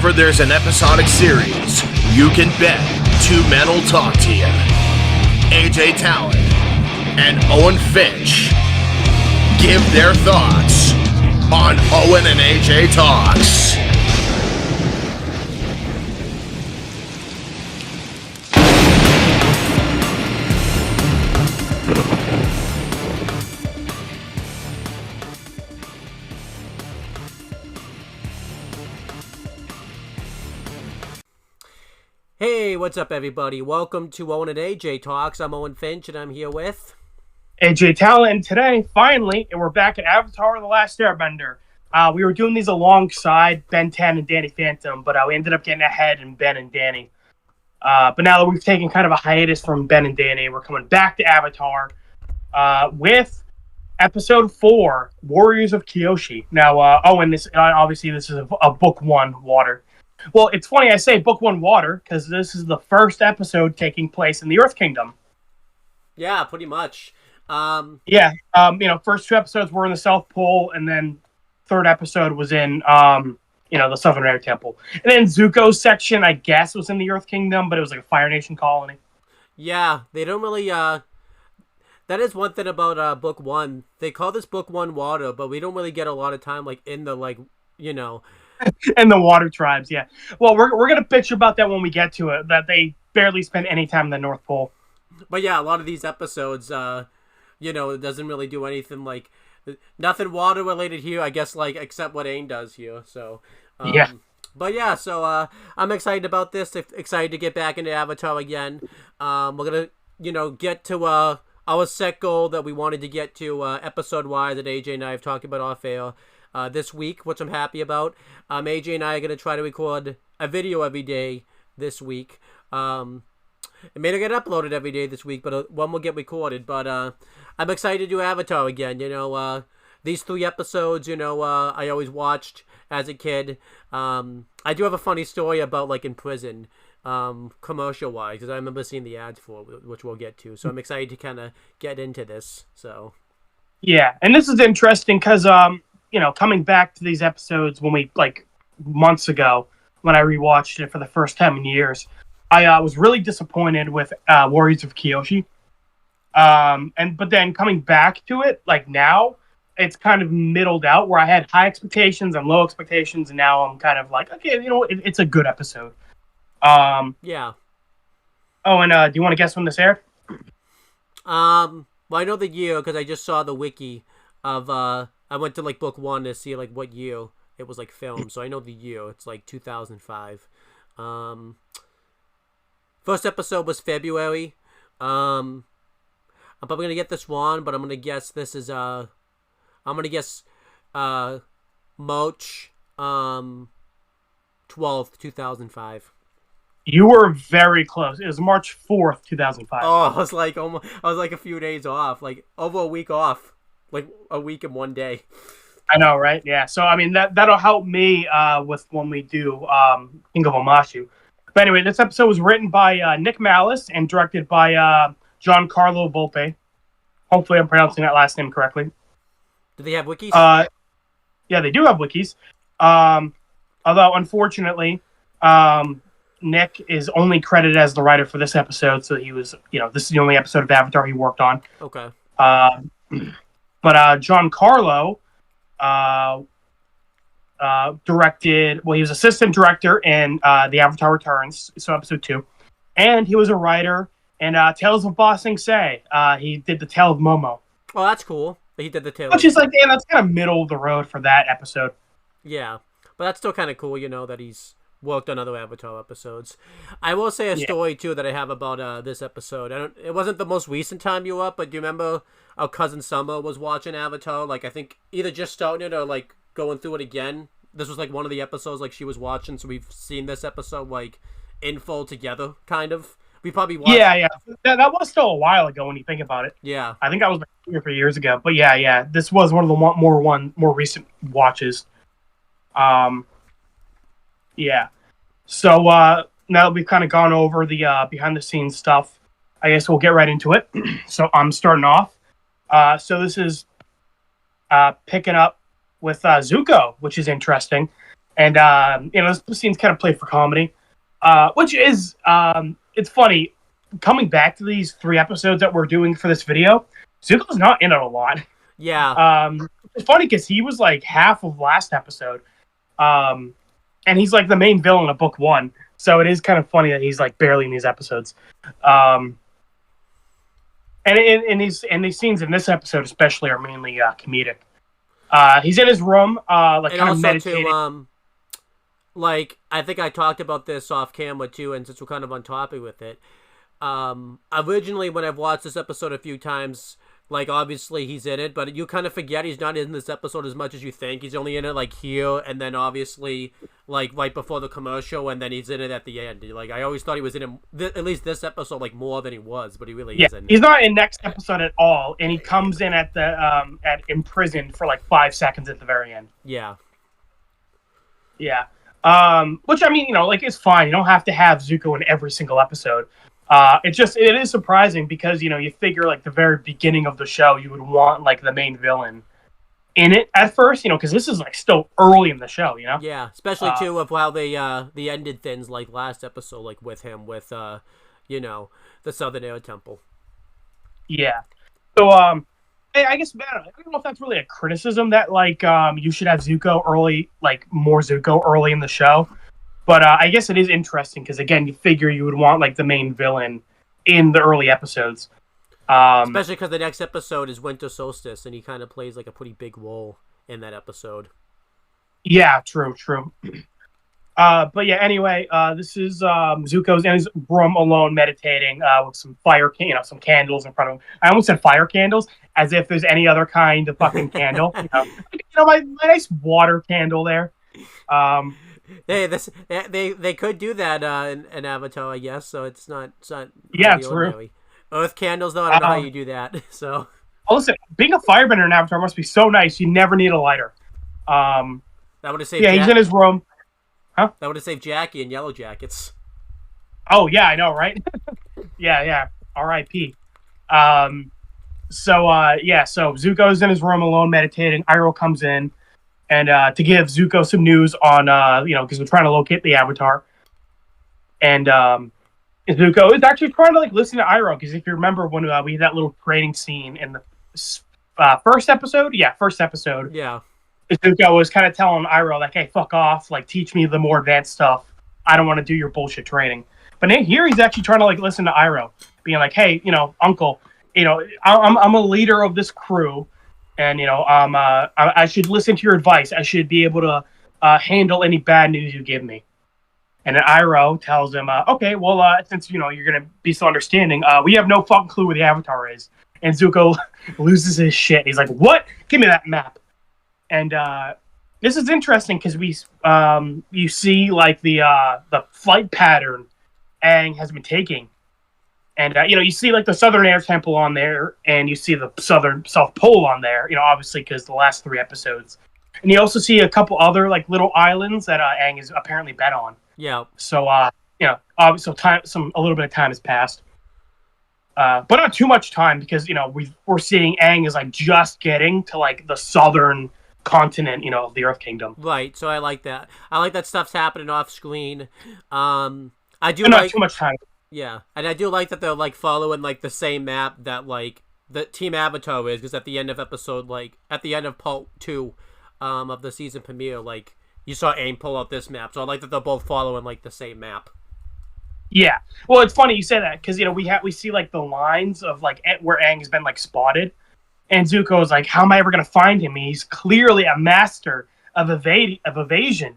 whenever there's an episodic series, you can bet two men will talk to you. AJ Talon and Owen Finch give their thoughts on Owen and AJ Talks. Hey, what's up, everybody? Welcome to Owen and AJ Talks. I'm Owen Finch, and I'm here with AJ Talon. And today, finally, we're back at Avatar: The Last Airbender. We were doing these alongside Ben 10 and Danny Phantom, but we ended up getting ahead in Ben and Danny. But now that we've taken kind of a hiatus from Ben and Danny, we're coming back to Avatar with Episode 4, Warriors of Kyoshi. Now, Owen, this is a Book 1 water. Well, it's funny I say Book 1 water, because this is the first episode taking place in the Earth Kingdom. Yeah, pretty much. First two episodes were in the South Pole, and then third episode was in, the Southern Air Temple. And then Zuko's section, I guess, was in the Earth Kingdom, but it was like a Fire Nation colony. Yeah, they don't really, that is one thing about, Book 1. They call this Book 1 water, but we don't really get a lot of time, in the, And the water tribes, yeah. Well, we're going to bitch about that when we get to it, that they barely spend any time in the North Pole. But yeah, a lot of these episodes, it doesn't really do anything, nothing water related here, I guess, except what Aang does here, so. Yeah. But yeah, so I'm excited about this, excited to get back into Avatar again. We're going to, get to our set goal that we wanted to get to episode-wise that AJ and I have talked about off air. This week, which I'm happy about. AJ and I are going to try to record a video every day this week. It may not get uploaded every day this week, but one will get recorded. But I'm excited to do Avatar again. These 3 episodes, I always watched as a kid. I do have a funny story about, in prison, commercial-wise, because I remember seeing the ads for it, which we'll get to. So I'm excited to kind of get into this. So. Yeah, and this is interesting because... coming back to these episodes when we, months ago, when I rewatched it for the first time in years, I was really disappointed with Warriors of Kyoshi. But then coming back to it, now, it's kind of middled out, where I had high expectations and low expectations, and now I'm kind of okay, it's a good episode. Yeah. Oh, and do you want to guess when this aired? Well, I know the year, because I just saw the wiki of, I went to, Book 1 to see, what year it was, filmed. So I know the year. It's, 2005. First episode was February. I'm probably going to get this wrong, but I'm going to guess this is, I'm going to guess, March, 12th, 2005. You were very close. It was March 4th, 2005. Oh, I was, a few days off. Over a week off. A week and one day. I know, right? Yeah. So, that'll help me with when we do King of Omashu. But anyway, this episode was written by Nick Malice and directed by Giancarlo Volpe. Hopefully I'm pronouncing that last name correctly. Do they have wikis? Yeah, they do have wikis. Although, unfortunately, Nick is only credited as the writer for this episode, so he was, this is the only episode of Avatar he worked on. Okay. But Giancarlo directed... Well, he was assistant director in The Avatar Returns, so episode 2. And he was a writer in Tales of Ba Sing Se. He did The Tale of Momo. Oh, that's cool. He did The Tale Which is that's kind of middle of the road for that episode. Yeah. But that's still kind of cool, that he's worked on other Avatar episodes. I will say a story, too, that I have about this episode. It wasn't the most recent time you were up, but do you remember... Our cousin Summer was watching Avatar, I think either just starting it or, going through it again. This was, one of the episodes, she was watching, so we've seen this episode, in full together, kind of. We probably watched... Yeah. That was still a while ago when you think about it. Yeah. I think that was 2 or 3 years ago. But yeah, this was one of the more recent watches. Yeah. So, now that we've kind of gone over the behind-the-scenes stuff, I guess we'll get right into it. So I'm starting off. So this is picking up with Zuko, which is interesting. And this scene's kind of played for comedy, which is it's funny. Coming back to these 3 episodes that we're doing for this video, Zuko's not in it a lot. Yeah. It's funny because he was like half of last episode, and he's like the main villain of book 1. So it is kind of funny that he's like barely in these episodes. And these scenes in this episode especially are mainly comedic. He's in his room, like and kind of also meditating. too, like I think I talked about this off camera too, and since we're kind of on topic with it, originally when I've watched this episode a few times, like obviously he's in it, but you kind of forget he's not in this episode as much as you think. He's only in it like here, and then obviously like right before the commercial, and then he's in it at the end. Like I always thought he was in it, at least this episode, like more than he was, but he really isn't. He's not in next episode at all, and he comes in at the at imprisoned for like 5 seconds at the very end. Yeah. Yeah. Which I mean, like it's fine. You don't have to have Zuko in every single episode. It is surprising because you figure like the very beginning of the show you would want like the main villain in it at first, because this is like still early in the show, Yeah, especially too of how they ended things like last episode, like with him with the Southern Air Temple. Yeah. So I guess I don't know if that's really a criticism that like you should have Zuko early, like more Zuko early in the show. But I guess it is interesting because, again, you figure you would want, like, the main villain in the early episodes. Especially because the next episode is Winter Solstice, and he kind of plays, like, a pretty big role in that episode. Yeah, true. But, yeah, anyway, this is Zuko's in his room alone meditating with some some candles in front of him. I almost said fire candles, as if there's any other kind of fucking candle. My nice water candle there. They could do that in Avatar, I guess. So it's not yeah, true. Ordinary. Earth candles, though, I don't know how you do that. So, listen, being a firebender in Avatar must be so nice. You never need a lighter. That would have saved. Yeah, he's in his room. Huh? That would have saved Jackie in Yellow Jackets. Oh yeah, I know, right? yeah. R.I.P. So Zuko's in his room alone meditating. Iroh comes in. And to give Zuko some news on, because we're trying to locate the Avatar. And Zuko is actually trying to, like, listen to Iroh. Because if you remember when we had that little training scene in the first episode? Yeah, first episode. Yeah. Zuko was kind of telling Iroh, like, hey, fuck off. Like, teach me the more advanced stuff. I don't want to do your bullshit training. But here he's actually trying to, like, listen to Iroh. Being like, hey, uncle, I'm a leader of this crew. And, I should listen to your advice. I should be able to handle any bad news you give me. And then Iroh tells him, okay, well, since, you're going to be so understanding, we have no fucking clue where the Avatar is. And Zuko loses his shit. He's like, what? Give me that map. And this is interesting because you see, like, the flight pattern Aang has been taking. And, you see, like, the Southern Air Temple on there, and you see the South Pole on there, obviously, because the last 3 episodes. And you also see a couple other, like, little islands that Aang is apparently bet on. Yeah. So, obviously, a little bit of time has passed. But not too much time, because, we're seeing Aang is, like, just getting to, like, the southern continent, of the Earth Kingdom. Right, so I like that. I like that stuff's happening off screen. I do not too much time. Yeah, and I do like that they're, like, following, like, the same map that, like, the Team Avatar is, because at the end of part 2 of the season premiere, like, you saw Aang pull out this map, so I like that they're both following, like, the same map. Yeah, well, it's funny you say that, because, we see, like, the lines of, like, where Aang has been, like, spotted, and Zuko is like, how am I ever going to find him? He's clearly a master of evasion.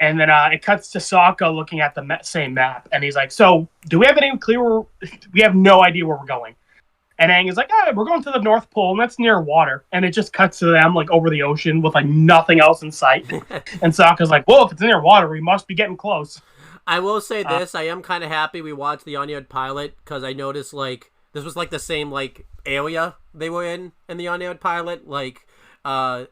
And then it cuts to Sokka looking at the same map. And he's like, so, do we have any clear... We have no idea where we're going. And Aang is like, we're going to the North Pole, and that's near water. And it just cuts to them, like, over the ocean with, like, nothing else in sight. And Sokka's like, well, if it's near water, we must be getting close. I will say this. I am kind of happy we watched the on-aired pilot, because I noticed, like, this was, like, the same, like, area they were in the on-aired pilot. Like, because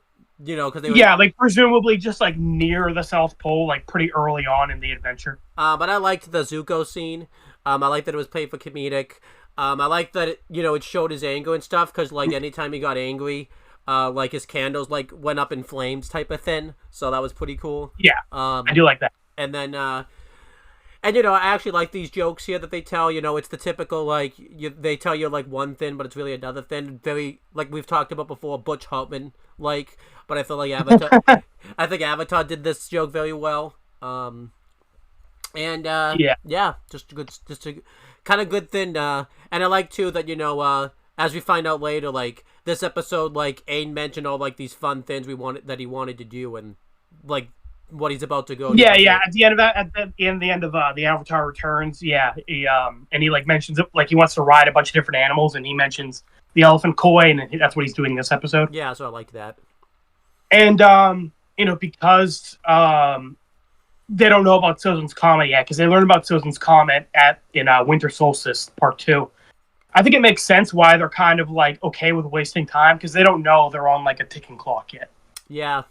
they were... Yeah, like, presumably just, like, near the South Pole, like, pretty early on in the adventure. But I liked the Zuko scene. I liked that it was played for comedic. I liked that, it showed his anger and stuff, because, like, anytime he got angry, like his candles like went up in flames type of thing. So that was pretty cool. Yeah, I do like that. And then, and you know, I actually like these jokes here that they tell. You know, it's the typical like they tell you like one thing, but it's really another thing. Very like we've talked about before, Butch Hartman like. But I feel like Avatar. I think Avatar did this joke very well. Yeah, just a kind of good thing. And I like too that, you know, as we find out later, like this episode, like Aang mentioned all like these fun things that he wanted to do, and like what he's about to go. Yeah, yeah. At the end of that, at the end of the Avatar Returns, yeah, and he like mentions it, like he wants to ride a bunch of different animals, and he mentions the elephant koi, and that's what he's doing this episode. Yeah, so I like that. And you know, because they don't know about Sozon's Comet yet, because they learned about Sozon's Comet in Winter Solstice Part 2. I think it makes sense why they're kind of like okay with wasting time, because they don't know they're on like a ticking clock yet. Yeah,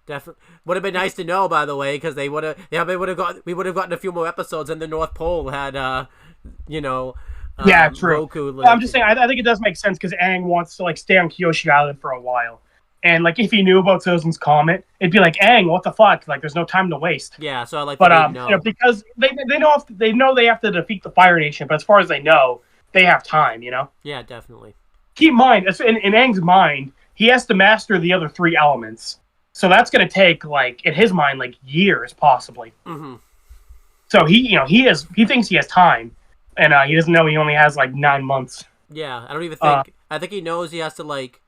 definitely would have been nice to know, by the way, because we would have gotten a few more episodes, and the North Pole had you know. Yeah, true. Goku I'm just saying, I think it does make sense because Aang wants to like stay on Kyoshi Island for a while. And like, if he knew about Sozon's Comet, it'd be like, Aang, what the fuck? Like, there's no time to waste. Yeah, so I like. But you know, because they know they have to defeat the Fire Nation, but as far as they know, they have time. You know. Yeah, definitely. Keep in mind, in Aang's mind, he has to master the other 3 elements, so that's going to take like, in his mind, like years possibly. Mm-hmm. So he thinks he has time, and he doesn't know he only has like 9 months. Yeah, I don't even think. I think he knows he has to like.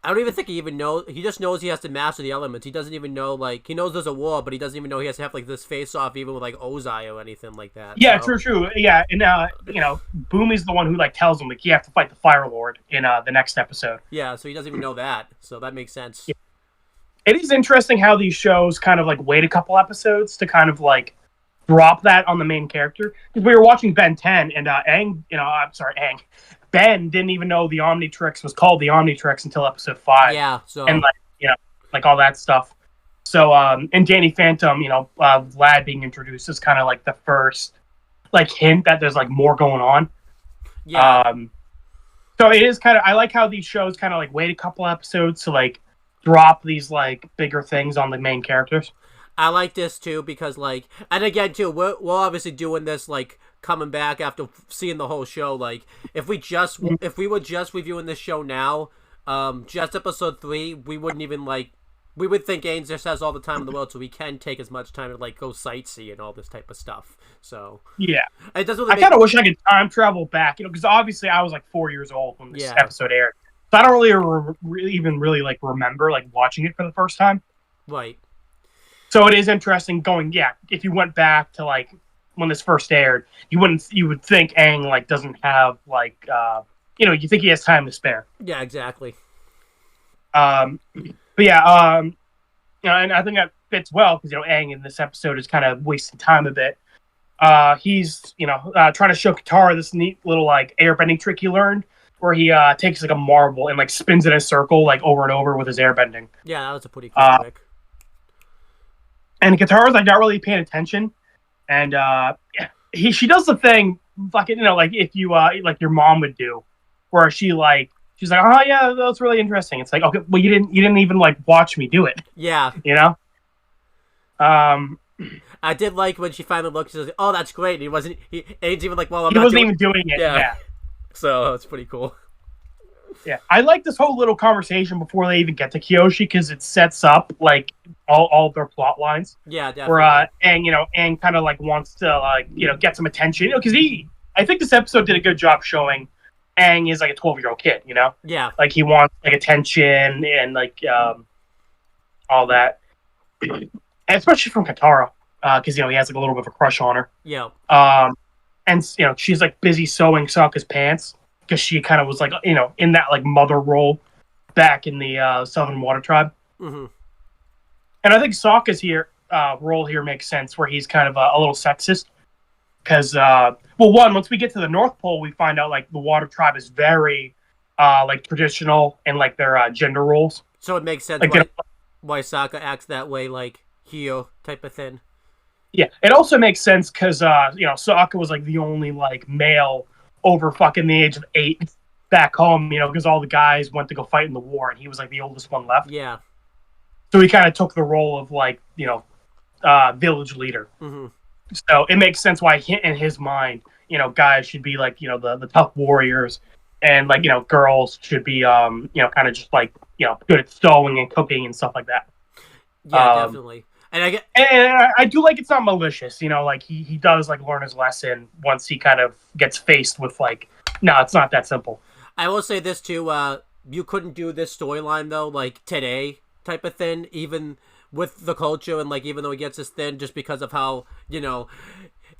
I don't even think he even knows. He just knows he has to master the elements. He doesn't even know, like, he knows there's a war, but he doesn't even know he has to have, like, this face-off even with, like, Ozai or anything like that. Yeah, so. True. Yeah, and, you know, Boomy's the one who, like, tells him, like, you have to fight the Fire Lord in the next episode. Yeah, so he doesn't even know that, so that makes sense. Yeah. It is interesting how these shows kind of, like, wait a couple episodes to kind of, like, drop that on the main character. Because we were watching Ben 10, and Aang, Ben didn't even know the Omnitrix was called the Omnitrix until episode 5. Yeah, so... And, like, you know, like, all that stuff. So, and Danny Phantom, you know, Vlad being introduced is kind of, like, the first, like, hint that there's, like, more going on. Yeah. So it is kind of... I like how these shows kind of, like, wait a couple episodes to, like, drop these, like, bigger things on the main characters. I like this, too, because, like... And again, too, we're obviously doing this, like... coming back after seeing the whole show, like if we were just reviewing this show now, just episode 3, we wouldn't even like, we would think Aang just has all the time in the world, so we can take as much time to like go sightsee and all this type of stuff. So yeah, it doesn't really I kind of wish I could time travel back, you know, because obviously I was like 4 years old when this episode aired, so I don't really even like remember like watching it for the first time. Right. So it is interesting going. Yeah, if you went back to like when this first aired, you would think Aang like doesn't have like you know, you think he has time to spare. Yeah, exactly. But yeah, you know, and I think that fits well because, you know, Aang in this episode is kind of wasting time a bit. He's, you know, trying to show Katara this neat little like airbending trick he learned, where he takes like a marble and like spins it in a circle like over and over with his airbending. Yeah, that was a pretty cool trick. And Katara's like not really paying attention. And she does the thing, fucking, you know, like if you like your mom would do, where she's like, oh yeah, that's really interesting. It's like, okay, well you didn't even like watch me do it. Yeah. You know. I did like when she finally looked. She was like, "Oh, that's great." And Aang's even like, "Well, he wasn't even doing it." Yeah. So it's pretty cool. Yeah, I like this whole little conversation before they even get to Kyoshi because it sets up like all their plot lines. Yeah, definitely. Where Aang kind of like wants to like, you know, get some attention, you know, because I think this episode did a good job showing Aang is like a 12-year-old kid, you know. Yeah. Like he wants like attention and like all that, and especially from Katara, because you know he has like a little bit of a crush on her. Yeah. And you know she's like busy sewing Sokka's pants. Because she kind of was like, you know, in that like mother role back in the Southern Water Tribe. Mm-hmm. And I think Sokka's role here makes sense, where he's kind of a little sexist. Because, once we get to the North Pole, we find out like the Water Tribe is very like traditional in like their gender roles. So it makes sense like, why Sokka acts that way, like Hio type of thing. Yeah, it also makes sense because you know, Sokka was like the only like male over fucking the age of 8. back home, because all the guys went to go fight in the war, and he was like the oldest one left. Yeah. So he kind of took the role of like, village leader. Mm-hmm. So it makes sense why in his mind, guys should be like, the tough warriors, and like, girls should be, kind of just like, good at sewing and cooking and stuff like that. Yeah, definitely. And I do like it's not malicious, like he does like learn his lesson once he kind of gets faced with like, no, it's not that simple. I will say this too, you couldn't do this storyline though, like today type of thing, even with the culture, and like even though it gets this thin, just because of how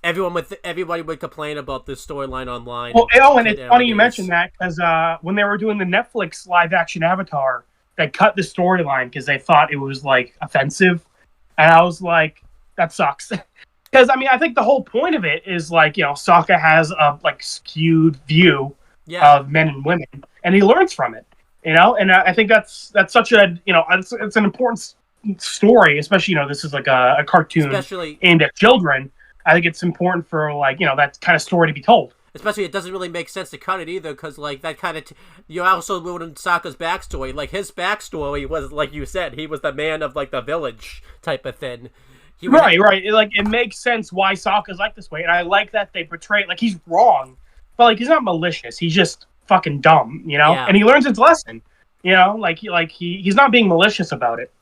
everybody would complain about this storyline online. Well, and it's funny you mentioned that, because when they were doing the Netflix live action Avatar, they cut the storyline because they thought it was like offensive, and I was like, that sucks. Because I think the whole point of it is like, Sokka has a like skewed view of men and women, and he learns from it, and I think that's such a it's an important story, especially this is like a cartoon especially aimed at children. I think it's important for like that kind of story to be told. Especially, it doesn't really make sense to cut it either, because like that kind of you also ruined Sokka's backstory. Like his backstory was, like you said, he was the man of like the village type of thing. Right. It makes sense why Sokka's like this way, and I like that they portray it like he's wrong, but like he's not malicious. He's just fucking dumb, Yeah. And he learns his lesson, he's not being malicious about it.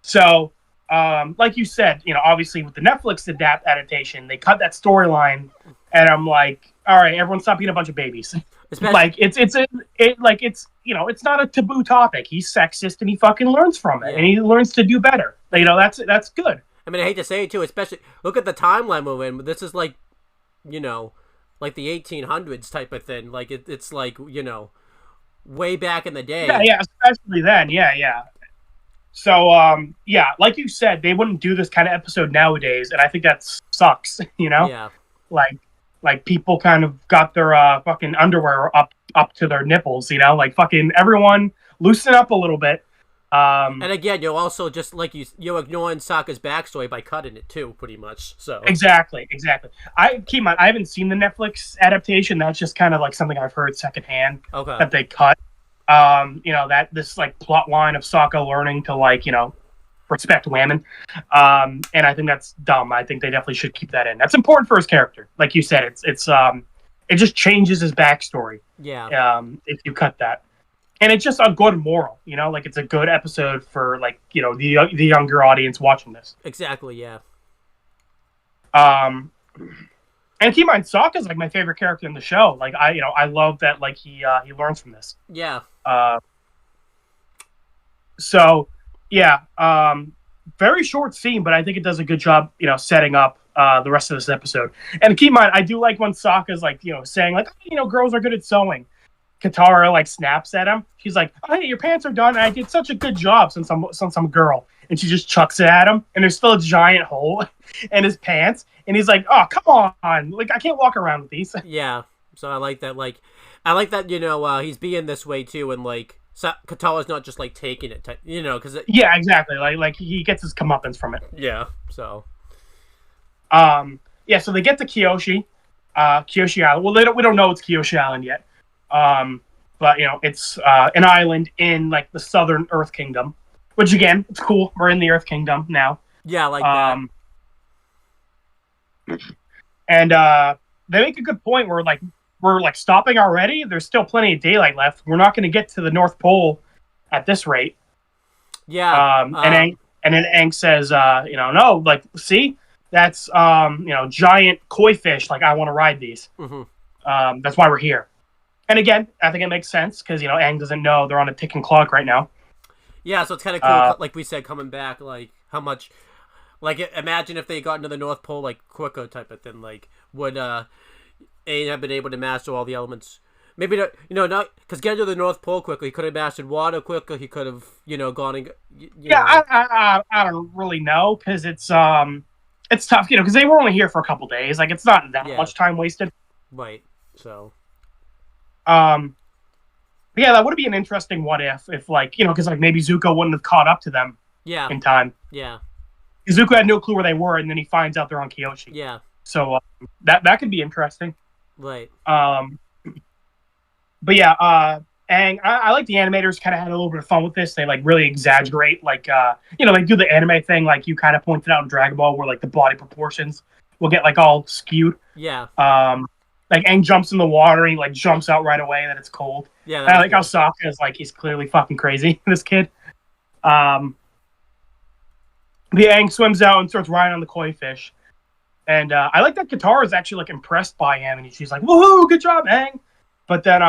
So, like you said, obviously with the Netflix adaptation, they cut that storyline, and I'm like, all right, everyone stop being a bunch of babies. Like it's not a taboo topic. He's sexist, and he fucking learns from it, and he learns to do better. That's good. I hate to say it too, especially look at the timeline we're in. This is like, like the 1800s type of thing. Like it's like way back in the day. Yeah, especially then. Yeah. So, like you said, they wouldn't do this kind of episode nowadays, and I think that sucks, Yeah. Like people kind of got their fucking underwear up to their nipples, like fucking everyone loosen up a little bit. And again, you're also just like you're ignoring Sokka's backstory by cutting it too, pretty much. So exactly. I haven't seen the Netflix adaptation. That's just kind of like something I've heard secondhand. Okay. That they cut. That this like plot line of Sokka learning to like, respect women. And I think that's dumb. I think they definitely should keep that in. That's important for his character. Like you said, it just changes his backstory. Yeah. If you cut that. And it's just a good moral, like it's a good episode for like, the younger audience watching this. Exactly, yeah. And keep in mind, Sokka's like my favorite character in the show. Like I love that like he learns from this. Yeah. So yeah, very short scene, but I think it does a good job, setting up the rest of this episode. And keep in mind, I do like when Sokka's like, saying like, girls are good at sewing. Katara like snaps at him. She's like, "Oh, hey, your pants are done. And I did such a good job since I'm a girl." And she just chucks it at him, and there's still a giant hole in his pants. And he's like, "Oh, come on! Like I can't walk around with these." Yeah. So I like that. Like, I like that. He's being this way too, and like Katara's not just like taking it. Because yeah, exactly. Like he gets his comeuppance from it. Yeah. So. Yeah. So they get to Kyoshi Island. Well, we don't know it's Kyoshi Island yet. But it's an island in like the southern Earth Kingdom, which again, it's cool. We're in the Earth Kingdom now. Yeah, like that. And they make a good point where we're stopping already. There's still plenty of daylight left. We're not going to get to the North Pole at this rate. Yeah. And then Aang says, no, like see, that's giant koi fish. Like I want to ride these. Mm-hmm. That's why we're here. And again, I think it makes sense because Aang doesn't know they're on a ticking clock right now. Yeah, so it's kind of cool, like we said, coming back, like how much, like imagine if they got into the North Pole like quicker type of thing, like would Aang have been able to master all the elements? Maybe not because getting to the North Pole quicker, he could have mastered water quicker. He could have gone and I don't really know because it's tough because they were only here for a couple days. Like it's not that much time wasted. Right. So. Yeah, that would be an interesting what if like because like maybe Zuko wouldn't have caught up to them in time. Yeah, Zuko had no clue where they were, and then he finds out they're on Kyoshi. Yeah, so that could be interesting. Right. But yeah, and I like the animators kind of had a little bit of fun with this. They like really exaggerate, like they do the anime thing, like you kind of pointed out in Dragon Ball, where like the body proportions will get like all skewed. Yeah. Like Aang jumps in the water and he like jumps out right away that it's cold. Yeah. And I like how Sokka is like he's clearly fucking crazy. This kid. The Aang swims out and starts riding on the koi fish. And I like that Katara is actually like impressed by him, and she's like, "Woohoo, good job, Aang!" But then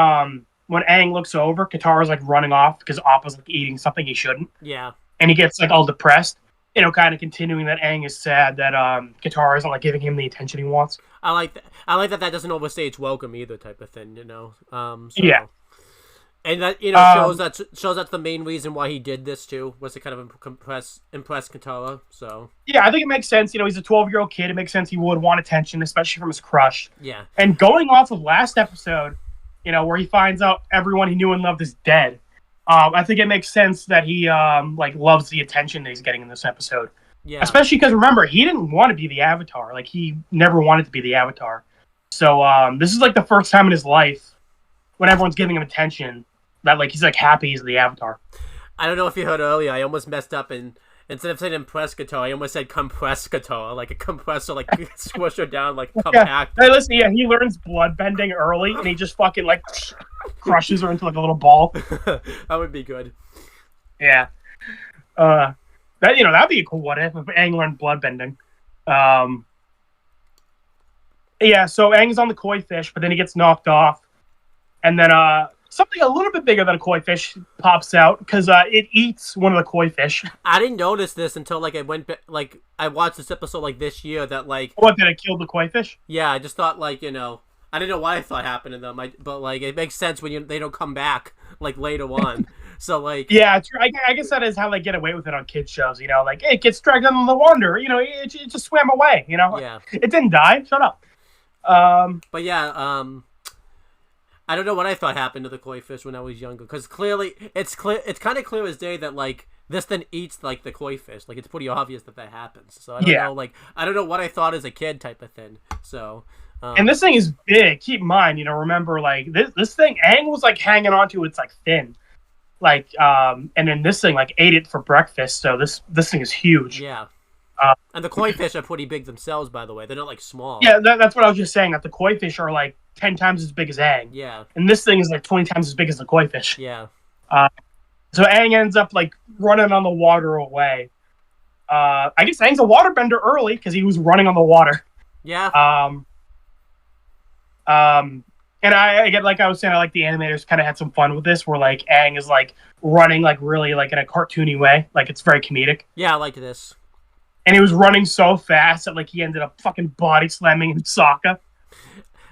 when Aang looks over, Katara's like running off because Appa's like eating something he shouldn't. Yeah. And he gets like all depressed, kind of continuing that Aang is sad that Katara isn't like giving him the attention he wants. I like that. I like that doesn't overstay its welcome either, type of thing. Yeah. And that shows that's the main reason why he did this too, was to kind of impress Katara. So yeah, I think it makes sense. He's a 12-year-old kid. It makes sense he would want attention, especially from his crush. Yeah. And going off of last episode, where he finds out everyone he knew and loved is dead. I think it makes sense that he loves the attention that he's getting in this episode. Yeah. Especially because remember, he didn't want to be the Avatar. Like he never wanted to be the Avatar. So this is like the first time in his life when everyone's giving him attention that like he's like happy he's the Avatar. I don't know if you heard earlier, I almost messed up, and instead of saying impress guitar, I almost said compress guitar, like a compressor, like squish her down, like compact. Yeah. Hey, listen, he learns blood bending early, and he just fucking like crushes her into like a little ball. That would be good. Yeah. That'd be a cool what if Aang learned blood bending. Yeah, so Aang's on the koi fish, but then he gets knocked off, and then something a little bit bigger than a koi fish pops out because it eats one of the koi fish. I didn't notice this until I watched this episode like this year that like what did it kill the koi fish? Yeah, I just thought I didn't know why I thought happened to them. But like it makes sense when they don't come back like later on. So like yeah, I guess that is how they get away with it on kids shows. Like it gets dragged into the water. It just swam away. Yeah, it didn't die. Shut up. But yeah, I don't know what I thought happened to the koi fish when I was younger, because clearly it's kind of clear as day that like this then eats like the koi fish. Like it's pretty obvious that happens. So I don't know. Like I don't know what I thought as a kid, type of thing. So. And this thing is big. Keep in mind, remember like this thing, Aang was like hanging onto its like fin, like and then this thing like ate it for breakfast. So this thing is huge. Yeah. And the koi fish are pretty big themselves, by the way. They're not like small. Yeah, that's what I was just saying. That the koi fish are like 10 times as big as Aang. Yeah. And this thing is like 20 times as big as the koi fish. Yeah. So Aang ends up like running on the water away. I guess Aang's a waterbender early because he was running on the water. Yeah. And I get, like I was saying, I like the animators kind of had some fun with this, where like Aang is like running like really like in a cartoony way, like it's very comedic. Yeah, I liked this. And he was running so fast that like he ended up fucking body slamming Sokka.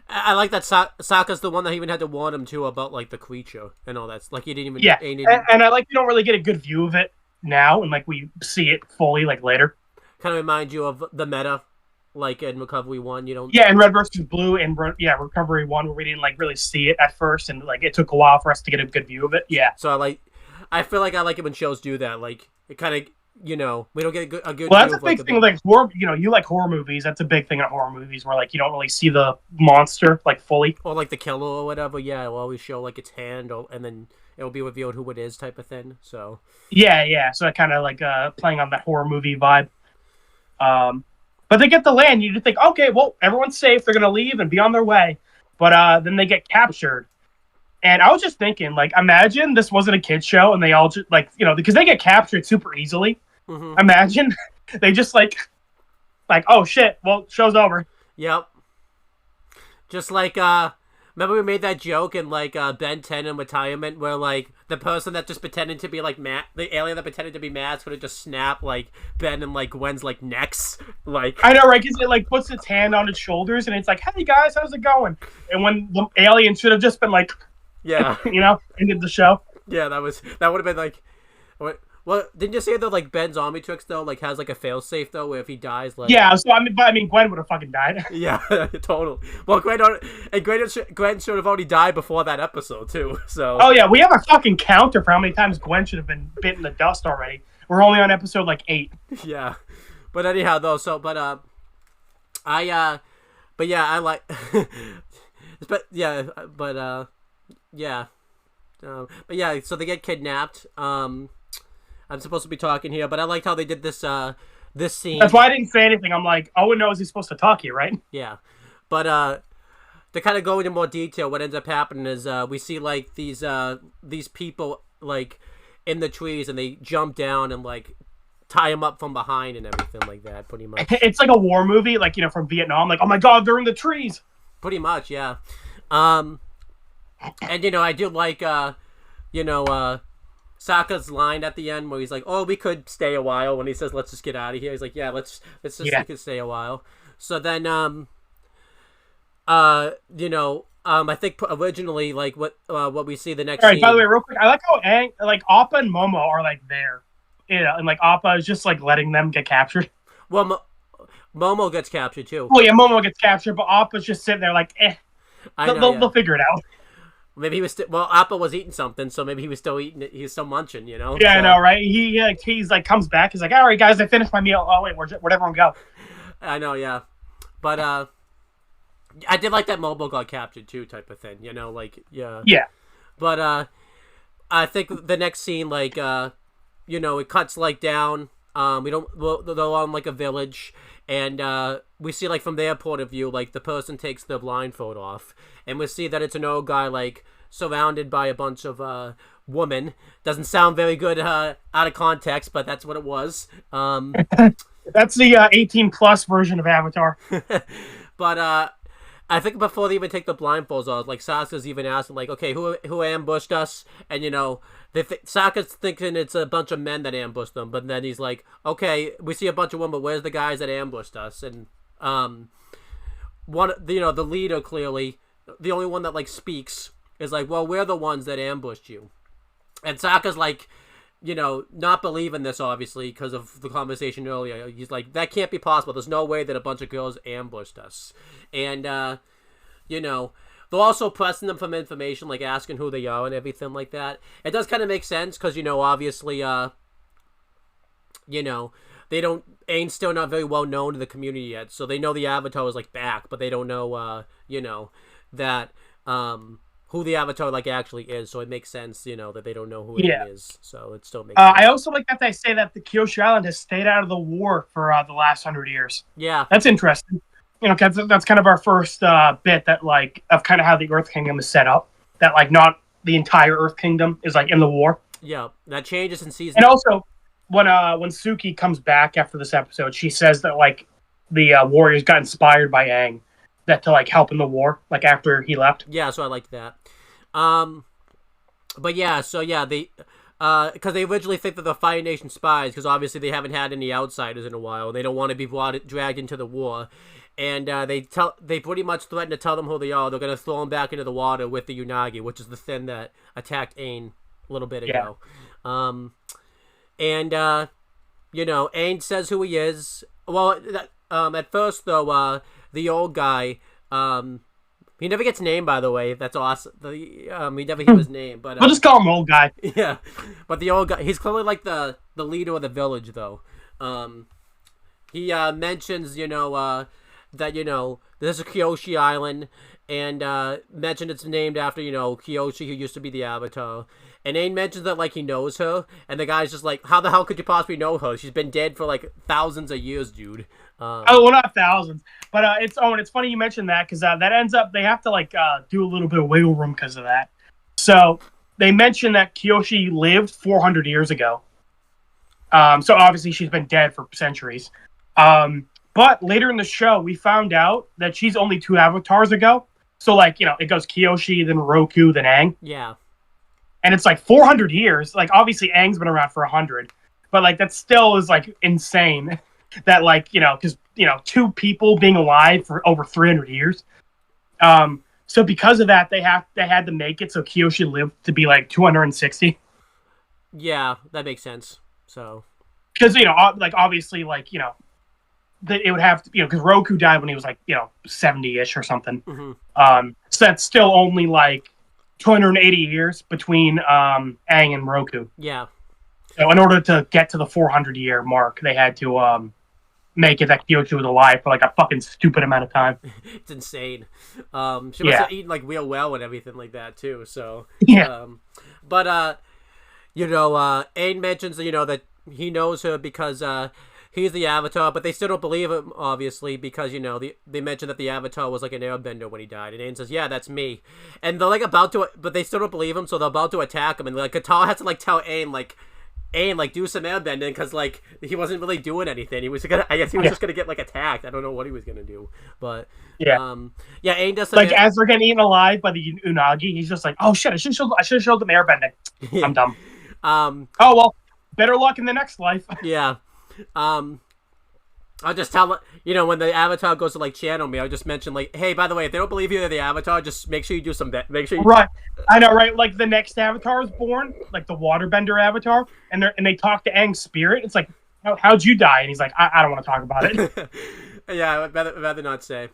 I like that Sokka's the one that even had to warn him too about like the creature and all that. Like he didn't even. Yeah, and I like we don't really get a good view of it now, and like we see it fully like later. Kind of remind you of the meta, like in Recovery 1. Yeah, in Red vs. Blue and Recovery 1, where we didn't like really see it at first, and like it took a while for us to get a good view of it. Yeah. So I feel like I like it when shows do that. Like it kind of. We don't get a good. Well, that's a big thing with like horror. You like horror movies. That's a big thing in horror movies where like you don't really see the monster like fully, or like the killer or whatever. Yeah, it'll always show like its hand, and then it'll be revealed who it is, type of thing. So yeah. So kind of like playing on that horror movie vibe. But they get the land. You just think, okay, well, everyone's safe. They're gonna leave and be on their way. But then they get captured. And I was just thinking, like, imagine this wasn't a kid's show and they all just like, because they get captured super easily. Mm-hmm. Imagine they just like, oh shit, well, show's over. Yep. Just like, remember we made that joke in like Ben 10 in Retirement where like the person that just pretended to be like the alien that pretended to be Matt would have just snapped like Ben and like Gwen's like necks. Like I know, right? Because it like puts its hand on its shoulders and it's like, hey guys, how's it going? And when the alien should have just been like, yeah, ended the show. Yeah, that would have been like, what? Well, didn't you say that like Ben's Omnitrix though like has like a failsafe though where if he dies like yeah, so I mean Gwen would have fucking died. Yeah, totally. Well, Gwen should have already died before that episode too. So oh yeah, we have a fucking counter for how many times Gwen should have been bit in the dust already. We're only on episode like 8. Yeah, but anyhow though, so but yeah, I like, but Yeah. But yeah, so they get kidnapped. I'm supposed to be talking here, but I liked how they did this scene. That's why I didn't say anything. I'm like, Owen knows he's supposed to talk here, right? Yeah. But to kind of go into more detail, what ends up happening is we see like these people like in the trees, and they jump down and like tie them up from behind and everything like that. Pretty much. It's like a war movie, like from Vietnam. Like, oh my god, they're in the trees. Pretty much, yeah. And I do like Sokka's line at the end where he's like, "Oh, we could stay a while." When he says, "Let's just get out of here," he's like, "Yeah, let's just we could stay a while." So then, I think originally, like what we see the next. All right. Scene... By the way, real quick, I like how Appa and Momo are like there, and like Appa is just like letting them get captured. Well, Momo gets captured too. Oh yeah, Momo gets captured, but Appa's just sitting there like, eh. They'll figure it out. Maybe he was Appa was eating something, so maybe he was still eating it. He was still munching, Yeah, so. I know, right? He's like comes back. He's like, all right, guys, I finished my meal. Oh wait, where'd everyone go? I know, yeah, but I did like that Momo got captured too, type of thing. Like yeah. Yeah. But I think the next scene, like it cuts like down. They're on like a village, and we see like from their point of view, like the person takes their blindfold off, and we see that it's an old guy like surrounded by a bunch of women. Doesn't sound very good out of context, but that's what it was. That's the 18 plus version of Avatar. But I think before they even take the blindfolds off, like Sokka's even asking, like, okay, who ambushed us? And Sokka's thinking it's a bunch of men that ambushed them, but then he's like, okay, we see a bunch of women, but where's the guys that ambushed us? And the leader clearly, the only one that like speaks is like, well, we're the ones that ambushed you. And Sokka's like, not believing this, obviously, because of the conversation earlier. He's like, that can't be possible. There's no way that a bunch of girls ambushed us. And, they're also pressing them for information, like asking who they are and everything like that. It does kind of make sense, because, obviously, they don't, Aang's still not very well known in the community yet, so they know the Avatar is, like, back, but they don't know, that, who the Avatar like actually is, so it makes sense, that they don't know who it is. So it still makes sense. I also like that they say that the Kyoshi Island has stayed out of the war for the last 100 years. Yeah, that's interesting. That's kind of our first bit that like of kind of how the Earth Kingdom is set up. That like not the entire Earth Kingdom is like in the war. Yeah, that changes in season. And also, when Suki comes back after this episode, she says that like the warriors got inspired by Aang. That to like help in the war, like after he left. Yeah, so I liked that. But yeah, so yeah, they because they originally think that they're Fire Nation spies, because obviously they haven't had any outsiders in a while. They don't want to be dragged into the war, and they pretty much threaten to tell them who they are. They're gonna throw them back into the water with the Unagi, which is the thing that attacked Aang a little bit ago. Aang says who he is. Well, at first though, the old guy, he never gets named, by the way. That's awesome. We never hear his name, but we'll just call him old guy. Yeah, but the old guy, he's clearly like the leader of the village, though. He mentions, that there's a Kyoshi Island, and mentioned it's named after Kyoshi, who used to be the Avatar. And Aang mentions that like he knows her, and the guy's just like, how the hell could you possibly know her? She's been dead for like thousands of years, dude. Not thousands, but it's funny you mentioned that, because that ends up they have to like do a little bit of wiggle room because of that. So they mentioned that Kyoshi lived 400 years ago. So obviously she's been dead for centuries. But later in the show we found out that she's only 2 avatars ago. So like it goes Kyoshi, then Roku, then Aang. Yeah. And it's like 400 years. Like obviously Aang's been around for 100, but like that still is like insane. That like because 2 people being alive for over 300 years. So because of that, they had to make it so Kyoshi lived to be like 260. Yeah, that makes sense. So because like obviously like that it would have to because Roku died when he was like 70-ish or something. Mm-hmm. So that's still only like 280 years between Aang and Roku. Yeah. So in order to get to the 400-year mark, they had to make it that Kyoshi was alive for like a fucking stupid amount of time. It's insane. She must have eaten like real well and everything like that too. So Yeah. But Aang mentions that he knows her because he's the Avatar, but they still don't believe him, obviously, because they mentioned that the Avatar was like an airbender when he died, and Aang says, "Yeah, that's me," and they're like about to, but they still don't believe him, so they're about to attack him, and like Katara has to like tell Aang like do some airbending because like he wasn't really doing anything. I guess he was just gonna get like attacked. I don't know what he was gonna do, but Aang does some as they're getting eaten alive by the Unagi, he's just like, oh shit, I should have showed them airbending. I'm dumb. Oh well, better luck in the next life. Yeah. I'll just tell when the Avatar goes to like channel me, I'll just mention like, hey, by the way, if they don't believe you're the Avatar, just make sure you do some right. I know, right? Like the next Avatar is born, like the Waterbender Avatar, and they talk to Aang's spirit. It's like, how'd you die? And he's like, I don't want to talk about it. Yeah, I'd rather not say.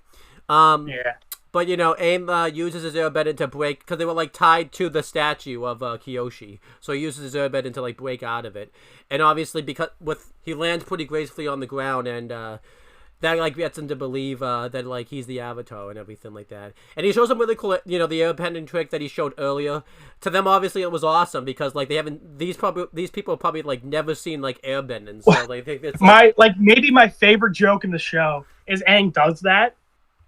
Yeah. But Aang uses his airbender to break because they were like tied to the statue of Kyoshi, so he uses his airbender to like break out of it, and obviously because he lands pretty gracefully on the ground, and that like gets him to believe that like he's the Avatar and everything like that, and he shows them really cool the airbending trick that he showed earlier. To them, obviously, it was awesome because like they haven't these people probably like never seen like airbending, so they think it's maybe my favorite joke in the show is Aang does that.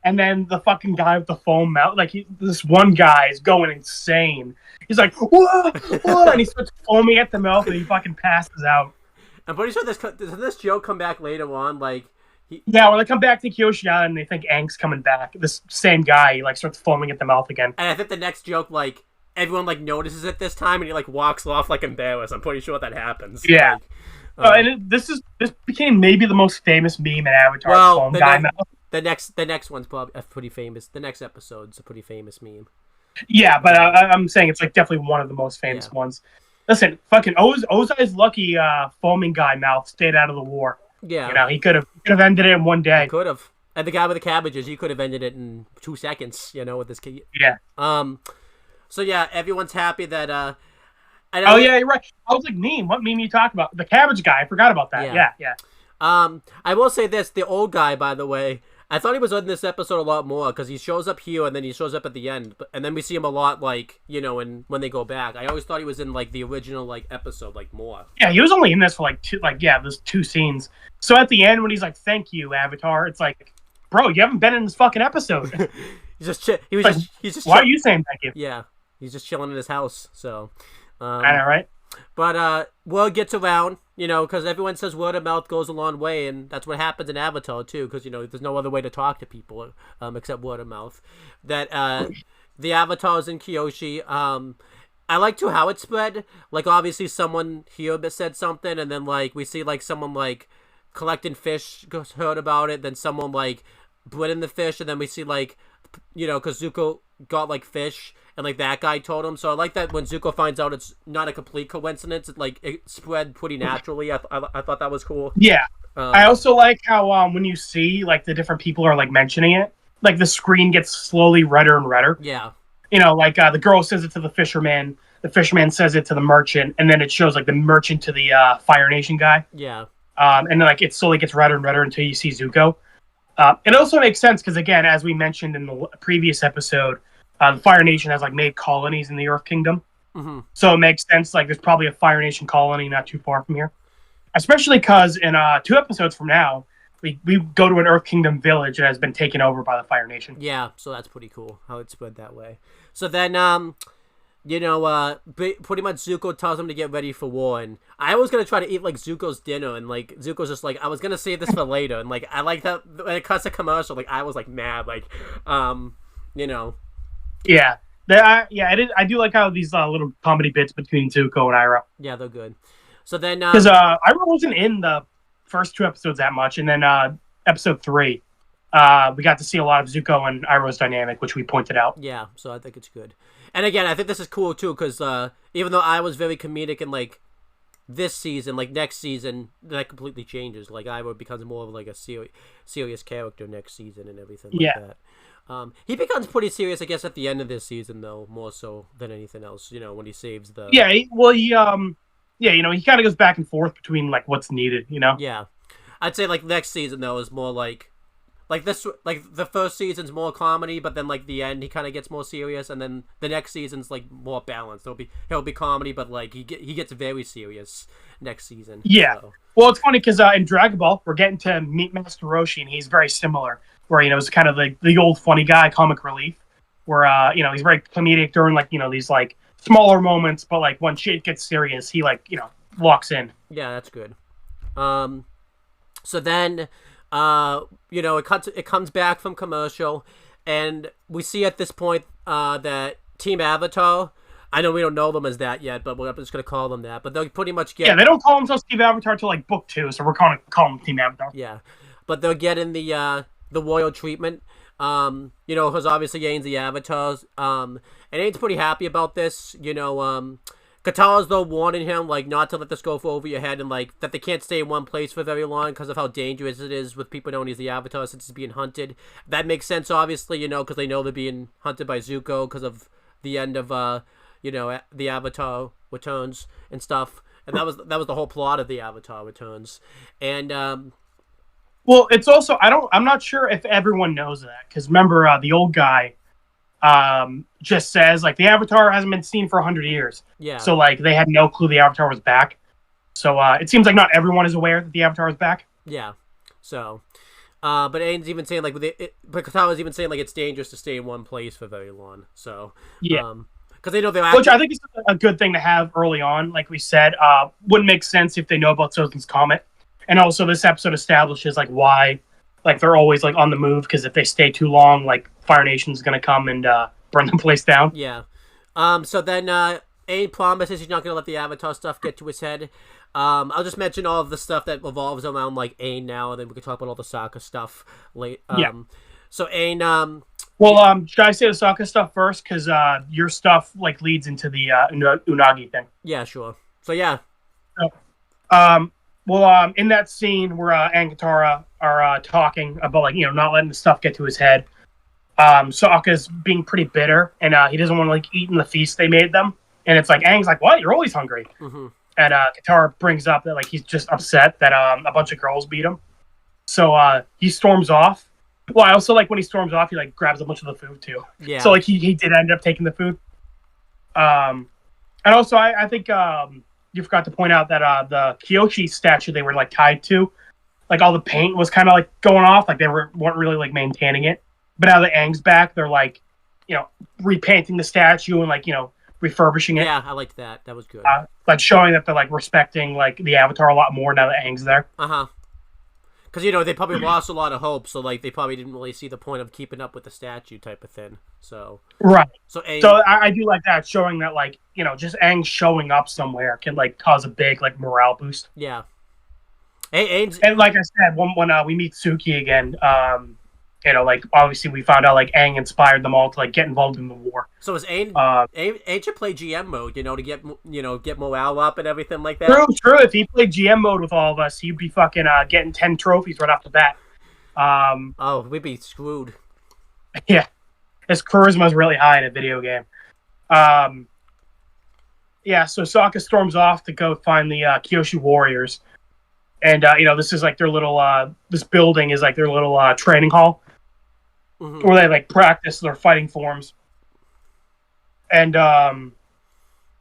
And then the fucking guy with the foam mouth, this one guy is going insane. He's like, whoa, whoa, and he starts foaming at the mouth, and he fucking passes out. I'm pretty sure this joke come back later on, like. When they come back to Kyoshi Island, and they think Aang's coming back. This same guy, he like starts foaming at the mouth again. And I think the next joke, like everyone like notices it this time, and he like walks off like embarrassed. I'm pretty sure that happens. Yeah. This became maybe the most famous meme in Avatar. Foam guy mouth. The next one's probably pretty famous. The next episode's a pretty famous meme. Yeah, but I'm saying it's like definitely one of the most famous ones. Listen, fucking Ozai's lucky foaming guy mouth stayed out of the war. Yeah, he could have ended it in one day. He could have, and the guy with the cabbages, he could have ended it in 2 seconds. With this kid. Yeah. So yeah, everyone's happy that. Yeah, you're right. I was like, meme. What meme you talking about? The cabbage guy. I forgot about that. Yeah. I will say this: the old guy, by the way. I thought he was in this episode a lot more because he shows up here and then he shows up at the end, and then we see him a lot, like when they go back. I always thought he was in like the original like episode like more. Yeah, he was only in this for like there's 2 scenes. So at the end when he's like, "Thank you, Avatar," it's like, bro, you haven't been in this fucking episode. He's just why are you saying thank you? Yeah, he's just chilling in his house. So, I know, right? But word gets around, because everyone says word of mouth goes a long way, and that's what happens in Avatar too, because there's no other way to talk to people except word of mouth. That the Avatars in Kyoshi. I like to how it spread. Like obviously someone here said something, and then like we see like someone like collecting fish heard about it, then someone like breading the fish, and then we see like because Zuko got like fish. And like that guy told him, so I like that when Zuko finds out it's not a complete coincidence. It spread pretty naturally. I thought that was cool. Yeah, I also like how when you see like the different people are like mentioning it, like the screen gets slowly redder and redder. Yeah, the girl says it to the fisherman says it to the merchant, and then it shows like the merchant to the Fire Nation guy. Yeah, and then like it slowly gets redder and redder until you see Zuko. It also makes sense because again, as we mentioned in the previous episode. The Fire Nation has like made colonies in the Earth Kingdom, so it makes sense. Like, there's probably a Fire Nation colony not too far from here, especially because in 2 episodes from now, we go to an Earth Kingdom village that has been taken over by the Fire Nation. Yeah, so that's pretty cool how it spread that way. So then, pretty much Zuko tells him to get ready for war, and I was gonna try to eat like Zuko's dinner, and like Zuko's just like, I was gonna save this for later, and like I like that when it cuts a commercial, like I was like mad, like Yeah, I do like how these little comedy bits between Zuko and Iroh. Yeah, they're good. So then, because Iroh wasn't in the first 2 episodes that much, and then episode 3, we got to see a lot of Zuko and Iroh's dynamic, which we pointed out. Yeah, so I think it's good. And again, I think this is cool too, because even though I was very comedic in like this season, like next season, that completely changes. Like Iroh becomes more of like a serious character next season and everything like that. He becomes pretty serious, I guess, at the end of this season, though, more so than anything else. When he saves the. Yeah, he kind of goes back and forth between like what's needed. Yeah, I'd say like next season though is more like this, like the first season's more comedy, but then like the end he kind of gets more serious, and then the next season's like more balanced. He'll be comedy, but like he gets very serious next season. Yeah. So. Well, it's funny because in Dragon Ball, we're getting to meet Master Roshi, and he's very similar. Where he's kind of like the old funny guy, comic relief. Where he's very comedic during like these like smaller moments, but like when shit gets serious, he like locks in. Yeah, that's good. So then, it comes back from commercial, and we see at this point that Team Avatar. I know we don't know them as that yet, but we're just gonna call them that. But they'll pretty much get. Yeah, they don't call themselves Team Avatar till like book 2, so we're calling them Team Avatar. Yeah, but they're getting the royal treatment. Because obviously Aang's the Avatars. And Aang's pretty happy about this. Katara's though warning him like not to let this go for over your head, and like that they can't stay in one place for very long because of how dangerous it is with people knowing he's the Avatar since he's being hunted. That makes sense, obviously, because they know they're being hunted by Zuko because of the end of the Avatar Returns and stuff. And that was the whole plot of the Avatar Returns. And well, it's also I'm not sure if everyone knows that, because remember the old guy just says like the Avatar hasn't been seen for 100 years. Yeah. So like they had no clue the Avatar was back. So it seems like not everyone is aware that the Avatar is back. Yeah. So, but Aang's even saying like but Katara's even saying like it's dangerous to stay in one place for very long. So yeah. Because they know they're which I think is a good thing to have early on. Like we said, wouldn't make sense if they know about Sozin's Comet. And also, this episode establishes like why, like they're always like on the move, because if they stay too long, like Fire Nation's gonna come and burn the place down. Yeah. So then Aang promises he's not gonna let the Avatar stuff get to his head. I'll just mention all of the stuff that revolves around like Aang now, and then we can talk about all the Sokka stuff late. Yeah. So Aang. Well, should I say the Sokka stuff first? Because your stuff like leads into the Unagi thing. Yeah, sure. So yeah. Well, in that scene where Aang and Katara are talking about like not letting the stuff get to his head, Sokka's being pretty bitter, and he doesn't want to like eat in the feast they made them. And it's like Aang's like, "What? You're always hungry." Mm-hmm. And Katara brings up that like he's just upset that a bunch of girls beat him. So he storms off. Well, I also like when he storms off, he like grabs a bunch of the food too. Yeah. So like he did end up taking the food. And also I think you forgot to point out that the Kyoshi statue they were like tied to, like all the paint was kind of like going off, like they weren't really like maintaining it. But now that Aang's back, they're like, repainting the statue and like refurbishing it. Yeah, I liked that. That was good. Like showing that they're like respecting like the Avatar a lot more now that Aang's there. Because they probably lost a lot of hope, so like they probably didn't really see the point of keeping up with the statue type of thing. So right. So Aang... I do like that, showing that like just Aang showing up somewhere can like cause a big like morale boost. Yeah. And like I said, when we meet Suki again, like obviously we found out like Aang inspired them all to like get involved in the war. So is Aang should play GM mode, to get morale up and everything like that. True. If he played GM mode with all of us, he'd be fucking getting 10 trophies right off the bat. We'd be screwed. Yeah, his charisma is really high in a video game. So Sokka storms off to go find the Kyoshi warriors, and this is like their little this building is like their little training hall. Mm-hmm. Where they like practice their fighting forms. And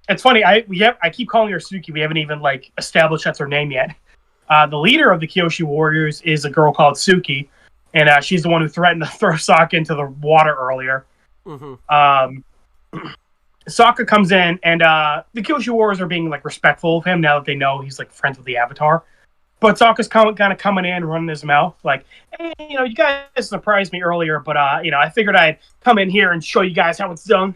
it's funny, I keep calling her Suki. We haven't even like established that's her name yet. The leader of the Kyoshi warriors is a girl called Suki, and she's the one who threatened to throw Sokka into the water earlier. Mm-hmm. Sokka comes in, and the Kyoshi warriors are being like respectful of him now that they know he's like friends with the Avatar. But Sokka's kind of coming in, running his mouth, like, hey, you guys surprised me earlier, but, I figured I'd come in here and show you guys how it's done.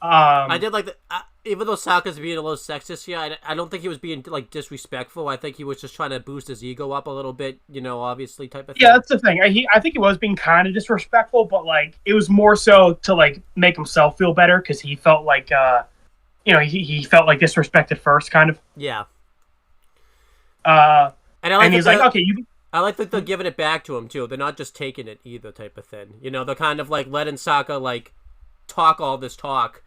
I did like even though Sokka's being a little sexist here, I don't think he was being, like, disrespectful. I think he was just trying to boost his ego up a little bit, obviously, type of thing. Yeah, that's the thing. I think he was being kind of disrespectful, but, like, it was more so to, like, make himself feel better, because he felt like, he felt, like, disrespected first, kind of. Yeah. And he's like, okay, I like that they're giving it back to him too. They're not just taking it either, type of thing. They're kind of like letting Sokka like talk all this talk,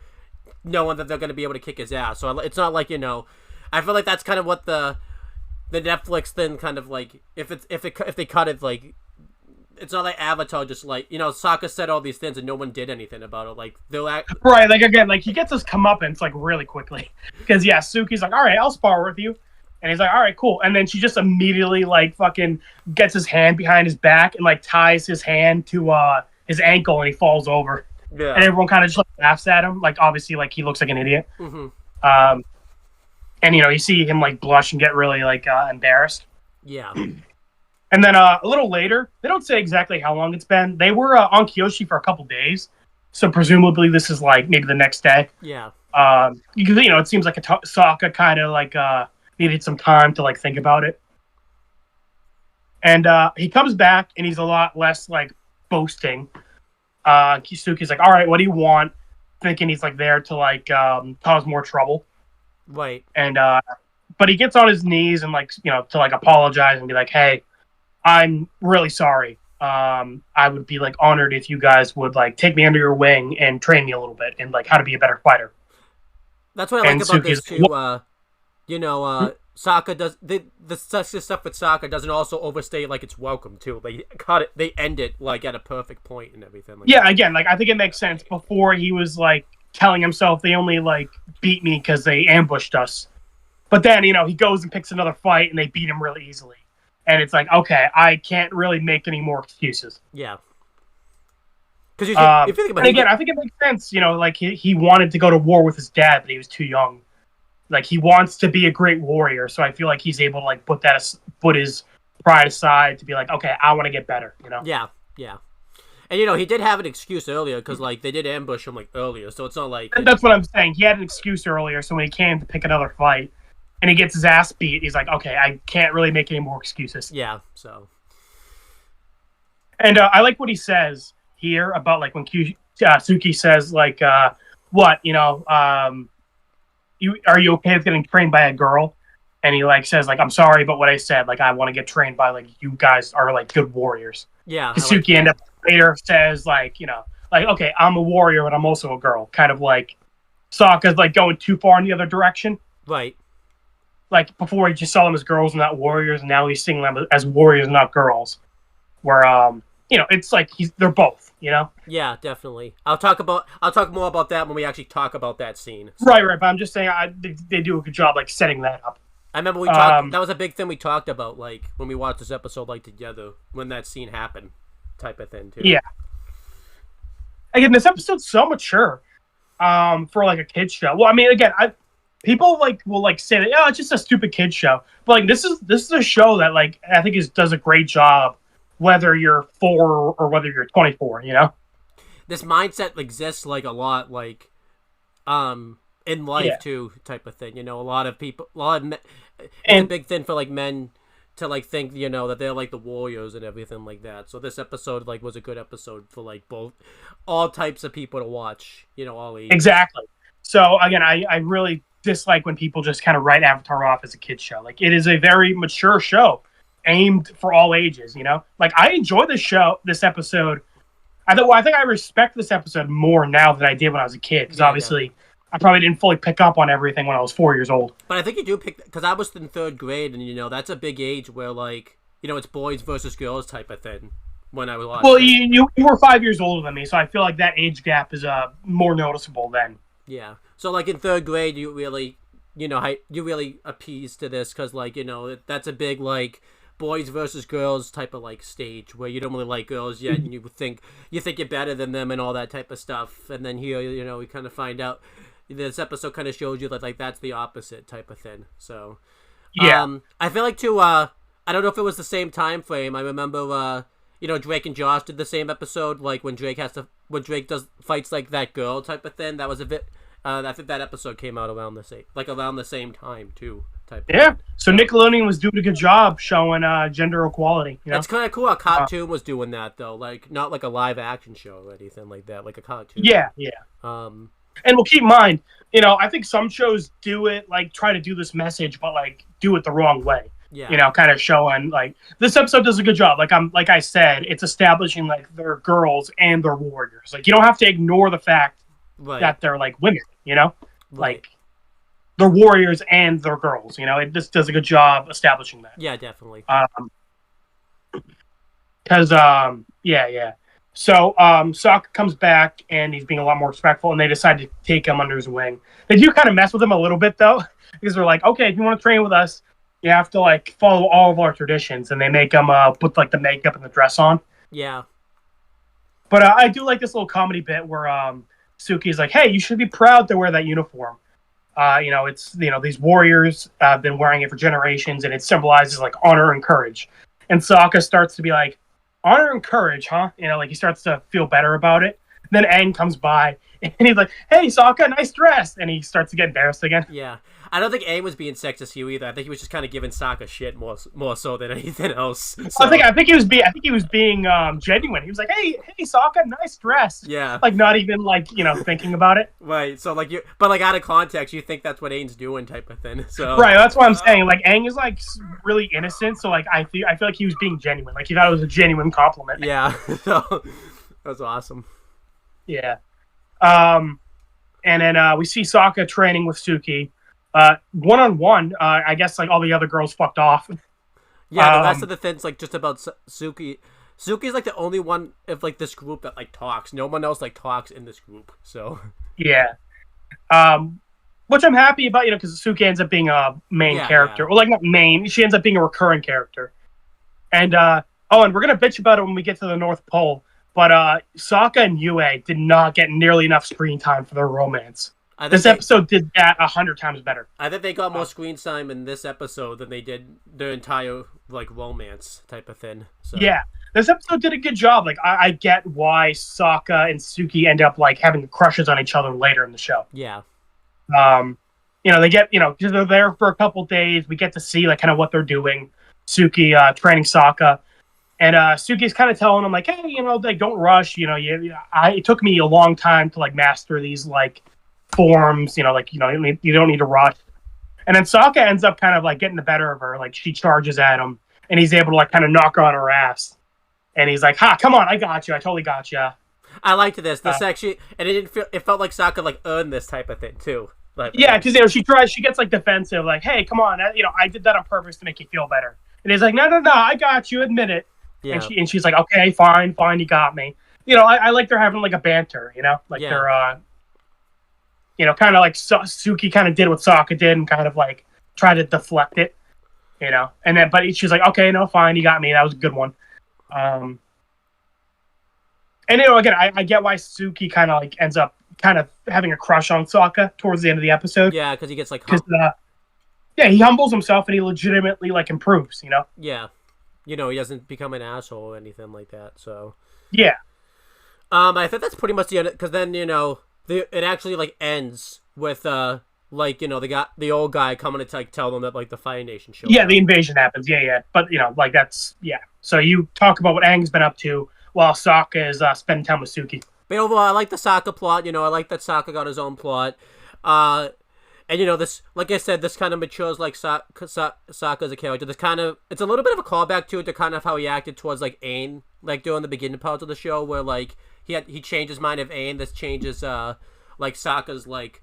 knowing that they're going to be able to kick his ass. So it's not like I feel like that's kind of what the the Netflix thing kind of like if they cut it like. It's not like Avatar, just like, Sokka said all these things and no one did anything about it. Like, Right, like, again, like, he gets his comeuppance, like, really quickly. Because, yeah, Suki's like, all right, I'll spar with you. And he's like, all right, cool. And then she just immediately, like, fucking gets his hand behind his back and, like, ties his hand to his ankle and he falls over. Yeah. And everyone kind of just like, laughs at him. Like, obviously, like, he looks like an idiot. Mm-hmm. And, you see him, like, blush and get really, like, embarrassed. Yeah. And then a little later, they don't say exactly how long it's been. They were on Kyoshi for a couple days, so presumably this is like maybe the next day. Yeah. Because it seems like Sokka kind of like needed some time to like think about it. And he comes back and he's a lot less like boasting. Kisuke's like, "All right, what do you want?" Thinking he's like there to like cause more trouble. Right. And but he gets on his knees and like to like apologize and be like, "Hey, I'm really sorry. I would be like honored if you guys would like take me under your wing and train me a little bit and like how to be a better fighter." That's what I like about this too. Sokka does the such stuff with Sokka doesn't also overstay like it's welcome too. They end it like at a perfect point and everything. Like yeah, that. Again, like I think it makes sense. Before he was like telling himself they only like beat me because they ambushed us, but then he goes and picks another fight and they beat him really easily. And it's like, okay, I can't really make any more excuses. Yeah. Because if you think about it, again, I think it makes sense. Like he wanted to go to war with his dad, but he was too young. Like he wants to be a great warrior, so I feel like he's able to like put his pride aside to be like, okay, I want to get better. Yeah, yeah. And he did have an excuse earlier because like they did ambush him like earlier, so it's not like that's what I'm saying. He had an excuse earlier, so when he came to pick another fight. And he gets his ass beat. He's like, okay, I can't really make any more excuses. Yeah, so. And I like what he says here about, like, when Suki says, like, what, are you okay with getting trained by a girl? And he, like, says, like, I'm sorry, but what I said, like, I want to get trained by, like, you guys are, like, good warriors. Yeah. Suki end up later says, like, like, okay, I'm a warrior, but I'm also a girl. Kind of like Sokka's, like, going too far in the other direction. Right. Like, before he just saw them as girls and not warriors, and now he's seeing them as warriors and not girls. Where, it's like they're both, Yeah, definitely. I'll talk more about that when we actually talk about that scene. So. Right, but I'm just saying they do a good job, like, setting that up. I remember we talked, that was a big thing we talked about, like, when we watched this episode, like, together, when that scene happened, type of thing, too. Yeah. Again, this episode's so mature, for, like, a kid's show. Well, I mean, again, people like will like say that it's just a stupid kid show, but like this is a show that like I think does a great job, whether you're 4 or whether you're 24. This mindset exists like a lot, like in life too, type of thing. A lot of people, it's a big thing for like men to like think that they're like the warriors and everything like that. So this episode like was a good episode for like all types of people to watch. All ages. Exactly. So again, I really dislike when people just kind of write Avatar off as a kid's show. Like, it is a very mature show aimed for all ages, Like, I enjoy this episode. I think I respect this episode more now than I did when I was a kid, because obviously I probably didn't fully pick up on everything when I was 4 years old. But I think you do pick, because I was in 3rd grade, and that's a big age where like it's boys versus girls type of thing. When I was watching. Well, you were 5 years older than me, so I feel like that age gap is more noticeable then. Yeah. So like in 3rd grade, you really, you really appease to this because like that's a big like boys versus girls type of like stage where you don't really like girls yet, and you think you're better than them and all that type of stuff, and then here we kind of find out this episode kind of shows you that like that's the opposite type of thing. So yeah, I feel like too. I don't know if it was the same time frame. I remember Drake and Josh did the same episode, like when Drake does fights like that girl type of thing. That was a bit. I think that episode came out around the same time too. So Nickelodeon was doing a good job showing gender equality. That's kind of cool. A cartoon was doing that though, like not like a live action show or anything like that, like a cartoon. Yeah. And we'll keep in mind, I think some shows do it like try to do this message, but like do it the wrong way. Yeah. Kind of showing like this episode does a good job. Like I said, it's establishing like they're girls and they're warriors. Like you don't have to ignore the fact that they're like women. Right. Like they're warriors and they're girls. You know, it just does a good job establishing that. Yeah, definitely. Because yeah. So Sokka comes back and he's being a lot more respectful, and they decide to take him under his wing. They do kind of mess with him a little bit though, because they're like, okay, if you want to train with us, you have to like follow all of our traditions, and they make him put like the makeup and the dress on. Yeah. But I do like this little comedy bit where Suki's like, hey, you should be proud to wear that uniform. It's these warriors have been wearing it for generations, and it symbolizes like honor and courage. And Sokka starts to be like, honor and courage, huh? Like he starts to feel better about it. Then Aang comes by, and he's like, hey, Sokka, nice dress. And he starts to get embarrassed again. Yeah. I don't think Aang was being sexist to you either. I think he was just kind of giving Sokka shit more so than anything else. So. I think he was being genuine. He was like, hey, Sokka, nice dress. Yeah. Like not even like, thinking about it. Right. So like but like out of context, you think that's what Aang's doing type of thing. So right. That's what I'm saying. Like Aang is like really innocent. So like I feel like he was being genuine. Like he thought it was a genuine compliment. Yeah. So that's awesome. Yeah. And then we see Sokka training with Suki. One-on-one, I guess like all the other girls fucked off. Yeah, the rest of the thing's like just about Suki. Suki's like the only one of like this group that like talks. No one else like talks in this group. So yeah, which I'm happy about, because Suki ends up being a main character. Yeah. Well, like not main, she ends up being a recurring character. And and we're gonna bitch about it when we get to the North Pole. But Sokka and Yue did not get nearly enough screen time for their romance. This episode did that 100 times better. I think they got more screen time in this episode than they did their entire like romance type of thing. So. Yeah, this episode did a good job. Like I get why Sokka and Suki end up like having crushes on each other later in the show. Yeah. They get because they're there for a couple days. We get to see like kind of what they're doing. Suki training Sokka, and Suki's kind of telling him like, hey, like don't rush. It took me a long time to like master these like forms, you don't need to rush. And then Sokka ends up kind of like getting the better of her. Like she charges at him, and he's able to like kind of knock her on her ass. And he's like, "Ha, come on, I got you. I totally got you." I liked this. This actually, and it felt like Sokka like earned this type of thing too. Like, yeah, because she gets like defensive, like, "Hey, come on, I did that on purpose to make you feel better." And he's like, "No, I got you. Admit it." Yeah. And she's like, "Okay, fine, you got me." I like they're having like a banter. They're kind of like Suki kind of did what Sokka did and kind of like try to deflect it, and then, but she's like, okay, no, fine, you got me. That was a good one. And again, I get why Suki kind of like ends up kind of having a crush on Sokka towards the end of the episode. Yeah, because he gets like, he humbles himself and he legitimately like improves, Yeah. He doesn't become an asshole or anything like that. So. Yeah. I think that's pretty much the end, because then, it actually like ends with the old guy coming to like tell them that like the Fire Nation show. Yeah, the invasion happens. Yeah. But like that's So you talk about what Aang's been up to while Sokka is spending time with Suki. But overall, I like the Sokka plot. I like that Sokka got his own plot. And this, like I said, this kind of matures like Sokka as a character. It's a little bit of a callback to kind of how he acted towards like Aang, like during the beginning parts of the show, where like he changed his mind of Aang. This changes like Sokka's like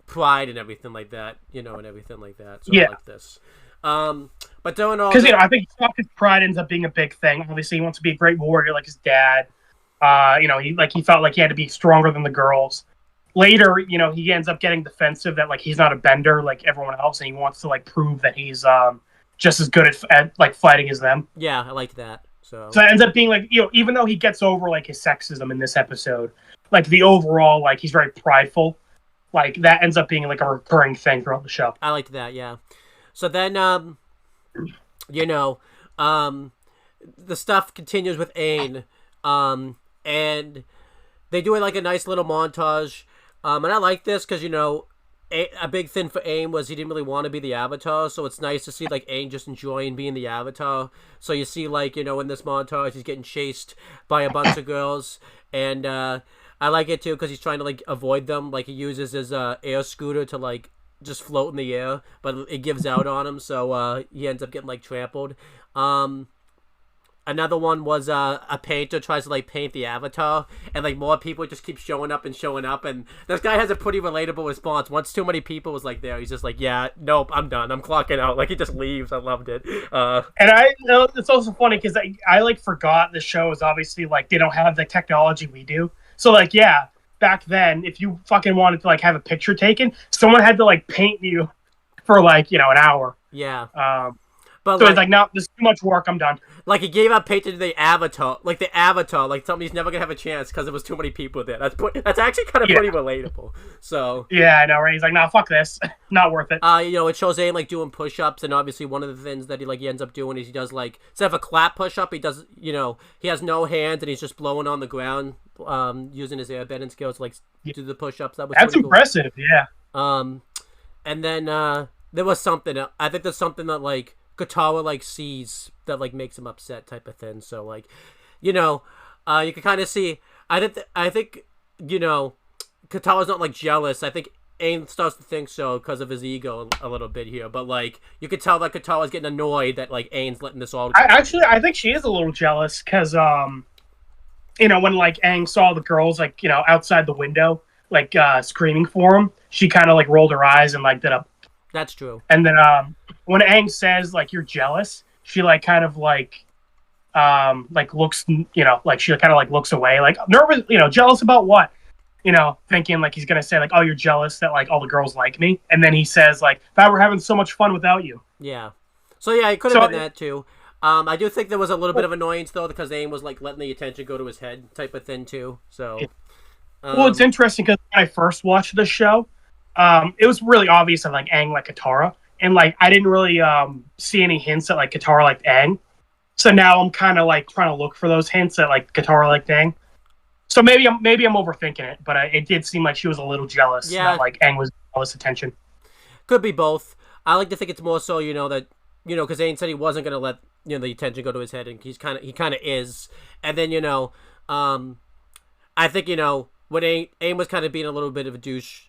pride and everything like that, and everything like that. So I like this. But doing all because I think Sokka's pride ends up being a big thing. Obviously, he wants to be a great warrior like his dad. He felt like he had to be stronger than the girls. Later, he ends up getting defensive that like he's not a bender like everyone else, and he wants to like prove that he's just as good at like fighting as them. Yeah, I liked that. So it ends up being like, even though he gets over like his sexism in this episode, like the overall like he's very prideful. Like that ends up being like a recurring thing throughout the show. I liked that, yeah. So then the stuff continues with Aang, and they do like a nice little montage. And I like this because, a big thing for Aang was he didn't really want to be the Avatar, so it's nice to see, like, Aang just enjoying being the Avatar. So you see, like, in this montage, he's getting chased by a bunch of girls, and I like it, too, because he's trying to, like, avoid them. Like, he uses his air scooter to, like, just float in the air, but it gives out on him, so he ends up getting, like, trampled. And Another one was a painter tries to like paint the avatar, and like more people just keep showing up, and this guy has a pretty relatable response. Once too many people was like there, he's just like, yeah, nope, I'm done, I'm clocking out. Like he just leaves. I loved it. And I know it's also funny because I like forgot the show is obviously like they don't have the technology we do. So like yeah, back then if you fucking wanted to like have a picture taken, someone had to like paint you for like an hour. Yeah. But so it's like, no, this is too much work. I'm done. Like he gave up painting the avatar, like something he's never gonna have a chance because there was too many people there. That's actually kind of pretty relatable. So yeah, I know, right? He's like, nah, fuck this, not worth it. It shows Aang like doing push-ups, and obviously one of the things that he ends up doing is he does like instead of a clap push-up, he does he has no hands and he's just blowing on the ground, using his airbending skills to like do the push-ups. That's impressive, cool. Yeah. And then there was something. I think there's something that like Katara like sees that like makes him upset type of thing. So like, you can kind of see. I think Katara's not like jealous. I think Aang starts to think so because of his ego a little bit here. But like, you could tell that Katara's getting annoyed that like Aang's letting this all. I think she is a little jealous because when like Aang saw the girls like outside the window like screaming for him, she kind of like rolled her eyes and like did a. That's true. And then when Aang says like you're jealous, she like kind of like looks like she kind of like looks away, like nervous, jealous about what? Thinking like he's gonna say like, oh, you're jealous that like all the girls like me, and then he says like, if I were having so much fun without you. Yeah. So yeah, it could have been that too. I do think there was a little bit of annoyance though because Aang was like letting the attention go to his head type of thing too. So. Yeah. Well, it's interesting because when I first watched the show. It was really obvious that like Aang liked Katara, and like I didn't really see any hints that like Katara liked Aang. So now I'm kind of like trying to look for those hints that like Katara liked Aang. So maybe I'm overthinking it, but it did seem like she was a little jealous that like Aang was all this attention. Could be both. I like to think it's more so that because Aang said he wasn't gonna let the attention go to his head, and he kind of is, and then I think when Aang was kind of being a little bit of a douche.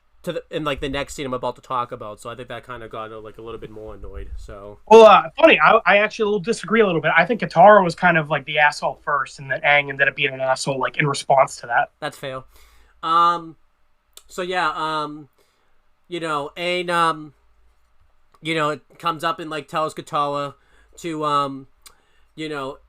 In like the next scene I'm about to talk about, so I think that kind of got like a little bit more annoyed. So funny. I actually will disagree a little bit. I think Katara was kind of like the asshole first, and then Aang ended up being an asshole like in response to that. That's fair. So yeah, Aang, it comes up and like tells Katara to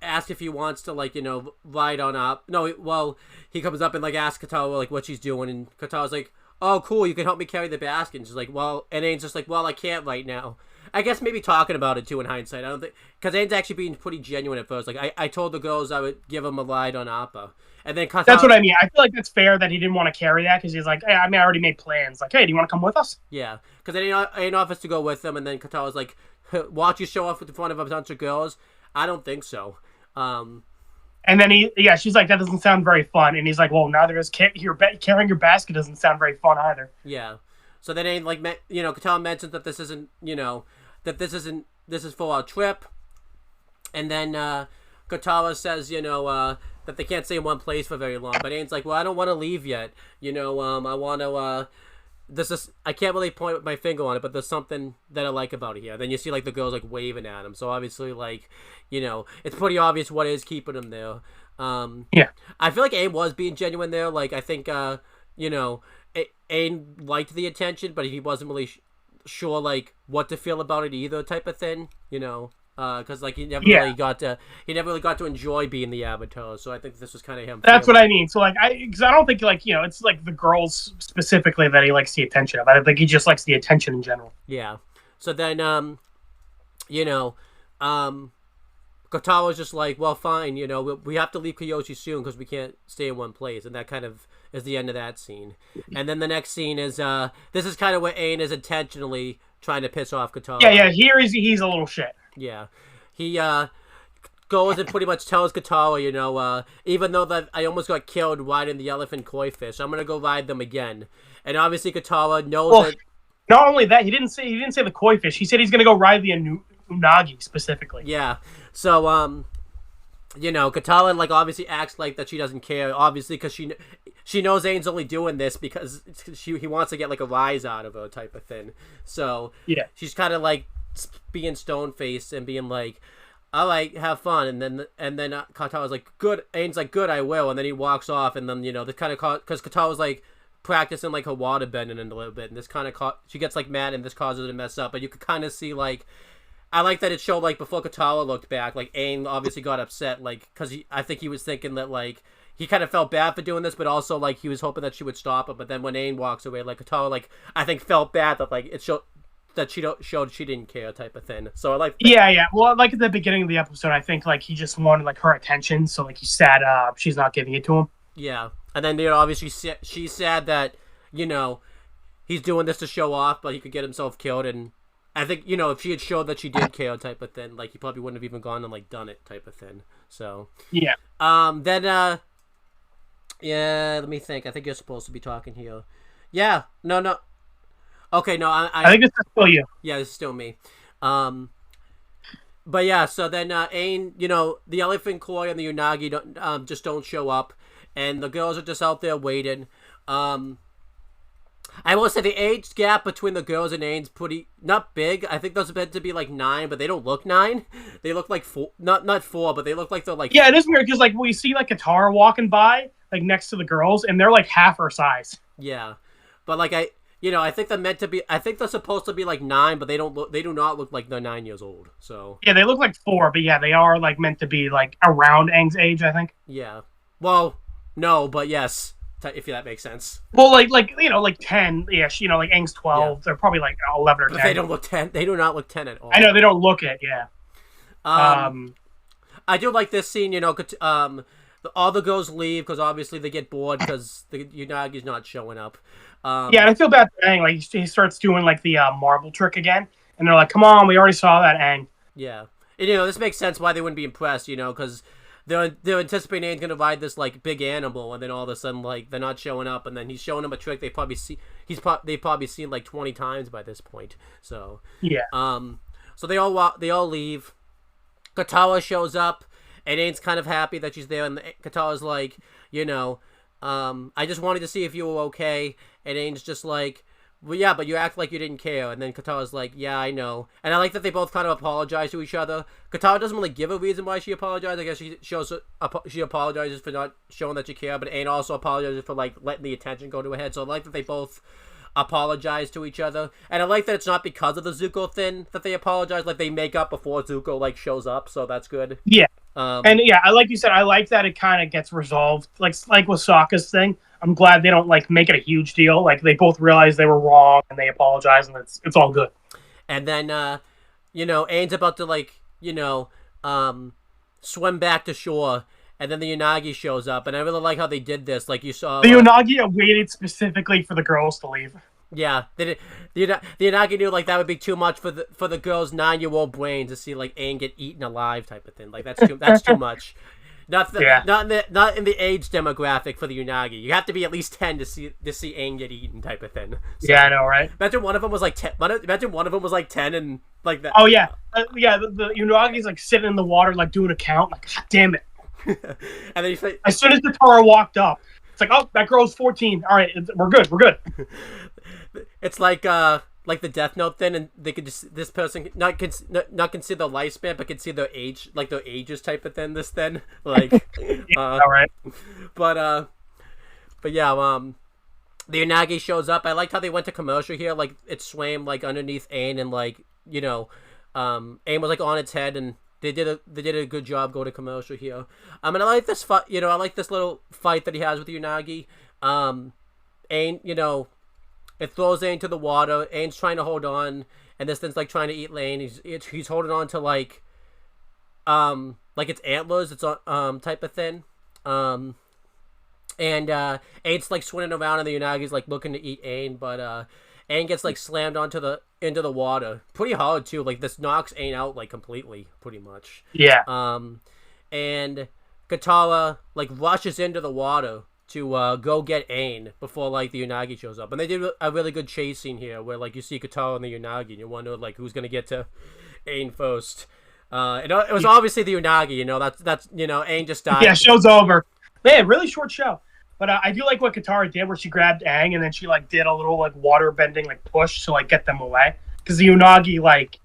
ask if he wants to like ride on up. No, well he comes up and like asks Katara like what she's doing, and Katara's like, oh, cool, you can help me carry the basket. And she's like, well, and Aang's just like, well, I can't right now. I guess maybe talking about it, too, in hindsight. I don't think... Because Aang's actually being pretty genuine at first. Like, I told the girls I would give them a ride on Appa. And then... That's what I mean. I feel like that's fair that he didn't want to carry that, because he's like, hey, I already made plans. Like, hey, do you want to come with us? Yeah. Because Aang offers to go with them, and then Katara's like, watch you show off in front of a bunch of girls? I don't think so. And then she's like, that doesn't sound very fun. And he's like, well, neither is carrying your basket doesn't sound very fun either. Yeah. So then Aang, like, Katara mentions that this isn't, this is for our trip. And then Katara says, that they can't stay in one place for very long. But Aang's like, well, I don't want to leave yet. I want to, I can't really point with my finger on it, but there's something that I like about it here. Then you see like the girls like waving at him, so obviously like it's pretty obvious what is keeping him there. Yeah, I feel like Aang was being genuine there. Like I think Aang liked the attention, but he wasn't really sure like what to feel about it either, type of thing. Because like he never really got to enjoy being the Avatar. So I think this was kind of him. That's what I mean. So like because I don't think like it's like the girls specifically that he likes the attention of. I think he just likes the attention in general. Yeah. So then Katara's just like, well, fine. We have to leave Kyoshi soon because we can't stay in one place, and that kind of is the end of that scene. And then the next scene is this is kind of where Aang is intentionally trying to piss off Katara. Yeah. Here he's a little shit. Yeah, he goes and pretty much tells Katara, even though that I almost got killed riding the elephant koi fish, I'm gonna go ride them again. And obviously Katara knows that. Not only that, he didn't say the koi fish. He said he's gonna go ride the unagi specifically. Yeah. So Katara like obviously acts like that she doesn't care, obviously because she knows Aang's only doing this because he wants to get like a rise out of her, type of thing. So yeah, she's kind of like being stone-faced and being like, all right, have fun. And then Katawa's like, good. Ain's like, good, I will. And then he walks off, and then this kind of because Katawa's like practicing like her water bending in a little bit, and this kind of she gets like mad, and this causes her to mess up. But you could kind of see like. I like that it showed, like, before Katawa looked back, like, Aang obviously got upset, like, because I think he was thinking that, like, he kind of felt bad for doing this, but also, like, he was hoping that she would stop it. But then when Aang walks away, like, Katawa, like, I think felt bad that, like, it showed that showed she didn't care type of thing. So I like that. Yeah. Well, like, at the beginning of the episode, I think, like, he just wanted, like, her attention, so, like, he's sad she's not giving it to him. Yeah. And then, obviously, she's sad that, he's doing this to show off, but he could get himself killed, and I think, if she had showed that she did care type of thing, like, he probably wouldn't have even gone and, like, done it type of thing. So. Yeah. Then, yeah, let me think. I think you're supposed to be talking here. Yeah. No. Okay, no, I think it's still you. Yeah, this is still me. But yeah, so then, Aang, the Elephant Koi and the Unagi just don't show up, and the girls are just out there waiting. I will say the age gap between the girls and Ain's pretty not big. I think those are meant to be like 9, but they don't look 9. They look like 4, not 4, but they look like they're like. Yeah, it is weird because like we see like Katara walking by like next to the girls, and they're like half her size. Yeah, but like I think they're meant to be. I think they're supposed to be like 9, but they don't look. They do not look like they're 9 years old. So. Yeah, they look like 4, but yeah, they are like meant to be like around Aang's age, I think. Yeah. Well, no, but yes. If that makes sense. Well, like 10 ish. Like Aang's 12. Yeah. They're probably like 11 or 10. But they don't look 10. They do not look 10 at all. I know they don't look it. Yeah. I do like this scene. All the girls leave because obviously they get bored because the Unagi's not showing up. Yeah, and I feel bad for Aang. Like he starts doing like the marble trick again, and they're like, "Come on, we already saw that, Aang." Yeah, and this makes sense why they wouldn't be impressed. Because. They're anticipating Aang's gonna ride this like big animal, and then all of a sudden like they're not showing up, and then he's showing them a trick they've probably seen like 20 times by this point. So yeah. So they all leave. Katawa shows up, and Aang's kind of happy that she's there, and Katawa's like, I just wanted to see if you were okay, and Aang's just like. Well, yeah, but you act like you didn't care. And then Katawa's like, yeah, I know. And I like that they both kind of apologize to each other. Katawa doesn't really give a reason why she apologized. I guess she apologizes for not showing that she cared, but Aang also apologizes for, like, letting the attention go to her head. So I like that they both apologize to each other. And I like that it's not because of the Zuko thing that they apologize. Like, they make up before Zuko, like, shows up. So that's good. Yeah. And, yeah, like you said, I like that it kind of gets resolved. Like with Sokka's thing. I'm glad they don't like make it a huge deal. Like they both realize they were wrong and they apologize, and it's all good. And then Aang's about to swim back to shore, and then the Unagi shows up, and I really like how they did this. Like you saw the Unagi waited specifically for the girls to leave. Yeah, the Unagi knew like that would be too much for the girls' 9-year-old brain to see like Aang get eaten alive type of thing. Like that's too much. Not in the age demographic for the Unagi. You have to be at least 10 to see Aang get eaten type of thing. So, yeah, I know, right? Imagine one of them was like 10. Imagine one of them was like 10 and like that. Oh yeah, The Unagi's like sitting in the water, like doing a count. Like, God damn it! And then as soon as Katara walked up, it's like, oh, that girl's 14. All right, we're good. We're good. It's like the Death Note thing, and they could just this person not consider the lifespan, but consider their age, like their ages type of thing. This then, like, all right. But yeah, the Unagi shows up. I liked how they went to commercial here. Like it swam like underneath Aang, and like Aang was like on its head, and they did a good job going to commercial here. And I like this fight. I like this little fight that he has with the Unagi. Aang, it throws Aang to the water. Aang's trying to hold on, and this thing's like trying to eat Aang. He's holding on to like its antlers. It's type of thing. And Aang's like swimming around, and the Unagi's like looking to eat Aang, but Aang gets like slammed into the water pretty hard too. Like this knocks Aang out like completely, pretty much. Yeah. And Katara like rushes into the water to go get Aang before like the Unagi shows up, and they did a really good chase scene here where like you see Katara and the Unagi, and you wonder like who's gonna get to Aang first. It was obviously the Unagi. That's Aang just died. Yeah, show's over. Man, really short show. But I do like what Katara did, where she grabbed Aang and then she like did a little like water bending like push to like get them away, because the Unagi like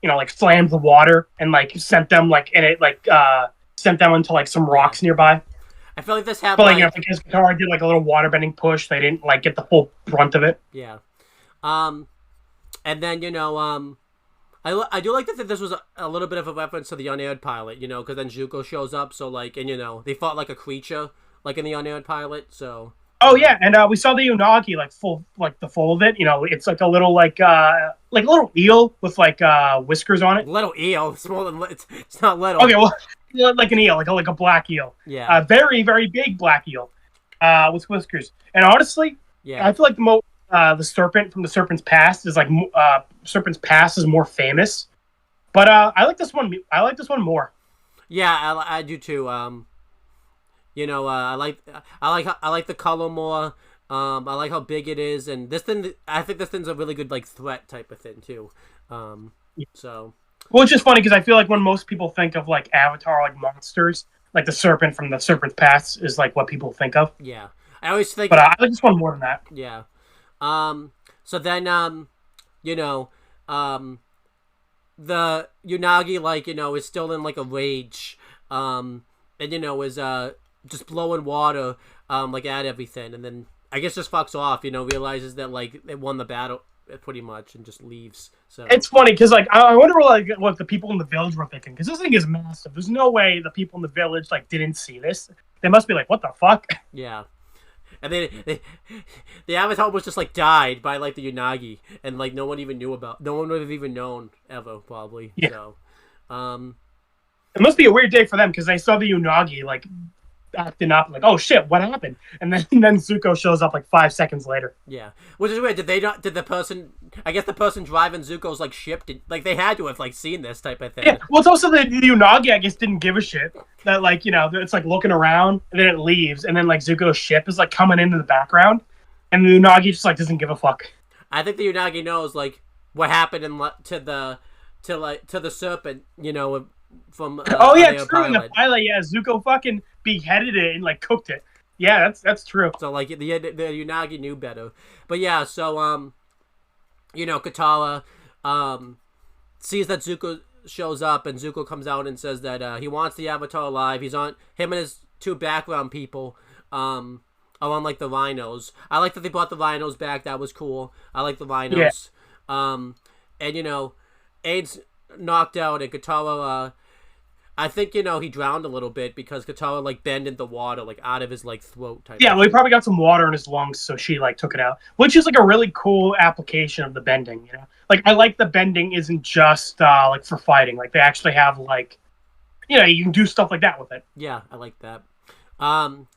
like slammed the water and like sent them like and it like sent them into like some rocks nearby. I feel like this happened. But like because Katara did like a little water bending push, they didn't like get the full brunt of it. Yeah. And then I do like that this was a little bit of a reference to the unaired pilot, because then Zuko shows up, so like, and they fought like a creature, like in the unaired pilot, so. Oh yeah, and we saw the Unagi the full of it. It's like a little like a little eel with like whiskers on it. Little eel, it's more than it's not little. Okay, well, like an eel, like a black eel. Yeah. Very very big black eel, with whiskers. And honestly, I feel like the serpent from the Serpent's Past is like Serpent's Past is more famous, but I like this one. I like this one more. Yeah, I do too. I like the color more. I like how big it is, and this thing. I think this thing's a really good like threat type of thing too. So. Well, it's just funny because I feel like when most people think of like Avatar, like monsters, like the serpent from the Serpent's Past is like what people think of. Yeah, I always think. But I like this one more than that. Yeah. So then, the Unagi, is still in like a rage, and is just blowing water, like at everything, and then I guess just fucks off, realizes that like they won the battle pretty much and just leaves. So it's funny because like I wonder what the people in the village were thinking, because this thing is massive. There's no way the people in the village like didn't see this. They must be like, what the fuck? Yeah. And then the Avatar was just like died by like the Unagi, and like no one even knew about. No one would have even known ever, probably. Yeah. So, it must be a weird day for them because they saw the Unagi like acting up, like, oh shit, what happened? And then Zuko shows up like 5 seconds later. Yeah, which is weird. Did they not? Did the person? I guess the person driving Zuko's like ship like they had to have like seen this type of thing. Yeah, well, it's also the Unagi, I guess, didn't give a shit that like it's like looking around and then it leaves, and then like Zuko's ship is like coming into the background, and the Unagi just like doesn't give a fuck. I think the Unagi knows like what happened to the serpent, from oh yeah, true. Pilot. In the pilot, yeah, Zuko fucking beheaded it and like cooked it. Yeah, that's true. So like the Unagi knew better, but yeah. So Katara sees that Zuko shows up, and Zuko comes out and says that he wants the Avatar alive. He's on him and his two background people. Are on like the rhinos. I like that they brought the rhinos back. That was cool. I like the rhinos. Yeah. And Aang's knocked out, and Katara. I think he drowned a little bit because Katara like bended the water like out of his like throat type. Yeah, well, he probably got some water in his lungs, so she like took it out, which is like a really cool application of the bending. Like I like the bending isn't just like for fighting. Like they actually have like, you can do stuff like that with it. Yeah, I like that. And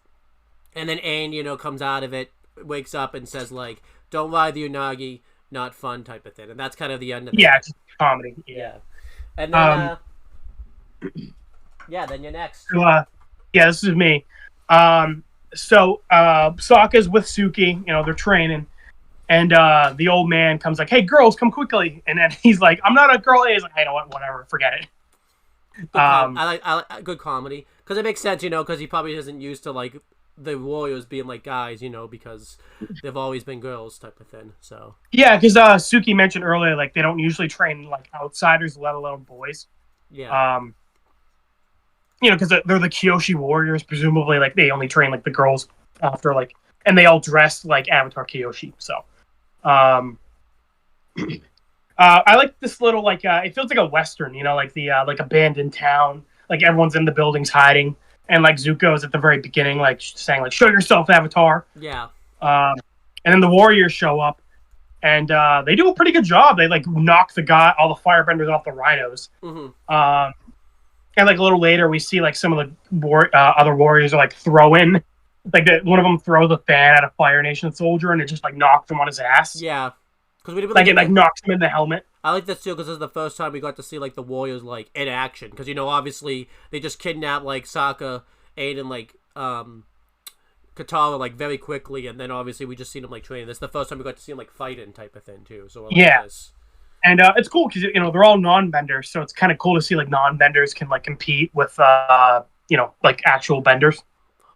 then Aang comes out of it, wakes up, and says like, "Don't ride the Unagi, not fun," type of thing, and that's kind of the end of it. Yeah, it's comedy. Yeah. And then. Yeah, then you're next. Yeah, this is me. So Sokka's with Suki, they're training, and the old man comes like, "Hey, girls, come quickly!" And then he's like, "I'm not a girl." And he's like, "Hey, know what? Whatever, forget it." I like good comedy because it makes sense, because he probably isn't used to like the warriors being like guys, because they've always been girls type of thing. So yeah, because Suki mentioned earlier like they don't usually train like outsiders, let alone boys. Yeah. Because they're the Kyoshi warriors, presumably, like, they only train, like, the girls after, like, and they all dress like Avatar Kyoshi, so. I like this little, like, it feels like a Western, like the, like, abandoned town, like, everyone's in the buildings hiding, and, like, Zuko's at the very beginning, like, saying, like, "Show yourself, Avatar." Yeah. And then the warriors show up, and they do a pretty good job. They, like, knock all the firebenders off the rhinos. Mm-hmm. And like a little later, we see like some of the other warriors are like throwing, like one of them throws a fan at a Fire Nation soldier, and it just like knocks him on his ass. Yeah, because it like knocks him in the helmet. I like this too because this is the first time we got to see like the warriors like in action. Because obviously they just kidnapped like Sokka, Aang, and like Katara like very quickly, and then obviously we just seen them like training. This is the first time we got to see them like fighting type of thing too. So I like this. And it's cool because they're all non-benders, so it's kind of cool to see like non-benders can like compete with like actual benders.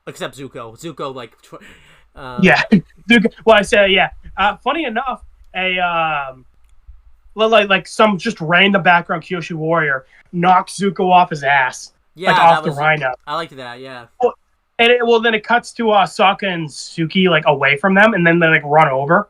Except Zuko. Zuko like. Yeah, Zuko. Well, I say yeah. Funny enough, a like some just random background Kyoshi warrior knocks Zuko off his ass, Yeah, like off the rhino. I liked that. Yeah. Then it cuts to Sokka and Suki like away from them, and then they like run over,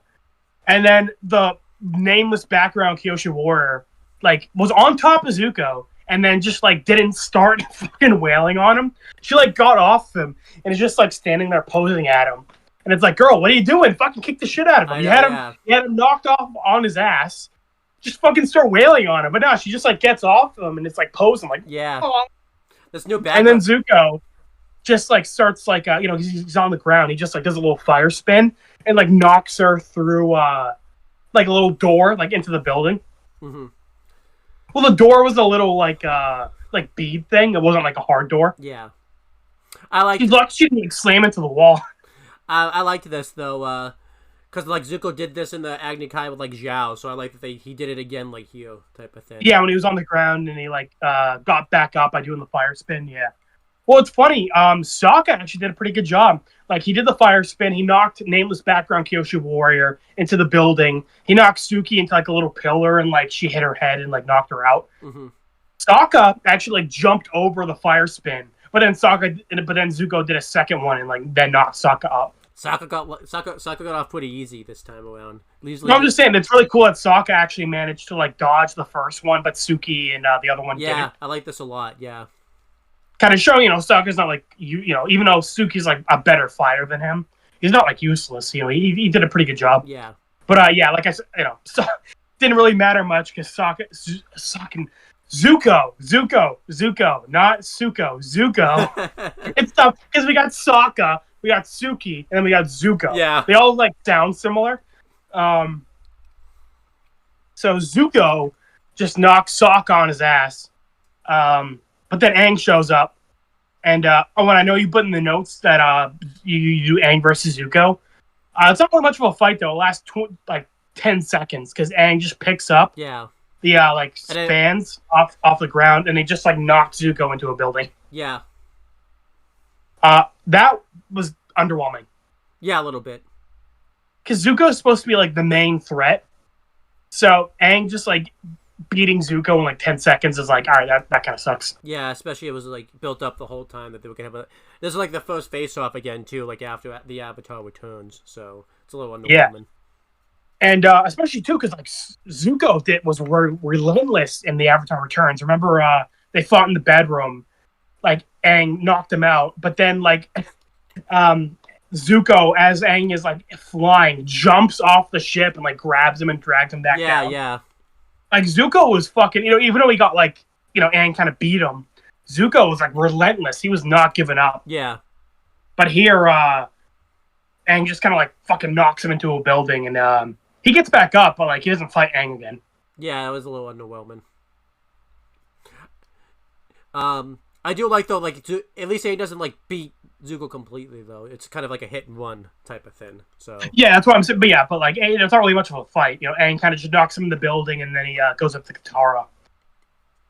and then the nameless background Kyoshi warrior like was on top of Zuko, and then just like didn't start fucking wailing on him. She like got off him and is just like standing there posing at him, and it's like, girl, what are you doing? Fucking kick the shit out of him. You had him knocked off on his ass. Just fucking start wailing on him, but no, she just like gets off him and it's like posing like, yeah. Oh. This new back. And then Zuko just like starts like he's on the ground. He just like does a little fire spin and like knocks her through like a little door like into the building. Mm-hmm. Well, the door was a little like bead thing. It wasn't like a hard door. Yeah, I like. She didn't like, slam into the wall. I liked this though, because like Zuko did this in the Agni Kai with like Zhao, so I like that he did it again like Hio type of thing. Yeah, when he was on the ground and he like got back up by doing the fire spin. Yeah. Well, it's funny. Sokka actually did a pretty good job. Like he did the fire spin. He knocked nameless background Kyoshi warrior into the building. He knocked Suki into like a little pillar and like she hit her head and like knocked her out. Mm-hmm. Sokka actually like jumped over the fire spin, but then Zuko did a second one and like then knocked Sokka up. Sokka got off pretty easy this time around. No, I'm just saying it's really cool that Sokka actually managed to like dodge the first one, but Suki and the other one didn't. Yeah, I like this a lot. Yeah. Kind of showing, Sokka's not like even though Suki's like a better fighter than him, he's not like useless. He did a pretty good job. Yeah. But yeah, like I said, so, didn't really matter much because Zuko, not Suko, Zuko. It's tough because we got Sokka, we got Suki, and then we got Zuko. Yeah. They all like sound similar. So Zuko just knocks Sokka on his ass. But then Aang shows up, and Owen, I know you put in the notes that you do Aang versus Zuko. It's not really much of a fight though. It lasts 10 seconds because Aang just picks up the spans off the ground, and they just like knock Zuko into a building. Yeah. That was underwhelming. Yeah, a little bit. Because Zuko's supposed to be like the main threat, so Aang just like beating Zuko in like 10 seconds is like, all right, that kind of sucks. Yeah, especially it was like built up the whole time that they were gonna have this is like the first face off again too, like after the Avatar returns, so it's a little underwhelming. Yeah. And especially too, because like Zuko was relentless in the Avatar Returns. Remember, they fought in the bedroom, like Aang knocked him out, but then like Zuko, as Aang is like flying, jumps off the ship and like grabs him and drags him back down. Yeah. Like Zuko was fucking, even though he got like, Aang kind of beat him, Zuko was like relentless. He was not giving up. Yeah. But here, Aang just kind of like fucking knocks him into a building, and he gets back up, but like he doesn't fight Aang again. Yeah, it was a little underwhelming. I do like though, like at least Aang doesn't like beat Zuko completely though. It's kind of like a hit and run type of thing. So yeah, that's what I'm saying. But yeah, like it's not really much of a fight. Aang kind of just knocks him in the building, and then he goes up to Katara,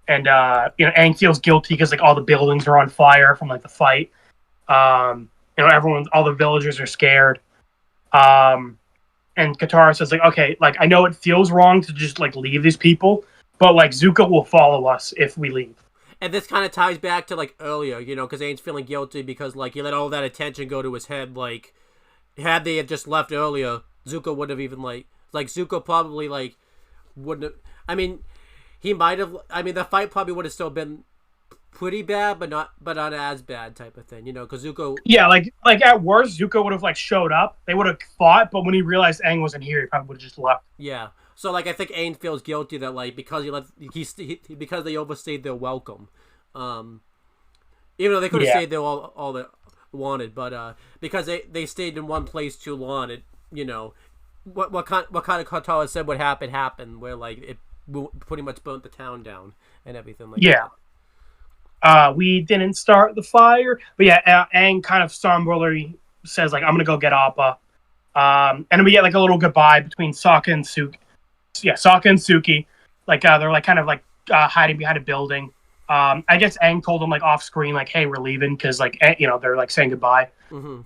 and Aang feels guilty because like all the buildings are on fire from like the fight. All the villagers are scared. And Katara says like, okay, like I know it feels wrong to just like leave these people, but like Zuko will follow us if we leave. And this kind of ties back to, like, earlier, because Aang's feeling guilty because, like, he let all that attention go to his head. Like, had they have just left earlier, Zuko would have even, Zuko probably, like, wouldn't have... I mean, he might have... I mean, the fight probably would have still been pretty bad, but not as bad type of thing, because Zuko... Yeah, like at worst, Zuko would have, like, showed up. They would have fought, but when he realized Aang wasn't here, he probably would have just left. Yeah. So, like, I think Aang feels guilty that, like, because because they overstayed their welcome. Even though they could have stayed there all they wanted, but because they stayed in one place too long, it what kind of Katara said would happen, where like it pretty much burnt the town down and everything like that. We didn't start the fire, but Aang kind of somberly says like, I'm gonna go get Appa, and then we get like a little goodbye between Sokka and Suki. Yeah, Sokka and Suki, like they're like kind of like hiding behind a building. I guess Aang told them like off screen, like, "Hey, we're leaving," because like they're like saying goodbye. Mm-hmm.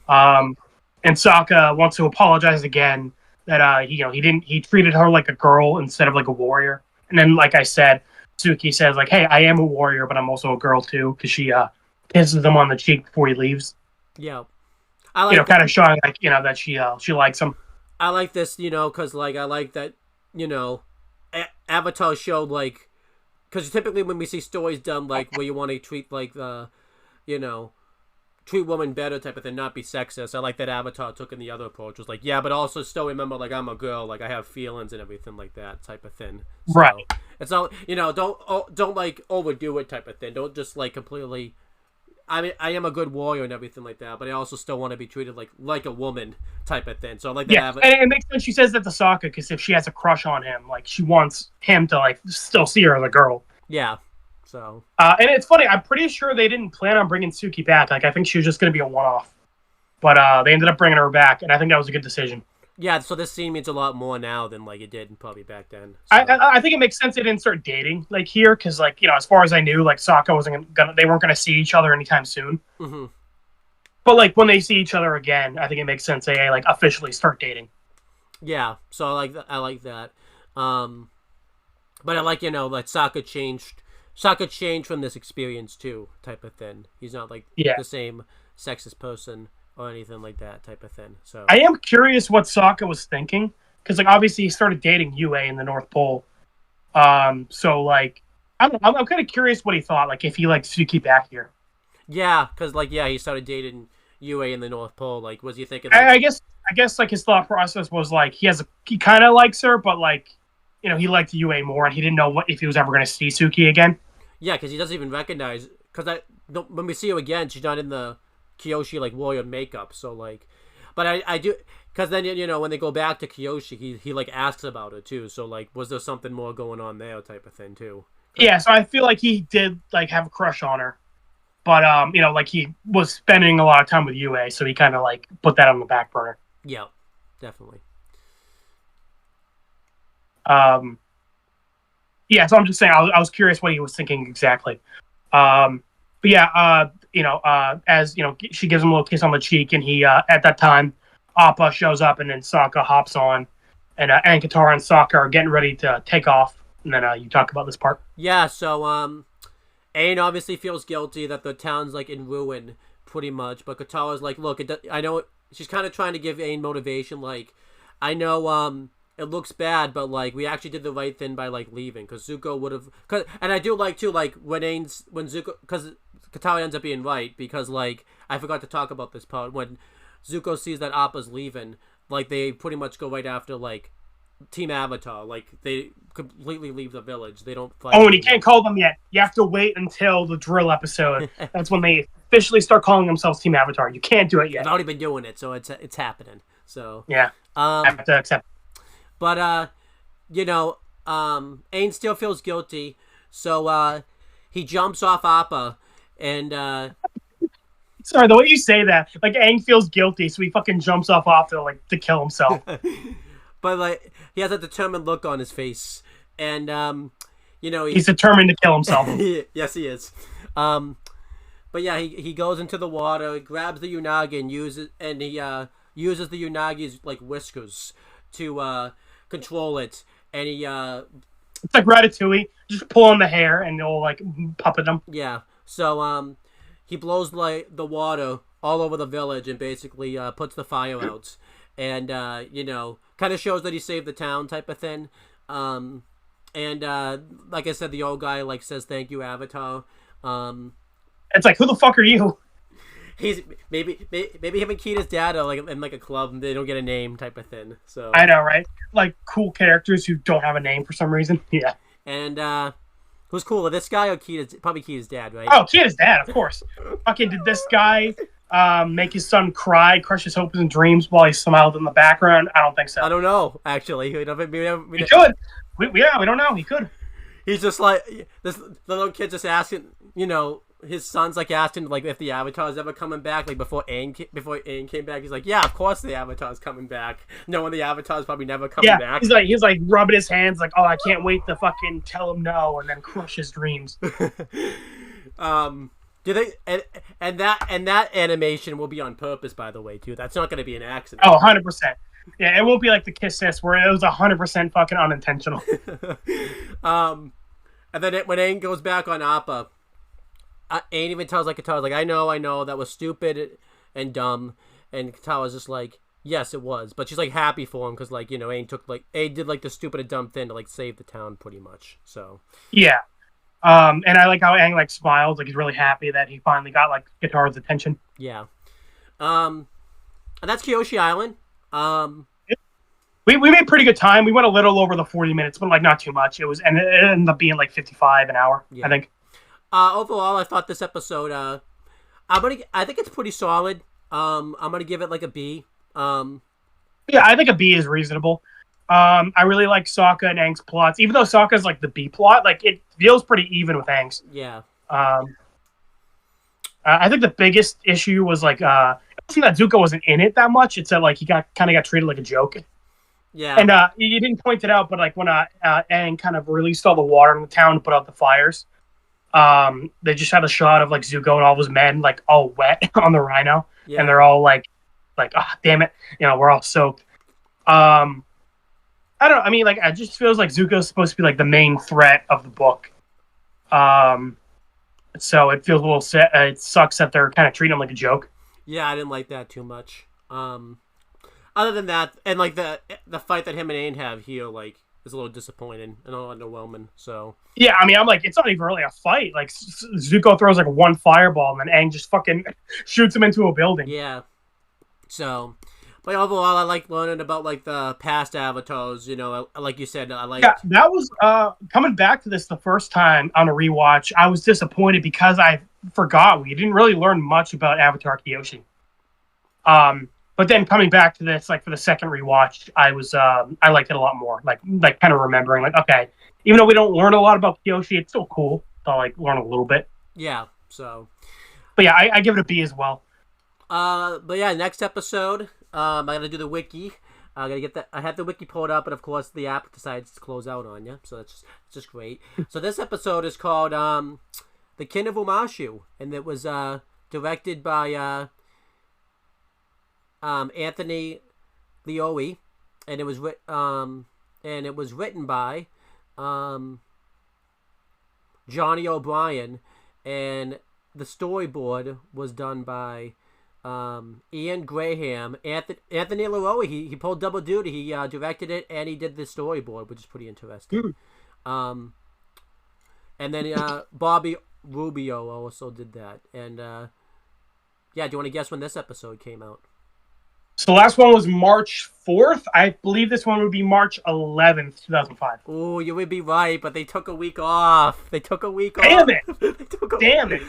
And Sokka wants to apologize again, that he treated her like a girl instead of like a warrior. And then, like I said, Suki says like, "Hey, I am a warrior, but I'm also a girl too," because she kisses him on the cheek before he leaves. Yeah, I like kind of showing like that she likes him. I like this, because like I like that, Avatar showed like, because typically when we see stories done like where you want to treat like the, treat women better type of thing, not be sexist. I like that Avatar took in the other approach, was like, yeah, but also still remember like I'm a girl, like I have feelings and everything like that type of thing. So, right. It's not, don't like overdo it type of thing. Don't just like completely. I mean, I am a good warrior and everything like that, but I also still want to be treated like a woman type of thing. So I like that. Yeah, and it makes sense. She says that to Sokka because if she has a crush on him, like she wants him to like still see her as a girl. Yeah. So. And it's funny. I'm pretty sure they didn't plan on bringing Suki back. Like I think she was just going to be a one-off, but they ended up bringing her back, and I think that was a good decision. Yeah, so this scene means a lot more now than like it did probably back then. So. I think it makes sense they didn't start dating like here because like as far as I knew, like Sokka they weren't gonna see each other anytime soon. Mm-hmm. But like when they see each other again, I think it makes sense they like officially start dating. Yeah, so I like that. But I like like Sokka changed from this experience too type of thing. He's not like the same sexist person or anything like that type of thing. So I am curious what Sokka was thinking because like obviously he started dating Yue in the North Pole. So like I don't know, I'm kind of curious what he thought, like if he liked Suki back here. Yeah, because like he started dating Yue in the North Pole. Like was he thinking? Like, I guess like his thought process was like he kind of likes her, but like he liked Yue more, and he didn't know if he was ever going to see Suki again. Yeah, because he doesn't even recognize. Because when we see her again, she's not in the Kyoshi like warrior makeup. So like, but I do because then when they go back to Kyoshi, he like asks about her too. So like, was there something more going on there type of thing too? Yeah, so I feel like he did like have a crush on her, but like he was spending a lot of time with Yue, so he kind of like put that on the back burner. Yeah, definitely. Yeah, so I'm just saying I was curious what he was thinking exactly. But yeah, as she gives him a little kiss on the cheek, and he at that time, Appa shows up, and then Sokka hops on, and Katara and Sokka are getting ready to take off, and then you talk about this part. Yeah, so Aang obviously feels guilty that the town's like in ruin, pretty much, but Katara's like, look, I know she's kind of trying to give Aang motivation, like, I know it looks bad, but like we actually did the right thing by like leaving, because Zuko would have. And I do like too, like when Zuko, because Katara ends up being right, because like I forgot to talk about this part when Zuko sees that Appa's leaving, like they pretty much go right after like Team Avatar, like they completely leave the village. They don't fight. Oh, and you can't call them yet. You have to wait until the drill episode. That's when they officially start calling themselves Team Avatar. You can't do it yet. I've already been doing it, so it's happening. So yeah, I have to accept. But Aang still feels guilty, so he jumps off Appa, and sorry, the way you say that, like Aang feels guilty, so he fucking jumps off Appa like to kill himself. But like he has a determined look on his face, and he's determined to kill himself. Yes, he is. But yeah, he goes into the water, grabs the Unagi, and uses the Unagi's like whiskers to control it, and he it's like Ratatouille, just pull on the hair and it'll like puppet them. Yeah, so he blows like the water all over the village and basically puts the fire out, and kind of shows that he saved the town type of thing. And like I said, the old guy like says thank you, Avatar. It's like, who the fuck are you? He's maybe him and Kita's dad are like in like a club and they don't get a name type of thing. So I know, right? Like cool characters who don't have a name for some reason. Yeah. And who's cooler, this guy or Kita's? Probably Kita's dad, right? Oh, Kita's dad, of course. Fucking did this guy make his son cry, crush his hopes and dreams while he smiled in the background? I don't think so. I don't know, actually. He could. We don't know. He could. He's just like the little kid just asking, his son's like asking like if the Avatar's ever coming back, like before Aang came back. He's like, yeah, of course the Avatar's coming back, knowing the Avatar's probably never coming back. He's like rubbing his hands like, oh, I can't wait to fucking tell him no and then crush his dreams. Do they and that animation will be on purpose, by the way, too. That's not going to be an accident. Oh, 100%. Yeah, it won't be like the Kiss Sis where it was 100% fucking unintentional. And then when Aang goes back on Appa, Aang even tells like Katara's like, I know, that was stupid and dumb, and Katara's just like, yes, it was, but she's like happy for him because like Aang did like the stupid and dumb thing to like save the town pretty much. So Yeah. And I like how Aang like smiles, like he's really happy that he finally got like Katara's attention. yeah. And that's Kyoshi Island. We made pretty good time. We went a little over the 40 minutes, but like not too much. It ended up being like 55 an hour, I think. Overall, I thought this episode, I think it's pretty solid. I'm gonna give it like a B. Yeah, I think a B is reasonable. I really like Sokka and Aang's plots, even though Sokka's like the B plot. Like it feels pretty even with Aang's. Yeah. I think the biggest issue was like it wasn't that Zuko wasn't in it that much. It's that like he got treated like a joke. Yeah. And you didn't point it out, but like when Aang kind of released all the water in the town to put out the fires, they just had a shot of like Zuko and all of his men like all wet on the rhino, and they're all like, damn it, we're all soaked. I don't know. I mean, like, it just feels like Zuko's supposed to be like the main threat of the book. So it feels a little sad. It sucks that they're kind of treating him like a joke. Yeah, I didn't like that too much. Other than that, and like the fight that him and Aang have here, like, is a little disappointing and a little underwhelming. So yeah, I mean, I'm like, it's not even really a fight. Like Zuko throws like one fireball, and then Aang just fucking shoots him into a building. Yeah. So, but overall, I like learning about like the past avatars. Like you said, I like. Yeah, that was coming back to this the first time on a rewatch. I was disappointed because I forgot we didn't really learn much about Avatar Kyoshi. But then coming back to this, like for the second rewatch, I liked it a lot more. Like kind of remembering, like, okay, even though we don't learn a lot about Kyoshi, it's still cool to like learn a little bit. Yeah. So. But yeah, I give it a B as well. But yeah, next episode, I gotta do the wiki. I gotta get that. I had the wiki pulled up, but of course the app decides to close out on you, so it's just great. So this episode is called "The Kin of Umashu," and it was directed by Anthony Leoe, and it was written by Johnny O'Brien, and the storyboard was done by Ian Graham. Anthony Leroy, he pulled double duty. He directed it and he did the storyboard, which is pretty interesting. And then Bobby Rubio also did that. And yeah, do you want to guess when this episode came out? So the last one was March 4th. I believe this one would be March 11th, 2005. Oh, you would be right, but they took a week off. Damn it! Damn it!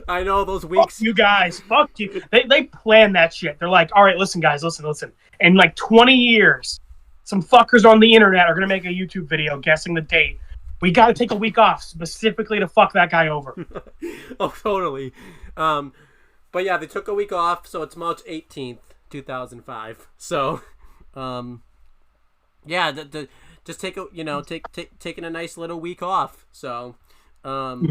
I know those weeks. Fuck you guys. Fuck you. They planned that shit. They're like, all right, listen, guys, listen. In like 20 years, some fuckers on the internet are going to make a YouTube video guessing the date. We got to take a week off specifically to fuck that guy over. Oh, totally. But yeah, they took a week off, so it's March 18th, 2005. So, yeah, just taking a nice little week off. So, By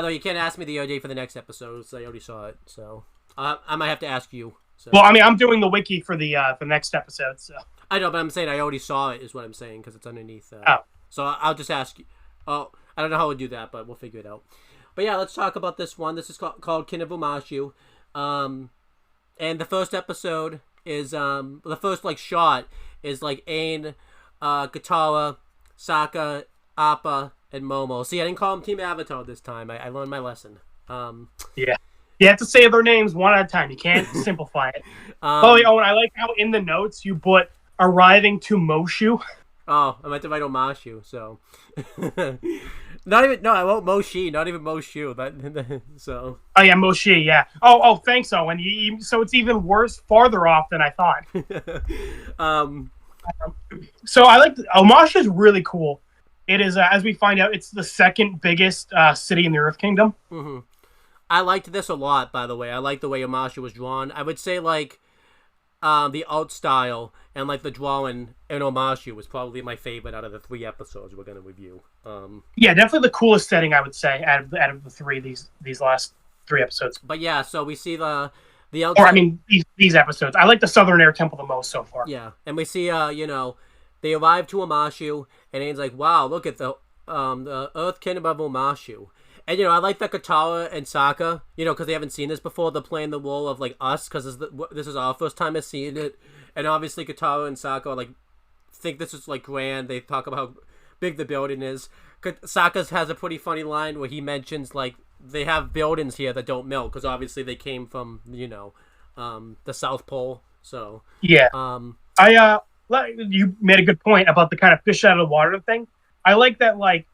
the way, you can't ask me the other day for the next episode, so I already saw it. So I might have to ask you. So. Well, I mean, I'm doing the wiki for the next episode, so. I know, but I'm saying I already saw it, is what I'm saying, because it's underneath. Oh. So I'll just ask you. Oh, I don't know how we'll do that, but we'll figure it out. But yeah, let's talk about this one. This is called Kin of Umashu. And the first episode is, the first, like, shot is, like, Aang, Katara, Sokka, Appa, and Momo. See, I didn't call them Team Avatar this time. I learned my lesson. Yeah. You have to say their names one at a time. You can't simplify it. Owen, I like how in the notes you put arriving to Moshu. Oh, I meant to write Omashu, so. I wrote Moshi, not even Moshu. So. Oh, yeah, Moshi, yeah. Oh, thanks, Owen. So it's even worse, farther off than I thought. So I like, Omashu is really cool. It is, as we find out, it's the second biggest city in the Earth Kingdom. Mm-hmm. I liked this a lot, by the way. I like the way Omashu was drawn. I would say, like, the art style and, like, the drawing in Omashu was probably my favorite out of the 3 episodes we're going to review. Yeah, definitely the coolest setting, I would say, out of the 3, these last 3 episodes. But yeah, so we see the The Or, I outside, mean, these episodes. I like the Southern Air Temple the most so far. yeah, and we see, they arrive to Omashu, and Aang's like, "Wow, look at the Earth Kingdom of Omashu." And I like that Katara and Sokka, because they haven't seen this before. They're playing the role of like us, because this is our first time of seeing it, and obviously Katara and Sokka are, like, think this is like grand. They talk about how big the building is. Sokka has a pretty funny line where he mentions like they have buildings here that don't melt because obviously they came from the South Pole. So Yeah. You made a good point about the kind of fish out of the water thing. I like that. Like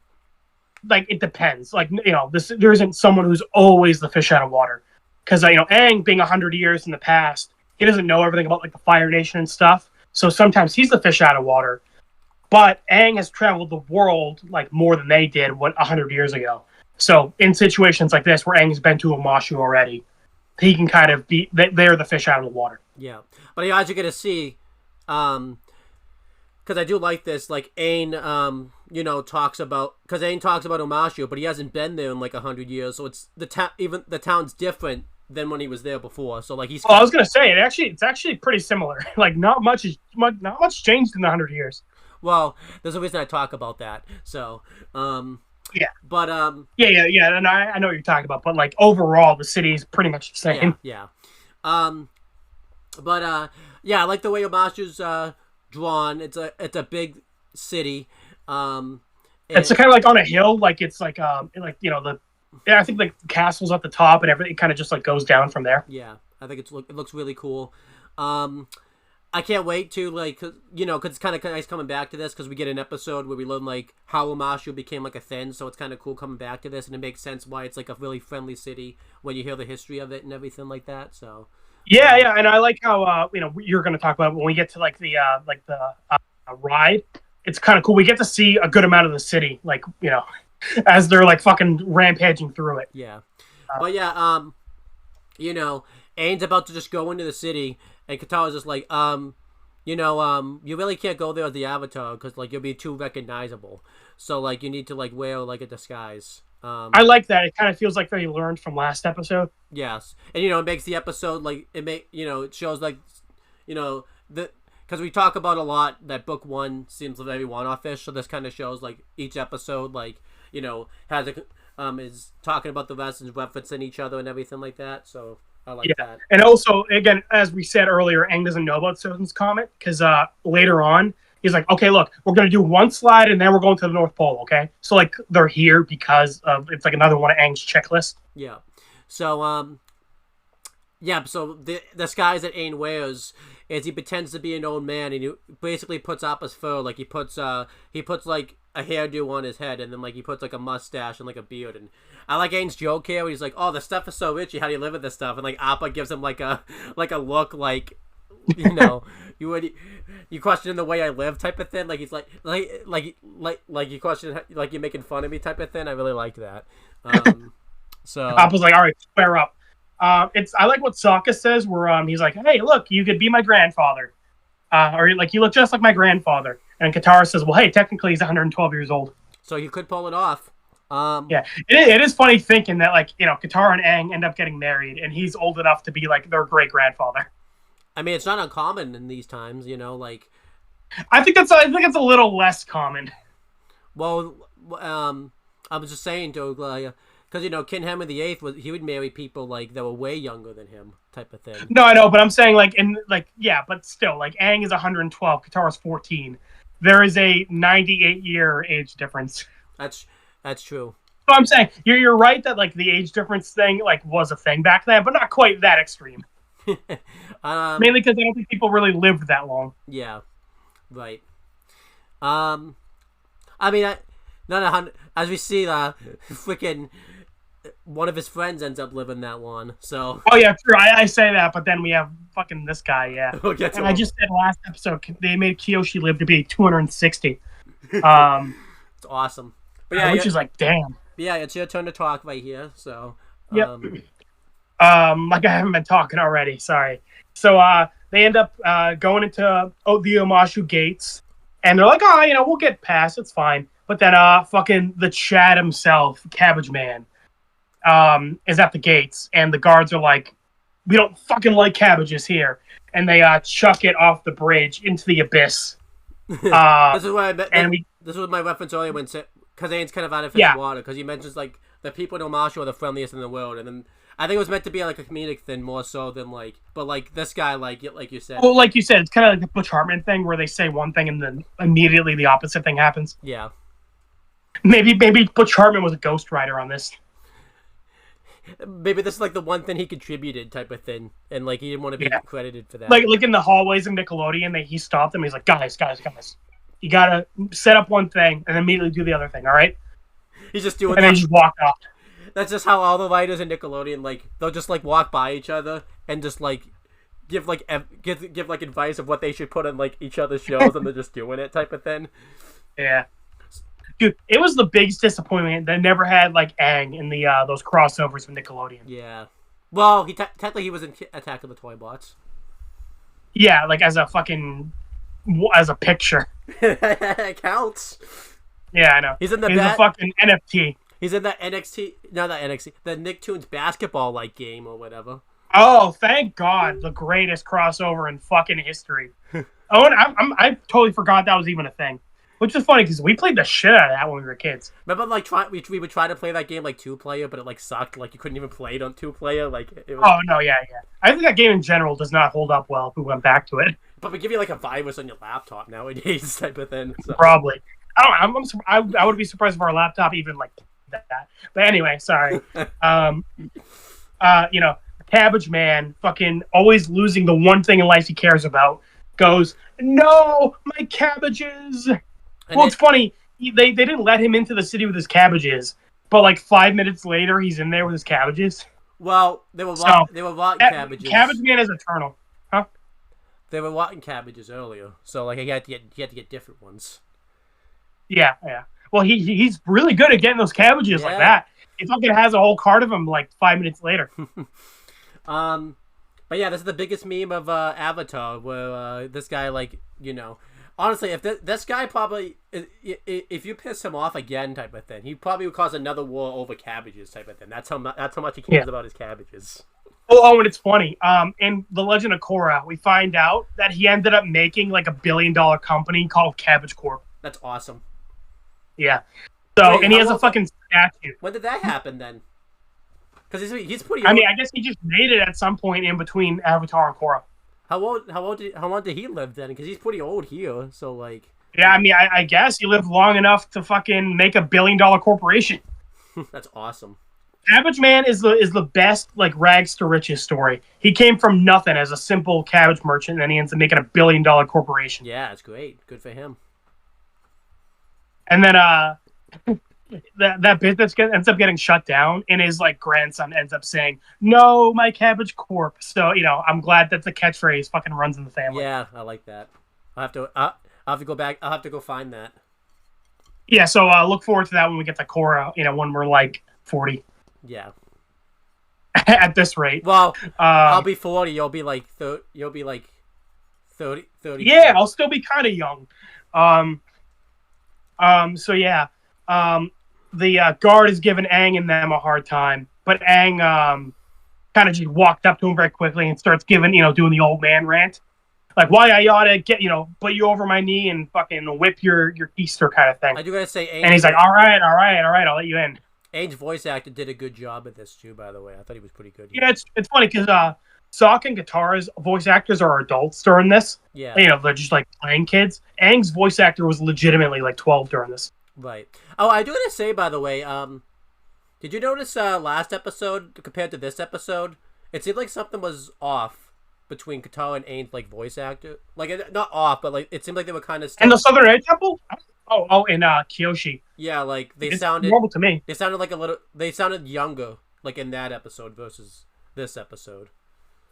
it depends. Like there isn't someone who's always the fish out of water, because Aang being 100 years in the past, he doesn't know everything about like the Fire Nation and stuff. So sometimes he's the fish out of water. But Aang has traveled the world like more than they did 100 years ago. So in situations like this where Aang's been to Omashu already, he can kind of be they're the fish out of the water. Yeah, but as you're gonna see, because I do like this, like Aang, talks about Omashu, but he hasn't been there in like 100 years, so it's even the town's different than when he was there before. So like he's. Oh, I was gonna say it's actually pretty similar. Like not much changed in the 100 years. Well, there's a reason I talk about that. So, yeah. But yeah, and I know what you're talking about, but like overall, the city is pretty much the same. Yeah. But yeah, I like the way Omashu's drawn. It's a big city. It's kind of like on a hill, like it's like I think like the castle's at the top and everything kind of just like goes down from there. Yeah, I think it looks really cool. I can't wait to because it's kind of nice coming back to this because we get an episode where we learn like how Omashu became like a thing, so it's kind of cool coming back to this, and it makes sense why it's like a really friendly city when you hear the history of it and everything like that. So yeah, and I like how you're going to talk about it when we get to like the ride. It's kind of cool. We get to see a good amount of the city, like as they're like fucking rampaging through it. Yeah, but yeah, Aang's about to just go into the city. And Katara's just like, you really can't go there as the Avatar because like you'll be too recognizable. So like you need to like wear like a disguise. I like that. It kind of feels like they learned from last episode. Yes, and it makes the episode like it shows like because we talk about a lot that book one seems very one-off-ish. So this kind of shows like each episode like has is talking about the rest and referencing each other and everything like that. So. I like that. And also, again, as we said earlier, Aang doesn't know about Sozin's comet because later on, he's like, okay, look, we're going to do one slide and then we're going to the North Pole, okay? So, like, they're here because it's like another one of Aang's checklists. Yeah. So, so the disguise that Aang wears is he pretends to be an old man and he basically puts up his fur, like he puts like a hairdo on his head and then like he puts like a mustache and like a beard. And I like Aang's joke here where he's like, oh, the stuff is so rich, how do you live with this stuff? And like Appa gives him like a look like you question the way I live type of thing. Like he's like you question like you're making fun of me type of thing. I really liked that. So Appa's like, all right, square up. I like what Sokka says where he's like, hey, look, you could be my grandfather. Or like, you look just like my grandfather. And Katara says, well, hey, technically he's 112 years old. So you could pull it off. Yeah, it is funny thinking that like, Katara and Aang end up getting married and he's old enough to be like their great grandfather. I mean, it's not uncommon in these times, like. I think it's a little less common. Well, I was just saying, Doug, because King Henry VIII he would marry people like that were way younger than him, type of thing. No, I know, but I'm saying but still, like Aang is 112, Katara's 14. There is a 98-year age difference. That's true. So I'm saying you're right that like the age difference thing like was a thing back then, but not quite that extreme. Mainly because I don't think people really lived that long. Yeah, right. I mean, not 100. As we see, freaking one of his friends ends up living that long. So. Oh yeah, true. I say that, but then we have fucking this guy. Yeah. And I just said last episode they made Kyoshi live to be 260. It's awesome. But yeah, which is like damn. Yeah, it's your turn to talk right here. So. Yep. Like I haven't been talking already. Sorry. So they end up going into the Omashu gates, and they're like, oh, we'll get past. It's fine. But then fucking the Chad himself, Cabbage Man, is at the gates, and the guards are like, we don't fucking like cabbages here, and they chuck it off the bridge into the abyss. This is what I meant. And This was my reference earlier when Kazane's kind of out of his Yeah. water because he mentions like the people in Omashu are the friendliest in the world, and then I think it was meant to be like a comedic thing more so than like, but like this guy like you said. Well, like you said, it's kind of like the Butch Hartman thing where they say one thing and then immediately the opposite thing happens. Yeah. Maybe Butch Hartman was a ghostwriter on this. Maybe this is like the one thing he contributed type of thing, and like he didn't want to be credited for that. Like in the hallways of Nickelodeon, he stopped them. He's like, guys, you gotta set up one thing and immediately do the other thing. All right? He's just doing and that. then just walked off. That's just how all the writers in Nickelodeon, like, they'll just like walk by each other and just like give like give like advice of what they should put in like each other's shows, and they're just doing it type of thing. Yeah. Dude, it was the biggest disappointment that never had like Aang in the those crossovers with Nickelodeon. Yeah. Well, technically he was in Attack of the Toy Bots. Yeah, like as a picture. It counts. Yeah, I know. He's in the a fucking NFT. He's in that the Nicktoons basketball like game or whatever. Oh, thank God! The greatest crossover in fucking history. Owen, I totally forgot that was even a thing. Which is funny because we played the shit out of that when we were kids. Remember, like, we would try to play that game like 2-player, but it like sucked. Like you couldn't even play it on 2-player. Like it was... Oh no, yeah. I think that game in general does not hold up well if we went back to it. But we give you like a virus on your laptop nowadays, type of thing. So. Probably. I would be surprised if our laptop even like that. But anyway, sorry. Cabbage Man, fucking always losing the one thing in life he cares about, goes, "No, my cabbages." It's funny. They didn't let him into the city with his cabbages, but like 5 minutes later, he's in there with his cabbages. Well, they were rotten cabbages. Cabbage Man is eternal, huh? They were rotten cabbages earlier, so like he had to get different ones. Yeah. Well, he's really good at getting those cabbages like that. He fucking has a whole cart of them like 5 minutes later. But yeah, this is the biggest meme of Avatar, where this guy, like, honestly, if this guy probably, if you piss him off again, type of thing, he probably would cause another war over cabbages, type of thing. That's how much he cares about his cabbages. Oh, and it's funny. In The Legend of Korra, we find out that he ended up making like $1 billion company called Cabbage Corp. That's awesome. Yeah. So, and he has a fucking statue. When did that happen then? Because he's pretty. I mean, I guess he just made it at some point in between Avatar and Korra. How long did he live then? Because he's pretty old here. So like. Yeah, I mean, I guess he lived long enough to fucking make $1 billion corporation. That's awesome. Cabbage Man is the best like rags to riches story. He came from nothing as a simple cabbage merchant, and then he ends up making $1 billion corporation. Yeah, it's great. Good for him. And then that business ends up getting shut down, and his like grandson ends up saying, "No, my Cabbage Corp." So I'm glad that the catchphrase fucking runs in the family. Yeah, I like that. I'll have to go back. I'll have to go find that. Yeah, so look forward to that when we get to Korra. When we're like 40. Yeah. At this rate. Well, I'll be 40. You'll be like 30. You'll be like 30. Yeah, I'll still be kind of young. So yeah. The guard is giving Aang and them a hard time, but Aang kind of just walked up to him very quickly and starts doing the old man rant, like why I ought to get put you over my knee and fucking whip your keister kind of thing. I do gotta say, and he's like, all right, I'll let you in. Aang's voice actor did a good job at this too, by the way. I thought he was pretty good. Yeah, it's funny because Sokka and Katara's voice actors are adults during this. Yeah, they're just like playing kids. Aang's voice actor was legitimately like 12 during this. Right. Oh, I do want to say, by the way, did you notice last episode compared to this episode? It seemed like something was off between Katara and Aang's like voice actor. Like not off, but like it seemed like they were kind of. In the Southern Air Temple. Oh, in Kyoshi. Yeah, like it's sounded normal to me. They sounded like a little. They sounded younger, like in that episode versus this episode.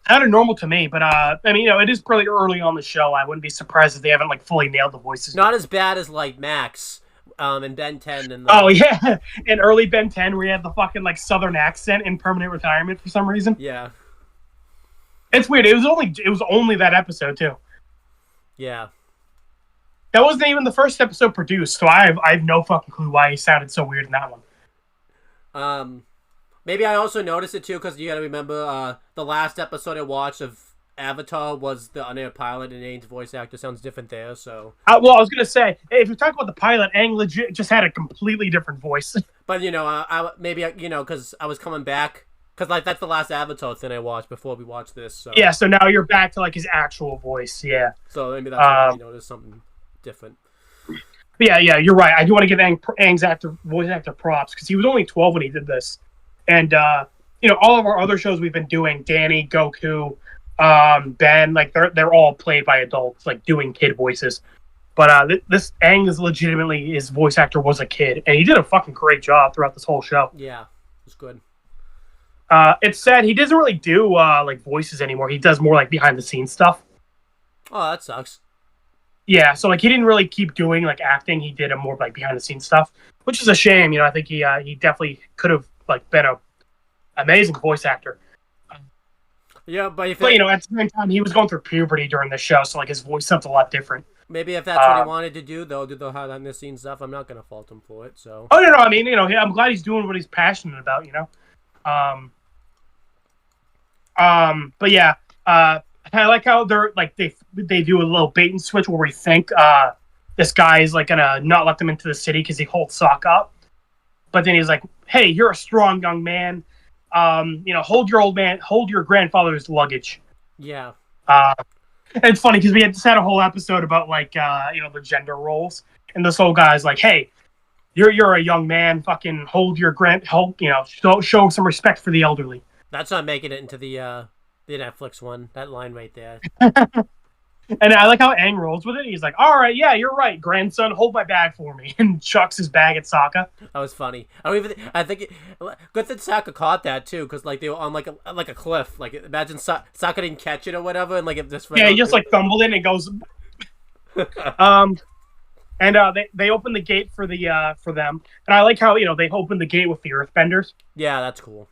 Sounded normal to me, but I mean, it is pretty early on the show. I wouldn't be surprised if they haven't like fully nailed the voices. Not as bad as like Max. And Ben 10 and oh yeah, in early Ben 10 where he had the fucking like Southern accent in permanent retirement for some reason. Yeah, it's weird. It was only that episode too. Yeah, that wasn't even the first episode produced, so I have no fucking clue why he sounded so weird in that one. Maybe I also noticed it too because you got to remember the last episode I watched of Avatar was the unaired pilot, and Aang's voice actor sounds different there. So, well, I was gonna say, if you're talking about the pilot, Aang legit just had a completely different voice. but because I was coming back because like that's the last Avatar thing I watched before we watched this. So Yeah, so now you're back to like his actual voice. Yeah. So maybe that's why I noticed something different. Yeah, you're right. I do want to give Aang's voice actor props because he was only 12 when he did this, and all of our other shows we've been doing, Danny, Goku, Ben, like they're all played by adults, like doing kid voices. But this Aang is legitimately his voice actor was a kid, and he did a fucking great job throughout this whole show. Yeah, it's good. It's sad he doesn't really do like voices anymore. He does more like behind the scenes stuff. Oh, that sucks. Yeah, so like he didn't really keep doing like acting. He did a more like behind the scenes stuff, which is a shame. I think he definitely could have like been a amazing voice actor. Yeah, but at the same time he was going through puberty during the show, so like his voice sounds a lot different. Maybe if that's what he wanted to do, though, do the behind the scenes stuff. I'm not gonna fault him for it. So. Oh no! I mean, I'm glad he's doing what he's passionate about. But yeah, I like how they're like they do a little bait and switch where we think this guy is like gonna not let them into the city because he holds Sokka up, but then he's like, "Hey, you're a strong young man. Hold your grandfather's luggage." Yeah. And it's funny because we just had a whole episode about like the gender roles, and this old guy's like, "Hey, you're a young man. Fucking show some respect for the elderly." That's not making it into the Netflix one. That line right there. And I like how Aang rolls with it. He's like, "All right, yeah, you're right, grandson. Hold my bag for me," and chucks his bag at Sokka. That was funny. I think good that Sokka caught that too, because like they were on like a cliff. Like imagine Sokka didn't catch it or whatever, and like it just he just like fumbled in and goes. And they open the gate for them, and I like how they open the gate with the Earthbenders. Yeah, that's cool.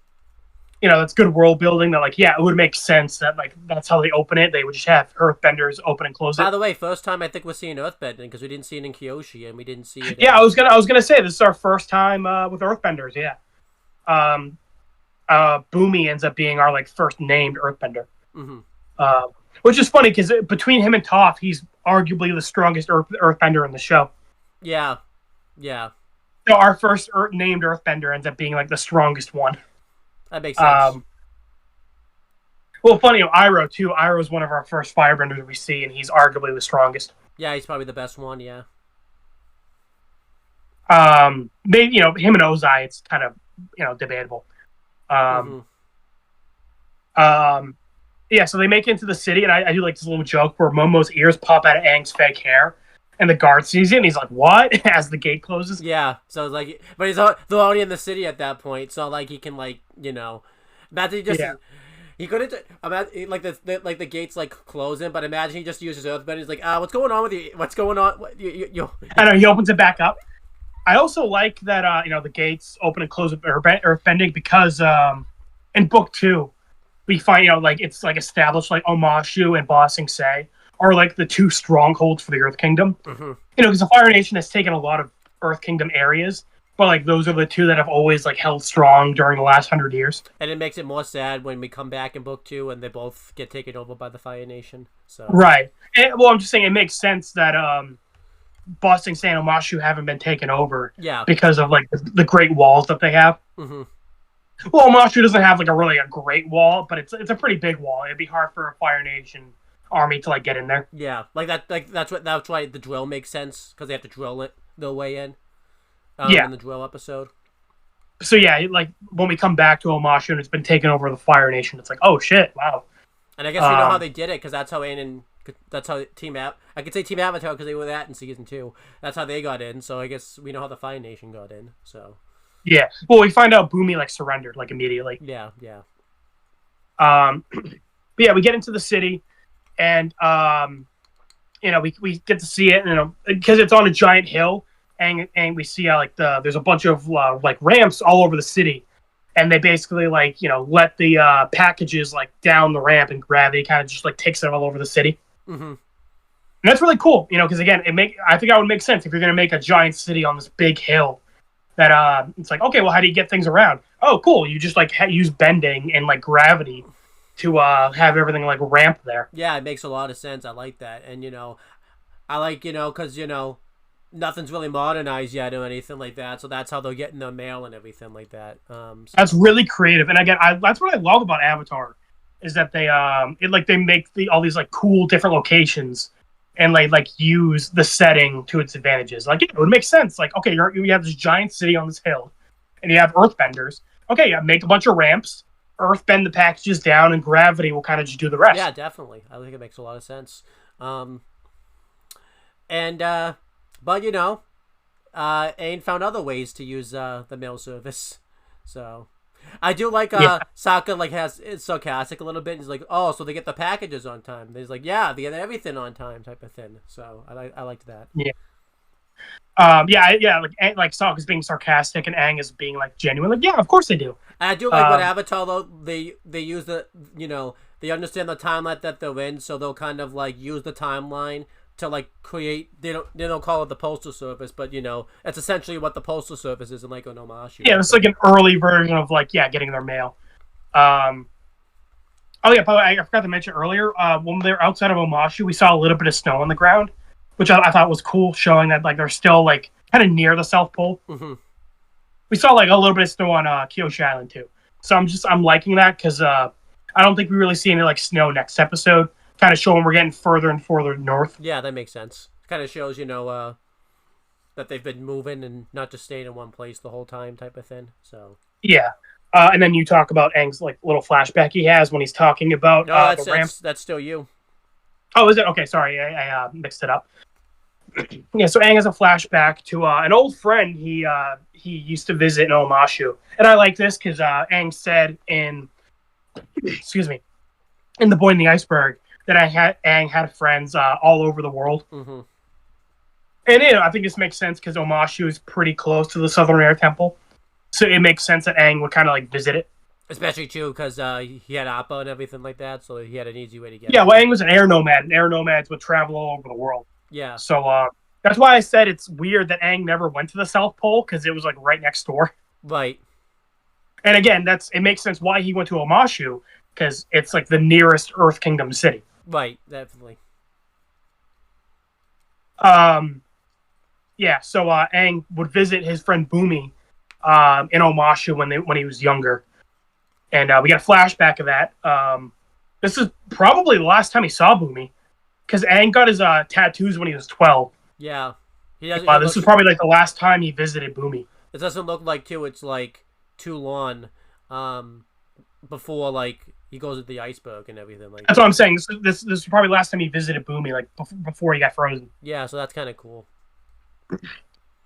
That's good world building. That like, yeah, it would make sense that like that's how they open it. They would just have Earthbenders open and close it. By the way, first time I think we're seeing Earthbending because we didn't see it in Kyoshi and we didn't see it. Yeah, I was gonna say this is our first time with Earthbenders. Yeah. Boomy ends up being our like first named Earthbender. Mm-hmm. Which is funny because between him and Toph, he's arguably the strongest Earthbender in the show. Yeah. Yeah. So our first named Earthbender ends up being like the strongest one. That makes sense. Well, funny, Iroh too. Iroh is one of our first firebenders we see, and he's arguably the strongest. Yeah, he's probably the best one. Yeah. Maybe him and Ozai, it's kind of debatable. Yeah. So they make it into the city, and I do like this little joke where Momo's ears pop out of Aang's fake hair, and the guard sees it, and he's like, "What?" as the gate closes. Yeah. So it's like, but they're already in the city at that point, so like he can imagine he just. Yeah. He couldn't imagine like the gates like closing, but imagine he just uses Earthbender. He's like, what's going on with you? What's going on? You. I know he opens it back up. I also like that the gates open and close with Earthbending because in book 2 we find like it's like established like Omashu and Ba Sing Se are like the two strongholds for the Earth Kingdom. Mm-hmm. Because the Fire Nation has taken a lot of Earth Kingdom areas. But like those are the two that have always like held strong during the last 100 years. And it makes it more sad when we come back in book 2 and they both get taken over by the Fire Nation. So right. Well, I'm just saying it makes sense that Ba Sing Se and Omashu haven't been taken over. Yeah. Because of like the great walls that they have. Mm-hmm. Well, Omashu doesn't have like a great wall, but it's a pretty big wall. It'd be hard for a Fire Nation army to like get in there. Yeah, like that. Like that's why the drill makes sense because they have to drill it their way in. In the drill episode. So yeah, like when we come back to Omashu and it's been taken over the Fire Nation, it's like, oh shit, wow. And I guess we know how they did it because that's how that's how I could say Team Avatar because they were that in season 2. That's how they got in. So I guess we know how the Fire Nation got in. So yeah, well, we find out Boomy like surrendered like immediately. Yeah. But yeah, we get into the city, and we get to see it, because it's on a giant hill. And we see how there's a bunch of like ramps all over the city, and they basically let the packages like down the ramp, and gravity kind of just like takes it all over the city. Mm-hmm. And that's really cool, because again, I think that would make sense if you're gonna make a giant city on this big hill. that it's like, okay, well, how do you get things around? Oh, cool, you just like use bending and like gravity to have everything like ramp there. Yeah, it makes a lot of sense. I like that. And, I like, because, nothing's really modernized yet or anything like that. So that's how they're getting their mail and everything like that. That's really creative. And again, that's what I love about Avatar is that they make all these like cool different locations and like use the setting to its advantages. Like, it would make sense. Like, okay, you have this giant city on this hill and you have earthbenders. Okay, yeah, make a bunch of ramps, earth bend the packages down, and gravity will kind of just do the rest. Yeah, definitely. I think it makes a lot of sense. But Aang found other ways to use the mail service. So I do like Sokka is sarcastic a little bit. He's like, oh, so they get the packages on time. And he's like, yeah, they get everything on time, type of thing. So I liked that. Yeah. Like Sokka's being sarcastic and Aang is being like genuine. Like, yeah, of course they do. And I do like what Avatar though. They use they understand the timeline that they're in, so they'll kind of like use the timeline to like create. They don't call it the postal service, but it's essentially what the postal service is in like Onomashi. Yeah, it's like an early version of like getting their mail. Oh yeah, but I forgot to mention earlier. When they were outside of Omashu, we saw a little bit of snow on the ground, which I thought was cool, showing that like they're still like kind of near the South Pole. Mm-hmm. We saw like a little bit of snow on Kyoshi Island too, so I'm liking that because I don't think we really see any like snow next episode. Kind of showing we're getting further and further north. Yeah, that makes sense. Kind of shows that they've been moving and not just staying in one place the whole time, type of thing. So yeah, and then you talk about Aang's like little flashback he has when he's talking about the ramp. That's still you. Oh, is it? Okay, sorry, I mixed it up. Yeah, so Aang has a flashback to an old friend he used to visit in Omashu. And I like this because Aang said in The Boy in the Iceberg that Aang had friends all over the world. Mm-hmm. And I think this makes sense because Omashu is pretty close to the Southern Air Temple. So it makes sense that Aang would kind of like visit it. Especially too because he had Appa and everything like that, so he had an easy way to get. Yeah, well, Aang was an air nomad, and air nomads would travel all over the world. Yeah. So that's why I said it's weird that Aang never went to the South Pole because it was like right next door. Right. And again, it makes sense why he went to Omashu because it's like the nearest Earth Kingdom city. Right. Definitely. Yeah. So Aang would visit his friend Bumi in Omashu when he was younger, and we got a flashback of that. This is probably the last time he saw Bumi. Because Aang got his tattoos when he was 12. Yeah. This is probably like the last time he visited Bumi. It doesn't look like, too, it's like too long before, like, he goes to the iceberg and everything. Like that's what I'm saying. This is probably the last time he visited Bumi, like, before he got frozen. Yeah, so that's kind of cool.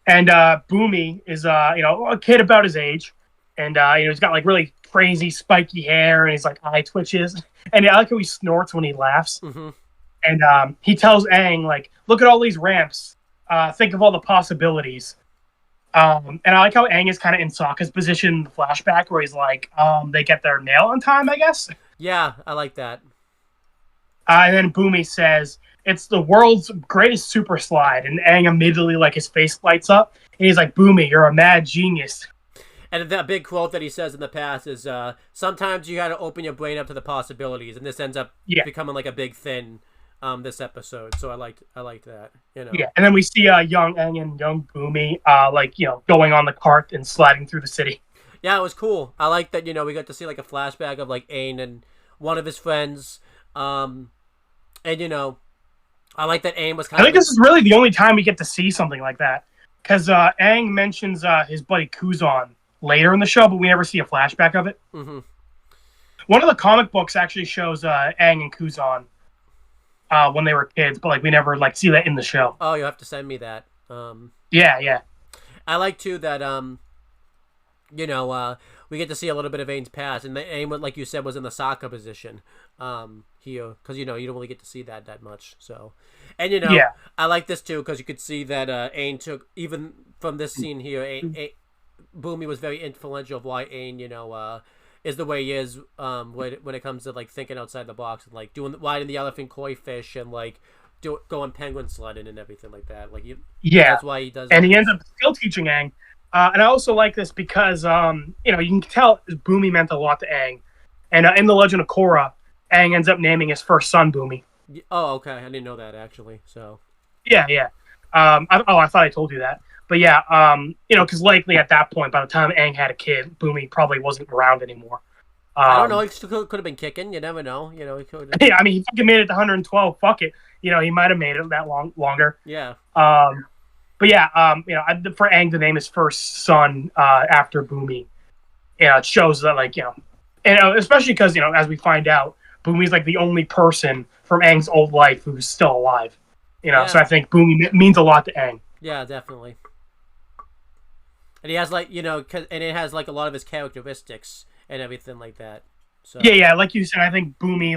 And Bumi is, a kid about his age. And, he's got, like, really crazy spiky hair, and he's, like, eye twitches. And I like how he snorts when he laughs. Mm-hmm. And he tells Aang, like, look at all these ramps. Think of all the possibilities. And I like how Aang is kind of in Sokka's position in the flashback where he's like, they get their mail on time, I guess. Yeah, I like that. And then Bumi says, it's the world's greatest super slide. And Aang immediately, like, his face lights up. And he's like, Bumi, you're a mad genius. And that big quote that he says in the past is, sometimes you got to open your brain up to the possibilities. And this ends up becoming like a big thing. This episode, so I liked that. Yeah, and then we see young Aang and young Bumi, going on the cart and sliding through the city. Yeah, it was cool. I like that. We got to see like a flashback of like Aang and one of his friends. And I like that Aang was kind of. I think this is really the only time we get to see something like that, because Aang mentions his buddy Kuzan later in the show, but we never see a flashback of it. Mm-hmm. One of the comic books actually shows Aang and Kuzan. When they were kids, but like we never like see that in the show. Oh, you have to send me that. Yeah. I like too that we get to see a little bit of Aang's past, and Aang, like you said, was in the Sokka position here because you don't really get to see that much. So, and I like this too because you could see that Aang took even from this scene here. Bumi was very influential of why Aang is the way he is when it comes to like thinking outside the box and like riding the elephant koi fish and like going penguin sledding and everything like that. Like that's why he does. And he ends up still teaching Aang And I also like this because you can tell Boomy meant a lot to Aang, and in the Legend of Korra, Aang ends up naming his first son Boomy. Oh, okay. I didn't know that actually. So. Yeah, yeah. I thought I told you that. But yeah, because likely at that point, by the time Aang had a kid, Boomy probably wasn't around anymore. I don't know. He still could have been kicking. You never know. He could. Yeah, I mean, he fucking made it to 112. Fuck it. He might have made it that longer. Yeah. But yeah, for Aang to name his first son after Boomy, it shows that and especially because as we find out, Boomy's like the only person from Aang's old life who's still alive. Yeah. So I think Boomy means a lot to Aang. Yeah, definitely. And he has and it has like a lot of his characteristics and everything like that. So yeah, like you said, I think Boomy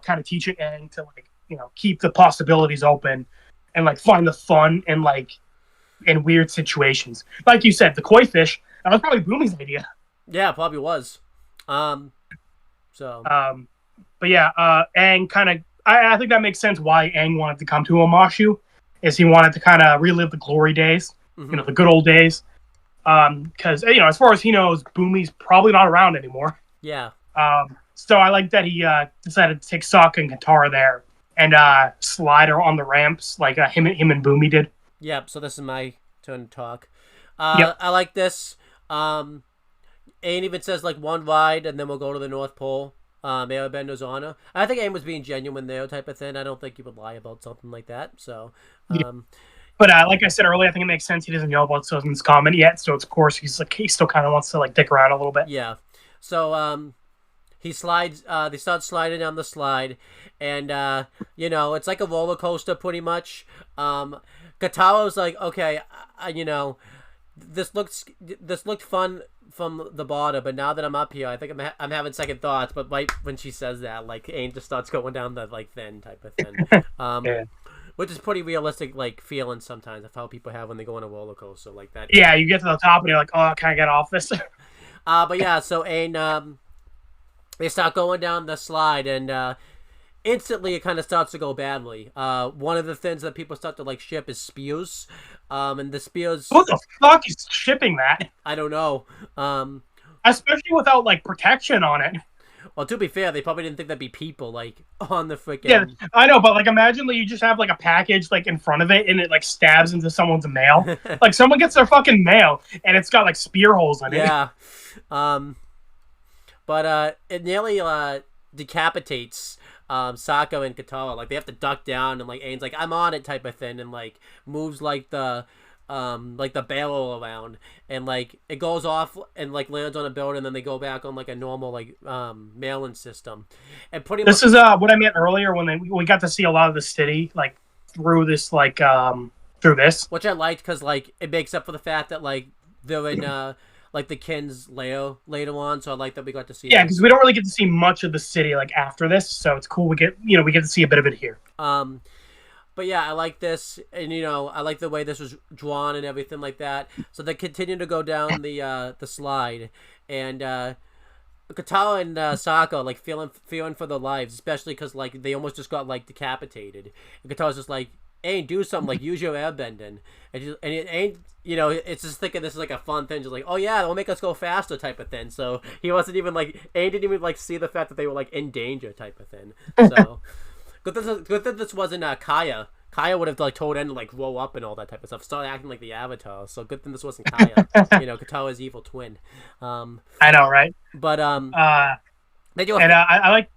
kind of teaching Aang to keep the possibilities open and find the fun in weird situations. Like you said, the koi fish, that was probably Boomy's idea. Yeah, probably was. But yeah, Aang kind of, I think that makes sense why Aang wanted to come to Omashu, is he wanted to kind of relive the glory days, mm-hmm. The good old days. Because as far as he knows, Boomy's probably not around anymore. Yeah. So I like that he decided to take Sokka and Katara there and slide her on the ramps like him and Boomy did. Yep. So this is my turn to talk. Yep. I like this. Aang even says one ride and then we'll go to the North Pole. Airbender's honor. I think Aang was being genuine there, type of thing. I don't think he would lie about something like that. So. Yeah. But like I said earlier, I think it makes sense. He doesn't know about Sozin's comment yet, so of course he still kind of wants to dick around a little bit. Yeah. So he slides. They start sliding down the slide, and it's like a roller coaster pretty much. Katara's like, okay, this looked fun from the bottom, but now that I'm up here, I think I'm having second thoughts. But right when she says that, Aang just starts going down the thin type of thing. Yeah. Which is pretty realistic, feeling sometimes of how people have when they go on a roller coaster like that. Yeah, you get to the top and you're like, oh, can I get off this? But yeah, so Aang, they start going down the slide, and instantly it kind of starts to go badly. One of the things that people start to ship is spears, and the spears. Who the fuck is shipping that? I don't know. Especially without protection on it. Well, to be fair, they probably didn't think that'd be people on the freaking. Yeah, I know, but imagine you just have a package in front of it and it stabs into someone's mail. Someone gets their fucking mail and it's got spear holes in it. Yeah, but it nearly decapitates Sokka and Katara. They have to duck down and Aang's I'm on it type of thing and moves the barrel around and it goes off and lands on a building and then they go back on a normal mailing system and pretty much. This is what I meant earlier when we got to see a lot of the city through this through this, which I liked because it makes up for the fact that they're in the Kin's lair later on, so I like that we got to see. Yeah, because we don't really get to see much of the city after this, so it's cool. We get to see a bit of it here. But yeah, I like this, and I like the way this was drawn and everything like that. So they continue to go down the slide, and Katara and Sokka feeling for their lives, especially because they almost just got decapitated. And Katara's just Aang, do something, use your airbending, and it ain't. It's just thinking this is a fun thing, just oh yeah, it'll make us go faster type of thing. So he wasn't even Aang didn't even see the fact that they were in danger type of thing. So. Good that this wasn't Kaya. Kaya would have told Aang to grow up and all that type of stuff. Start acting like the Avatar. So good thing this wasn't Kaya. Katara's evil twin. I know, right? But they do. I like.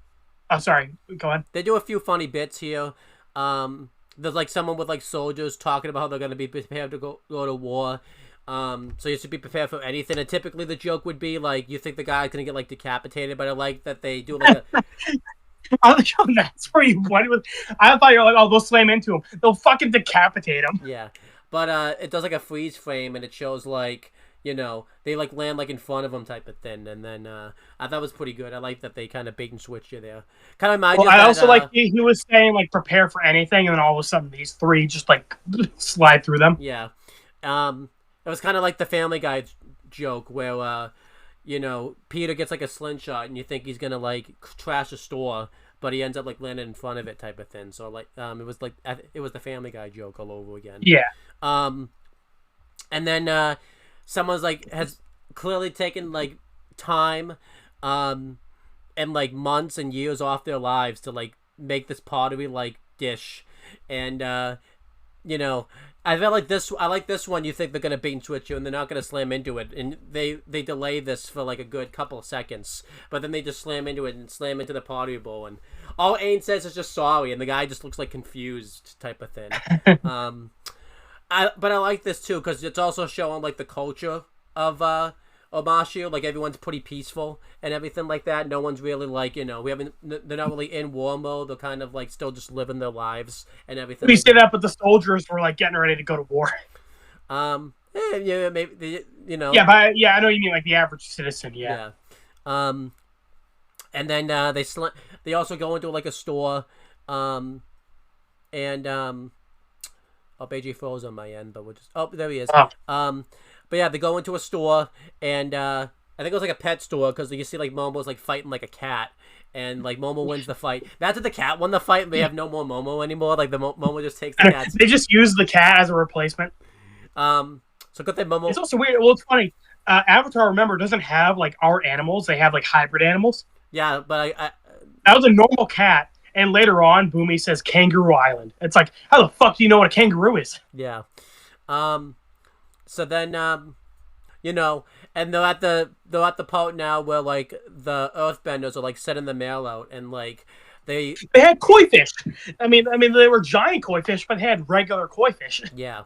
I'm sorry. Go on. They do a few funny bits here. There's someone with soldiers talking about how they're gonna be prepared to go to war. So you should be prepared for anything. And typically the joke would be you think the guy's gonna get decapitated, but I like that they do a. I like how that's where you went with. I thought you were oh, they'll slam into him. They'll fucking decapitate him. Yeah, but it does a freeze frame and it shows they land in front of him type of thing, and then I thought it was pretty good. I like that they kind of bait and switched you there. Kind of reminds me. I also like he was saying prepare for anything, and then all of a sudden these three just slide through them. Yeah, it was kind of like the Family Guy joke where. Peter gets a slingshot and you think he's gonna trash a store, but he ends up landing in front of it type of thing. So it was the Family Guy joke all over again. Yeah. And then someone's like has clearly taken like time, and like months and years off their lives to like make this pottery like dish, and you know, I feel like this. I like this one. You think they're gonna bait and switch you, and they're not gonna slam into it, and they delay this for like a good couple of seconds, but then they just slam into it and slam into the pottery bowl, and all Aang says is just sorry, and the guy just looks like confused type of thing. But I like this too because it's also showing like the culture of Omashu. Like everyone's pretty peaceful and everything like that. No one's really like, you know, they're not really in war mode. They're kind of like still just living their lives and everything. We say that, but the soldiers were like getting ready to go to war. Yeah, maybe, you know. Yeah, but yeah, I know what you mean, like the average citizen. Yeah. And then they also go into like a store, and AJ froze on my end, but we'll just there he is. Oh. But yeah, they go into a store, and I think it was like a pet store because you see like Momo's like fighting like a cat, and like Momo wins the fight. That's if the cat won the fight, and they have no more Momo anymore. Like the Momo just takes the cat. They just use the cat as a replacement. So good thing Momo. It's also weird. Well, it's funny. Avatar, remember, doesn't have like our animals. They have like hybrid animals. Yeah, but that was a normal cat, and later on, Boomy says Kangaroo Island. It's like, how the fuck do you know what a kangaroo is? Yeah. So then, you know, and they're at the part now where like the Earthbenders are like sending the mail out, and like they had koi fish. I mean they were giant koi fish, but they had regular koi fish. Yeah.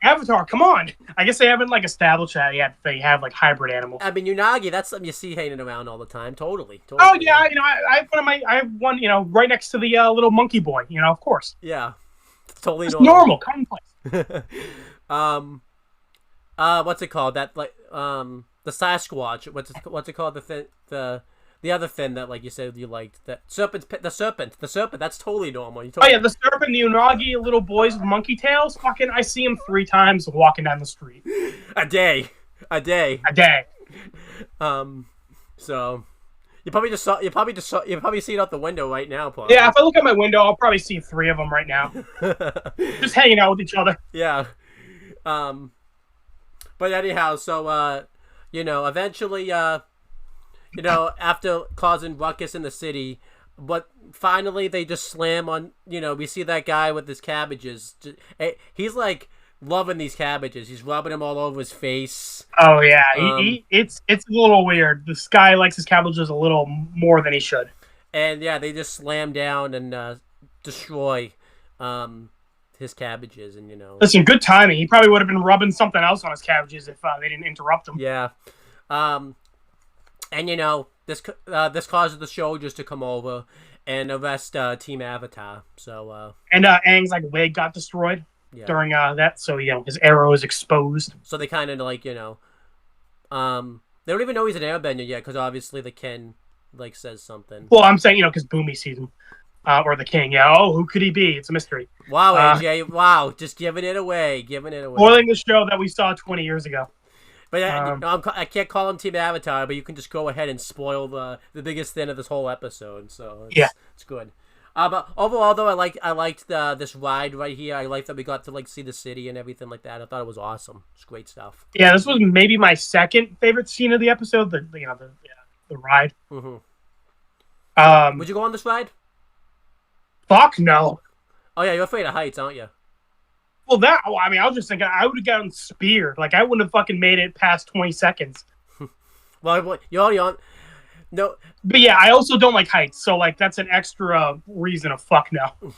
Avatar, come on! I guess they haven't like established that yet. They have like hybrid animals. I mean, Unagi, that's something you see hanging around all the time. Totally. Oh yeah, you know, I have one, you know, right next to the little monkey boy. You know, of course. Yeah. It's totally normal, commonplace. What's it called? That like the Sasquatch. What's it called? The other fin that like you said you liked. The serpent. That's totally normal. Oh yeah, the serpent, the Unagi, little boys with monkey tails. Fucking, I see them 3 times walking down the street. A day. So you probably see it out the window right now, Paul. Yeah, if I look at my window, I'll probably see 3 of them right now, just hanging out with each other. Yeah. But anyhow, so you know, eventually, you know, after causing ruckus in the city, but finally they just slam on. You know, we see that guy with his cabbages. He's like loving these cabbages. He's rubbing them all over his face. Oh yeah, it's a little weird. This guy likes his cabbages a little more than he should. And yeah, they just slam down and destroy his cabbages, and you know. Listen, good timing. He probably would have been rubbing something else on his cabbages if they didn't interrupt him. Yeah. And you know, this causes the soldiers to come over and arrest Team Avatar. So and Aang's like wig got destroyed during that, so you know his arrow is exposed. So they kind of like, you know, they don't even know he's an airbender yet because obviously the Ken like says something. Well, I'm saying, you know, because Boomy sees him, or the king. Yeah. Oh, who could he be? It's a mystery. Wow, AJ. Wow, just giving it away. Spoiling the show that we saw 20 years ago. But I can't call him Team Avatar, but you can just go ahead and spoil the biggest thing of this whole episode. So it's good. But overall, though, I liked this ride right here. I liked that we got to like see the city and everything like that. I thought it was awesome. It's great stuff. Yeah, this was maybe my second favorite scene of the episode. The ride. Mm-hmm. Would you go on this ride? Fuck no. Oh yeah, you're afraid of heights, aren't you? Well, I mean, I was just thinking I would have gotten speared. Like, I wouldn't have fucking made it past 20 seconds. Well, you're already on. No. But yeah, I also don't like heights. So, like, that's an extra reason to fuck no.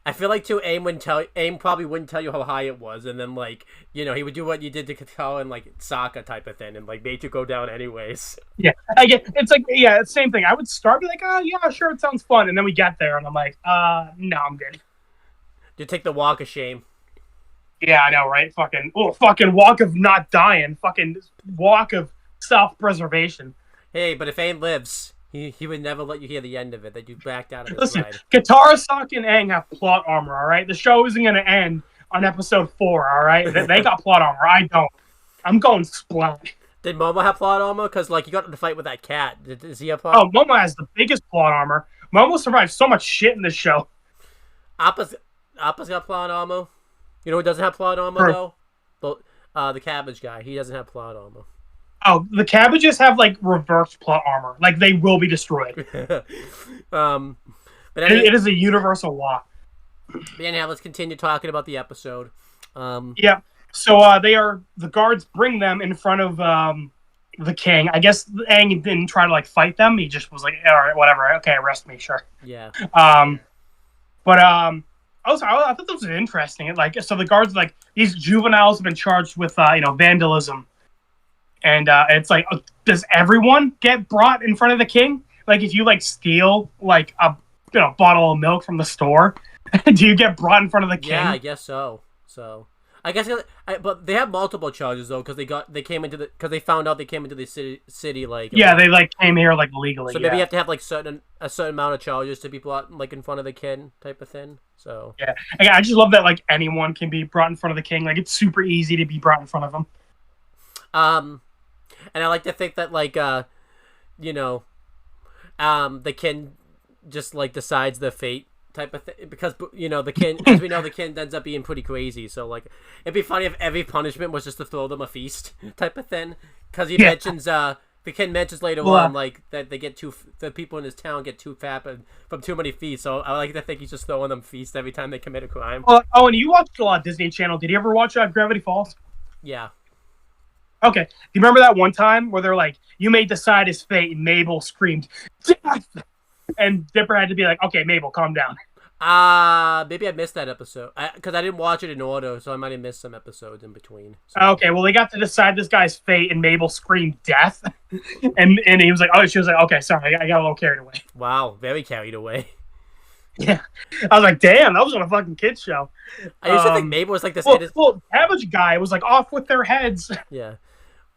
I feel like, too, Aim probably wouldn't tell you how high it was. And then, like, you know, he would do what you did to Katao and, like, Sokka type of thing. And, like, made you go down anyways. Yeah. It's like, yeah, it's the same thing. I would start, be like, oh, yeah, sure, it sounds fun. And then we get there, and I'm like, no, I'm good. You take the walk of shame. Yeah, I know, right? Fucking walk of not dying. Fucking walk of self-preservation. Hey, but if Aang lives, he would never let you hear the end of it, that you backed out of his Listen, ride. Katara, Sokka, and Aang have plot armor, all right? The show isn't going to end on episode 4, all right? They got plot armor. I don't. I'm going splat. Did Momo have plot armor? Because, like, you got in the fight with that cat. Does he have plot armor? Oh, Momo has the biggest plot armor. Momo survived so much shit in this show. Appa's got plot armor. You know who doesn't have plot armor, though? The cabbage guy. He doesn't have plot armor. Oh, the cabbages have like reverse plot armor. Like they will be destroyed. But anyway, it is a universal law. But anyhow, let's continue talking about the episode. Yeah. So the guards bring them in front of the king. I guess Aang didn't try to like fight them. He just was like, all right, whatever. Okay, arrest me, sure. Yeah. But also I thought this was interesting. Like, so the guards, like, these juveniles have been charged with vandalism, and it's like, does everyone get brought in front of the king? Like, if you like steal like a bottle of milk from the store, do you get brought in front of the king? Yeah, I guess so. So I guess, but they have multiple charges though, because they came into because they found out they came into the city like. Yeah, they like came here like legally. So maybe you have to have like a certain amount of charges to be brought like in front of the king type of thing. So yeah, I just love that like anyone can be brought in front of the king. Like, it's super easy to be brought in front of him. And I like to think that like the king just like decides the fate type of thing, because the king, as we know, the king ends up being pretty crazy. So like, it'd be funny if every punishment was just to throw them a feast type of thing, because he mentions the king mentions later on like that the people in his town get too fat from too many feasts. So I like to think he's just throwing them feasts every time they commit a crime. Oh, and you watched a lot of Disney Channel. Did you ever watch Gravity Falls? Yeah. Okay. Do you remember that one time where they're like, you may decide his fate, and Mabel screamed, "Death!" And Dipper had to be like, okay, Mabel, calm down. Maybe I missed that episode because I didn't watch it in order, so I might have missed some episodes in between. So. Okay, well, they got to decide this guy's fate, and Mabel screamed death, and he was like, oh, she was like, okay, sorry, I got a little carried away. Wow, very carried away. Yeah, I was like, damn, that was on a fucking kids show. I used to think Mabel was like this. Well, cabbage guy was like off with their heads. Yeah,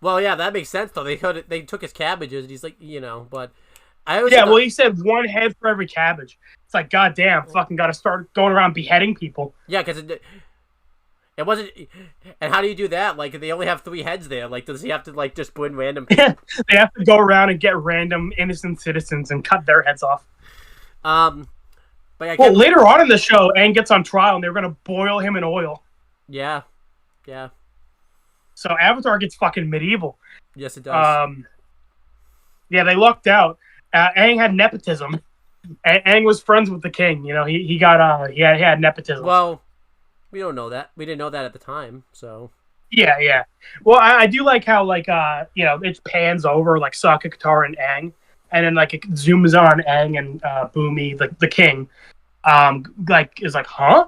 well, yeah, that makes sense though. They took his cabbages, and he's like, but. Well, he said one head for every cabbage. It's like, goddamn, fucking got to start going around beheading people. Yeah, because it wasn't. And how do you do that? Like, they only have 3 heads there. Like, does he have to like just put in random? Yeah, they have to go around and get random innocent citizens and cut their heads off. But yeah, later on in the show, Aang gets on trial, and they're gonna boil him in oil. Yeah. So Avatar gets fucking medieval. Yes, it does. Yeah, they lucked out. Aang had nepotism. Aang was friends with the king. He had nepotism. Well, we don't know that. We didn't know that at the time. So. Yeah. Well, I do like how it pans over like Sokka, Katara, and Aang, and then like it zooms on Aang and Bumi, the king. Is like, huh?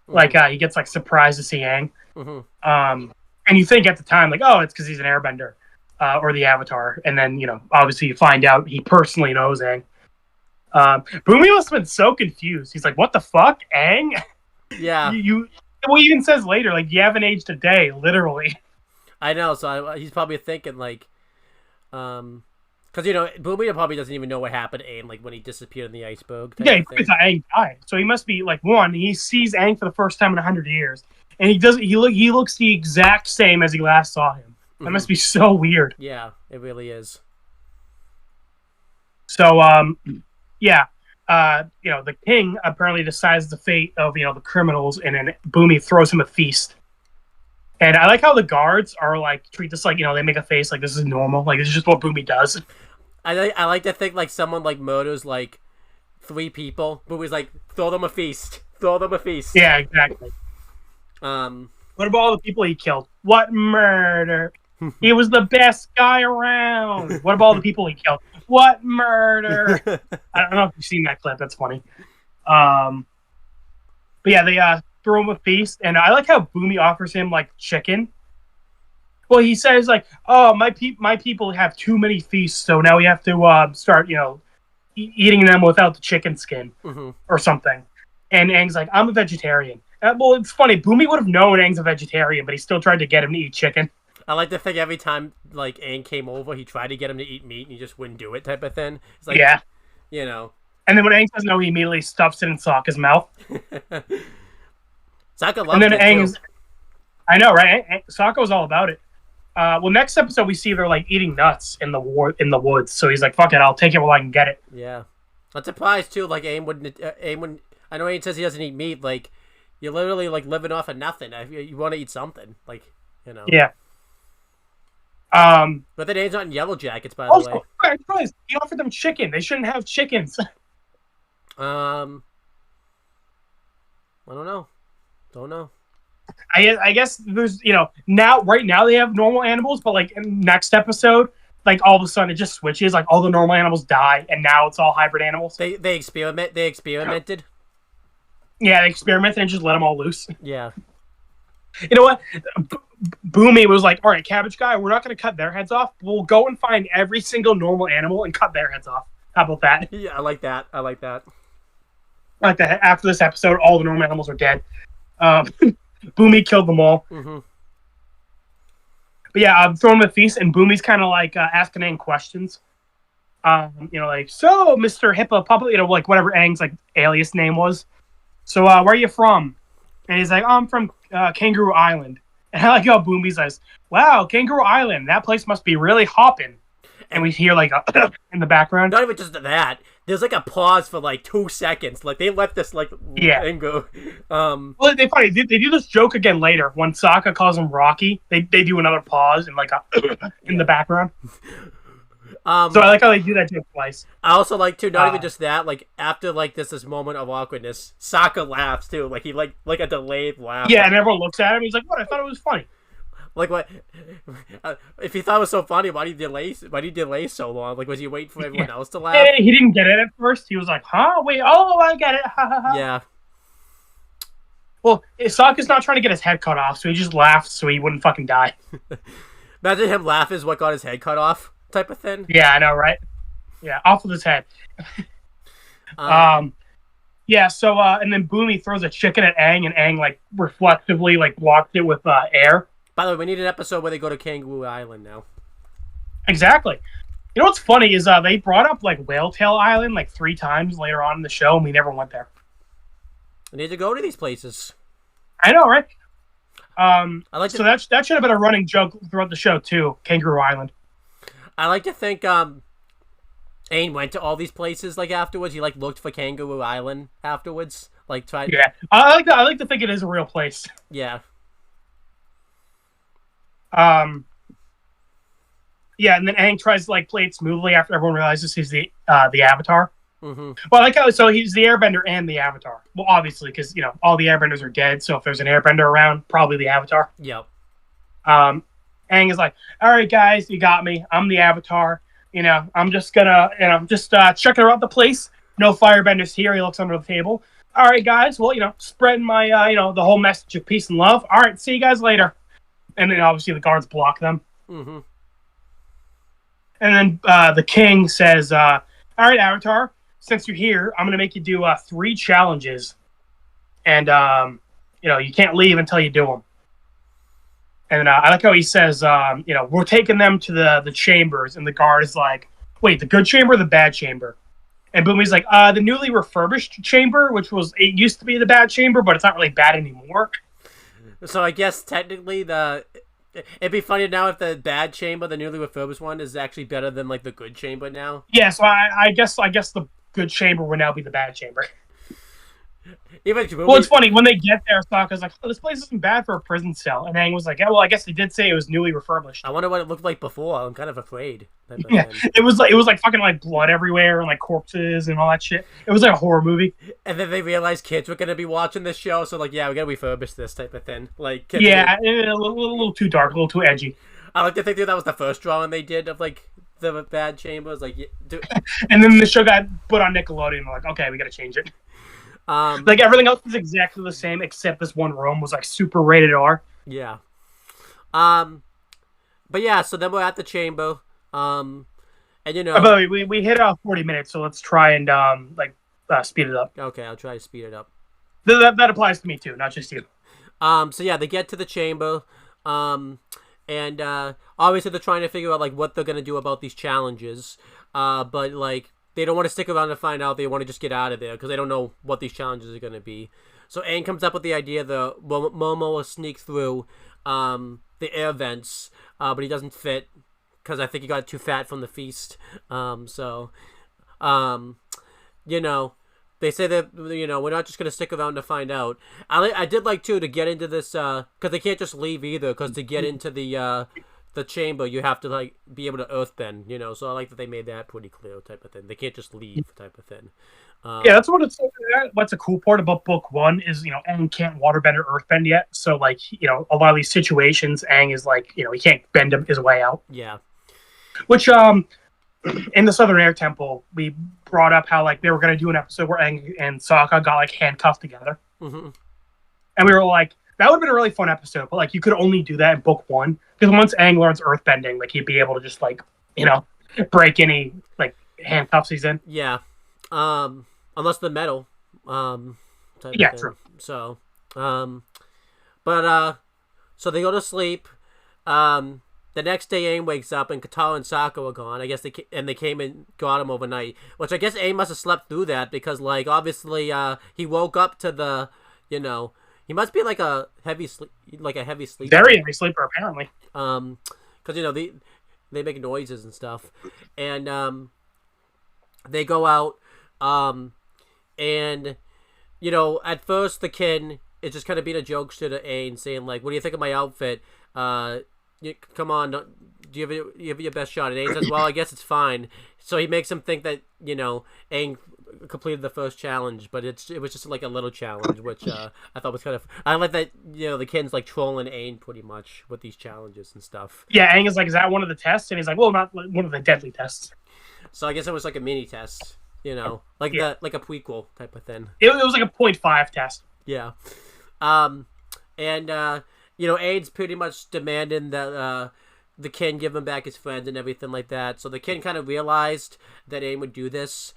Mm-hmm. Like he gets like surprised to see Aang. Mm-hmm. And you think at the time like, oh, it's because he's an airbender. Or the Avatar, and then obviously you find out he personally knows Aang. Bumi must have been so confused. He's like, "What the fuck, Aang?" Yeah. Well, he even says later, like, you haven't aged a day, literally. I know. So he's probably thinking like, because Bumi probably doesn't even know what happened to Aang, like when he disappeared in the iceberg. Yeah, he thinks Aang died. So he must be like, he sees Aang for the first time in 100 years, and he looks the exact same as he last saw him. That must be so weird. Yeah, it really is. So, the king apparently decides the fate of, the criminals, and then Bumi throws him a feast. And I like how the guards are like, treat this like, they make a face like this is normal. Like, this is just what Bumi does. I like to think like someone like murders like 3 people. Bumi's like, throw them a feast. Throw them a feast. Yeah, exactly. What about all the people he killed? What murder? He was the best guy around. What about all the people he killed? What murder? I don't know if you've seen that clip. That's funny. But yeah, they throw him a feast, and I like how Bumi offers him like chicken. Well, he says like, "Oh, my people have too many feasts, so now we have to start, eating them without the chicken skin or something." And Aang's like, "I'm a vegetarian." Well, it's funny. Bumi would have known Aang's a vegetarian, but he still tried to get him to eat chicken. I like to think every time like Aang came over, he tried to get him to eat meat, and he just wouldn't do it, type of thing. It's like, yeah, And then when Aang says no, he immediately stuffs it in Sokka's mouth. Sokka loves it too. I know, right? Sokka was all about it. Well, next episode we see they're like eating nuts in the woods. So he's like, "Fuck it, I'll take it while I can get it." Yeah, I'm surprised too. Like Aang wouldn't. I know Aang says he doesn't eat meat. Like you're literally like living off of nothing. You want to eat something, like. Yeah. But the name's not in Yellow Jackets, by the way. Also, I realized he offered them chicken. They shouldn't have chickens. I don't know. Don't know. I guess there's, right now they have normal animals, but like in next episode, like all of a sudden it just switches. Like all the normal animals die, and now it's all hybrid animals. They experimented. Yeah, they experimented and just let them all loose. Yeah. You know what? Boomy was like, all right, Cabbage Guy, we're not going to cut their heads off. We'll go and find every single normal animal and cut their heads off. How about that? Yeah, I like that. Like that. After this episode, all the normal animals are dead. Boomy killed them all. Mm-hmm. But yeah, I'm throwing him a feast, and Boomy's kind of like asking Aang questions. Like, so, Mr. Hippo Puppet, like whatever Aang's like alias name was. So, where are you from? And he's like, oh, I'm from Kangaroo Island. And I like how Boomy says, wow, Kangaroo Island, that place must be really hopping. And we hear like a in the background. Not even just that. There's like a pause for like 2 seconds. Like they let this thing go. Well, they do this joke again later when Sokka calls him Rocky. They do another pause and like in the background. So I like how they do that joke twice. I also like to not even just that. Like after like this moment of awkwardness, Sokka laughs too. Like he like a delayed laugh. Yeah, and everyone looks at him. He's like, "What? I thought it was funny." Like what? If he thought it was so funny, why did he delay so long? Like was he waiting for everyone else to laugh? Yeah, he didn't get it at first. He was like, "Huh? Wait, oh, I get it." Yeah. Well, Sokka's not trying to get his head cut off, so he just laughed so he wouldn't fucking die. Imagine him laugh is what got his head cut off, type of thing. Yeah, I know, right? Yeah, off with his head. Yeah. So, and then Boomy throws a chicken at Aang, and Aang like reflectively like blocks it with air. By the way, we need an episode where they go to Kangaroo Island now. Exactly. You know what's funny is they brought up like Whale Tail Island like 3 times later on in the show, and we never went there. I need to go to these places. I know, right? So that should have been a running joke throughout the show too. Kangaroo Island. I like to think Aang went to all these places like afterwards. He like looked for Kangaroo Island afterwards. Like tried. Yeah, I like to think it is a real place. Yeah. Yeah, and then Aang tries to like play it smoothly after everyone realizes he's the Avatar. Mm-hmm. Well, I like how so he's the Airbender and the Avatar. Well, obviously, because all the Airbenders are dead. So if there's an Airbender around, probably the Avatar. Yep. Aang is like, all right, guys, you got me. I'm the Avatar. I'm just gonna, just checking around the place. No Firebenders here. He looks under the table. All right, guys. Well, spreading my, the whole message of peace and love. All right, see you guys later. And then obviously the guards block them. Mm-hmm. And then the king says, all right, Avatar, since you're here, I'm going to make you do 3 challenges. And, you can't leave until you do them. And I like how he says, we're taking them to the chambers. And the guard is like, wait, the good chamber or the bad chamber? And Boomy's like, the newly refurbished chamber, it used to be the bad chamber, but it's not really bad anymore. So I guess technically it'd be funny now if the bad chamber, the newly refurbished one, is actually better than like the good chamber now. Yeah, so I guess the good chamber would now be the bad chamber. Well, it's funny when they get there. Sokka's like, "Oh, this place isn't bad for a prison cell," and Aang was like, "Yeah, well, I guess they did say it was newly refurbished." I wonder what it looked like before. I'm kind of afraid. Yeah, it was like fucking like blood everywhere and like corpses and all that shit. It was like a horror movie. And then they realized kids were gonna be watching this show, so like, yeah, we gotta refurbish this type of thing. Like, kids yeah, a little too dark, a little too edgy. I like to think that was the first drawing they did of like the bad chambers. Like, and then the show got put on Nickelodeon. They're like, okay, we gotta change it. Like everything else was exactly the same except this one room was like super rated R. Yeah. But yeah, so then we're at the chamber. And by the way, we hit 40 minutes, so let's try and speed it up. Okay, I'll try to speed it up. That applies to me too, not just you. So yeah, they get to the chamber. And obviously they're trying to figure out like what they're gonna do about these challenges. But like they don't want to stick around to find out. They want to just get out of there because they don't know what these challenges are going to be. So Aang comes up with the idea that Momo will sneak through the air vents, but he doesn't fit because I think he got too fat from the feast. They say that, we're not just going to stick around to find out. I did like, too, to get into this, because they can't just leave either, because to get into the the chamber, you have to like be able to earthbend, you know. So I like that they made that pretty clear, type of thing. They can't just leave, type of thing. Yeah, that's what it's. What's a cool part about book one is, you know, Aang can't waterbend or earthbend yet. So like, you know, a lot of these situations, Aang is like, you know, he can't bend his way out. Yeah. Which in the Southern Air Temple, we brought up how like they were gonna do an episode where Aang and Sokka got like handcuffed together, and we were like, that would have been a really fun episode. But like, you could only do that in book one because once Aang learns earthbending, like he'd be able to just like, you know, break any like handcuffs he's in. Yeah. Unless the metal. Type Yeah, of thing. true. So, so they go to sleep. The next day, Aang wakes up and Katara and Sokka are gone. I guess they came and got him overnight, which I guess Aang must have slept through that because, like, obviously, he woke up to the, you know, he must be like a heavy sleep, Very heavy sleeper, apparently. Because you know they make noises and stuff, and they go out, and you know, at first the kin is just kind of being a jokester to Aang, saying like, "What do you think of my outfit? Come on, do you have your best shot?" And Aang says, "Well, I guess it's fine." So he makes him think that, you know, Aang completed the first challenge, but it was just like a little challenge, which I thought was kind of. I like that, you know, the kin's like trolling Aang pretty much with these challenges and stuff. Yeah, Aang is like, "Is that one of the tests?" And he's like, "Well, not one of the deadly tests." So I guess it was like a mini test, you know, like like a prequel type of thing. It was like a 0.5 test. Yeah, and you know, Aang's pretty much demanding that the kin give him back his friends and everything like that. So the kin kind of realized that Aang would do this.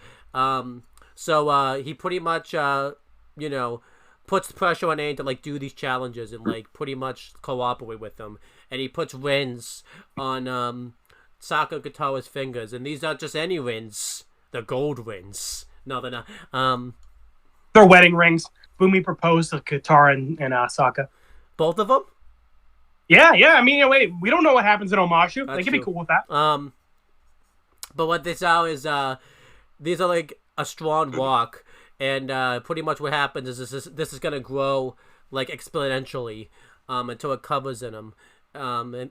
So he pretty much, you know, puts pressure on Aang to like do these challenges and like pretty much cooperate with them. And he puts rings on Sokka and Katara's fingers, and these aren't just any rings; they're gold rings. No, they're not. They're wedding rings. Bumi proposed to Katara and Sokka. Both of them. Yeah. I mean, wait, we don't know what happens in Omashu. That's They could be true. cool with that. But what this are is these are like a strong rock, and pretty much what happens is this is gonna grow like exponentially until it covers in them, and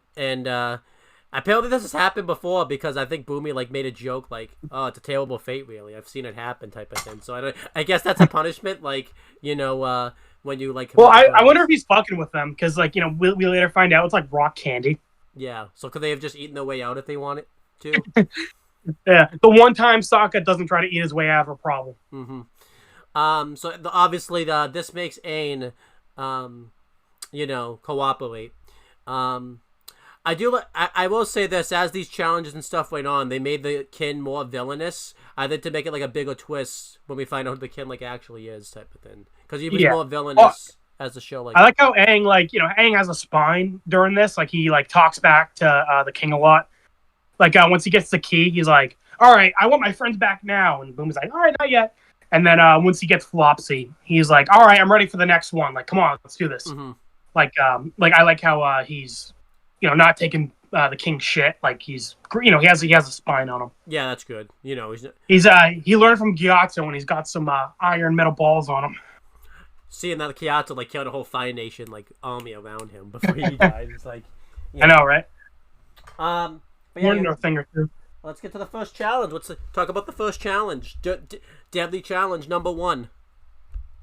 apparently this has happened before because I think Boomy like made a joke like, "Oh, it's a terrible fate, really. I've seen it happen," type of thing. So I guess that's a punishment, like, you know, when you like. Well, I wonder if he's fucking with them because, like, you know, we later find out it's like rock candy. Yeah. So could they have just eaten their way out if they wanted to? Yeah. The one time Sokka doesn't try to eat his way out of a problem. Mm-hmm. So obviously this makes Aang, you know, cooperate. I will say this: as these challenges and stuff went on, they made the kin more villainous. I think to make it like a bigger twist when we find out who the kin like actually is, type of thing. Because he was more villainous as the show. Like, I like how Aang, like, you know, Aang has a spine during this. Like, he like talks back to the king a lot. Like, once he gets the key, he's like, "All right, I want my friends back now." And Boom's like, "All right, not yet." And then once he gets Flopsy, he's like, "All right, I'm ready for the next one. Like, come on, let's do this." mm-hmm. Like I like how he's, you know, not taking the king's shit. Like, he's, you know, he has a spine on him. Yeah, that's good. You know, He learned from Gyatso and he's got some iron metal balls on him. Seeing that Kyoto like killed a whole Fire Nation like army around him before he died, it's like, I know, right? But yeah, Learned a thing or two. let's get to the first challenge. Talk about the first challenge. Deadly challenge number 1.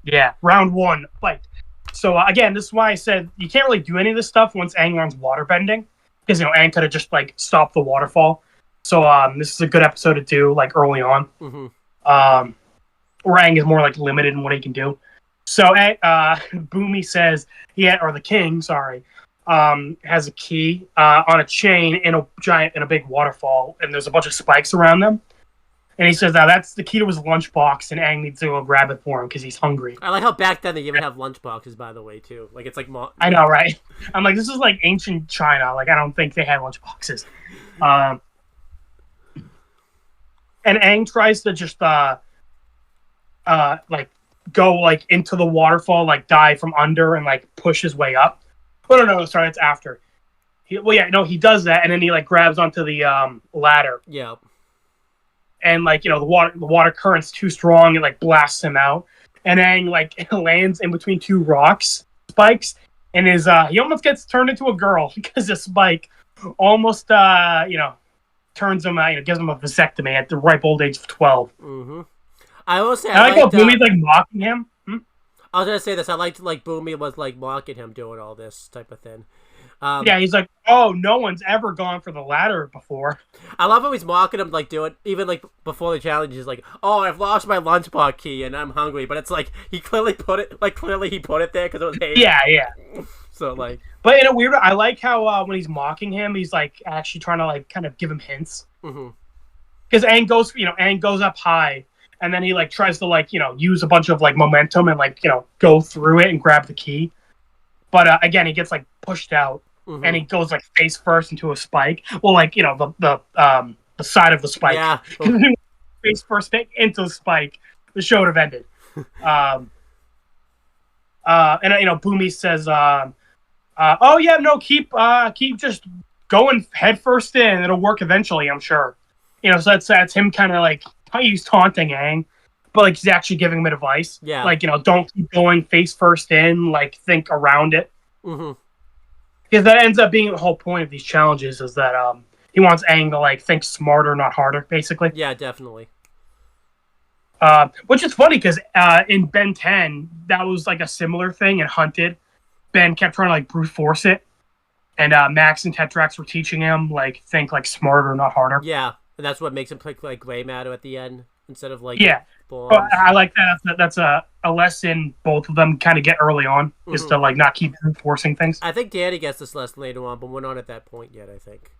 Yeah, round 1, fight. So again, this is why I said you can't really do any of this stuff once Aang learns waterbending, because, you know, Aang could have just like stopped the waterfall. So this is a good episode to do like early on, where Aang is more like limited in what he can do. So Boomy says or the king, sorry, has a key on a chain in a big waterfall, and there's a bunch of spikes around them. And he says, that's the key to his lunchbox, and Aang needs to go grab it for him because he's hungry. I like how back then they even have lunchboxes, by the way, too. Like, it's like... I know, right? I'm like, this is like ancient China. Like, I don't think they had lunchboxes. And Aang tries to just, like, go, like, into the waterfall, like, dive from under and, like, push his way up. Oh, no, sorry, it's after. He does that, and then he, like, grabs onto the ladder. Yeah. And, like, you know, the water current's too strong, and like blasts him out. And Aang, like, lands in between two spikes, and he almost gets turned into a girl because the spike almost turns him gives him a vasectomy at the ripe old age of 12. Mm-hmm. I will say I like how Boomy's like mocking him. I was gonna say this. I liked like Boomy was like mocking him doing all this type of thing. Yeah, he's like, oh, no one's ever gone for the ladder before. I love how he's mocking him, like doing even like before the challenge. He's like, "Oh, I've lost my lunchbox key and I'm hungry," but it's like he clearly put it there because it was hate. Yeah. So like, but in a weird, I like how when he's mocking him, he's like actually trying to like kind of give him hints. Because Aang goes up high, and then he like tries to like use a bunch of like momentum and like go through it and grab the key. But again, he gets like pushed out. And he goes like face first into a spike. Well, like the side of the spike. Yeah. Face first into the spike. The show would have ended. And Boomy says, "Oh yeah, no, keep just going head first in. It'll work eventually, I'm sure." So that's him kind of like he's taunting Aang, but like he's actually giving him advice. Yeah. Like don't keep going face first in. Like think around it. Because that ends up being the whole point of these challenges is that he wants Aang to like think smarter, not harder, basically. Yeah, definitely. Which is funny because in Ben 10, that was like a similar thing in Hunted. Ben kept trying to like brute force it, and Max and Tetrax were teaching him like think like smarter, not harder. Yeah, and that's what makes him pick like gray matter at the end instead of like But I like that. That's a lesson both of them kind of get early on is to like not keep forcing things. I think Danny gets this lesson later on, but we're not at that point yet. I think.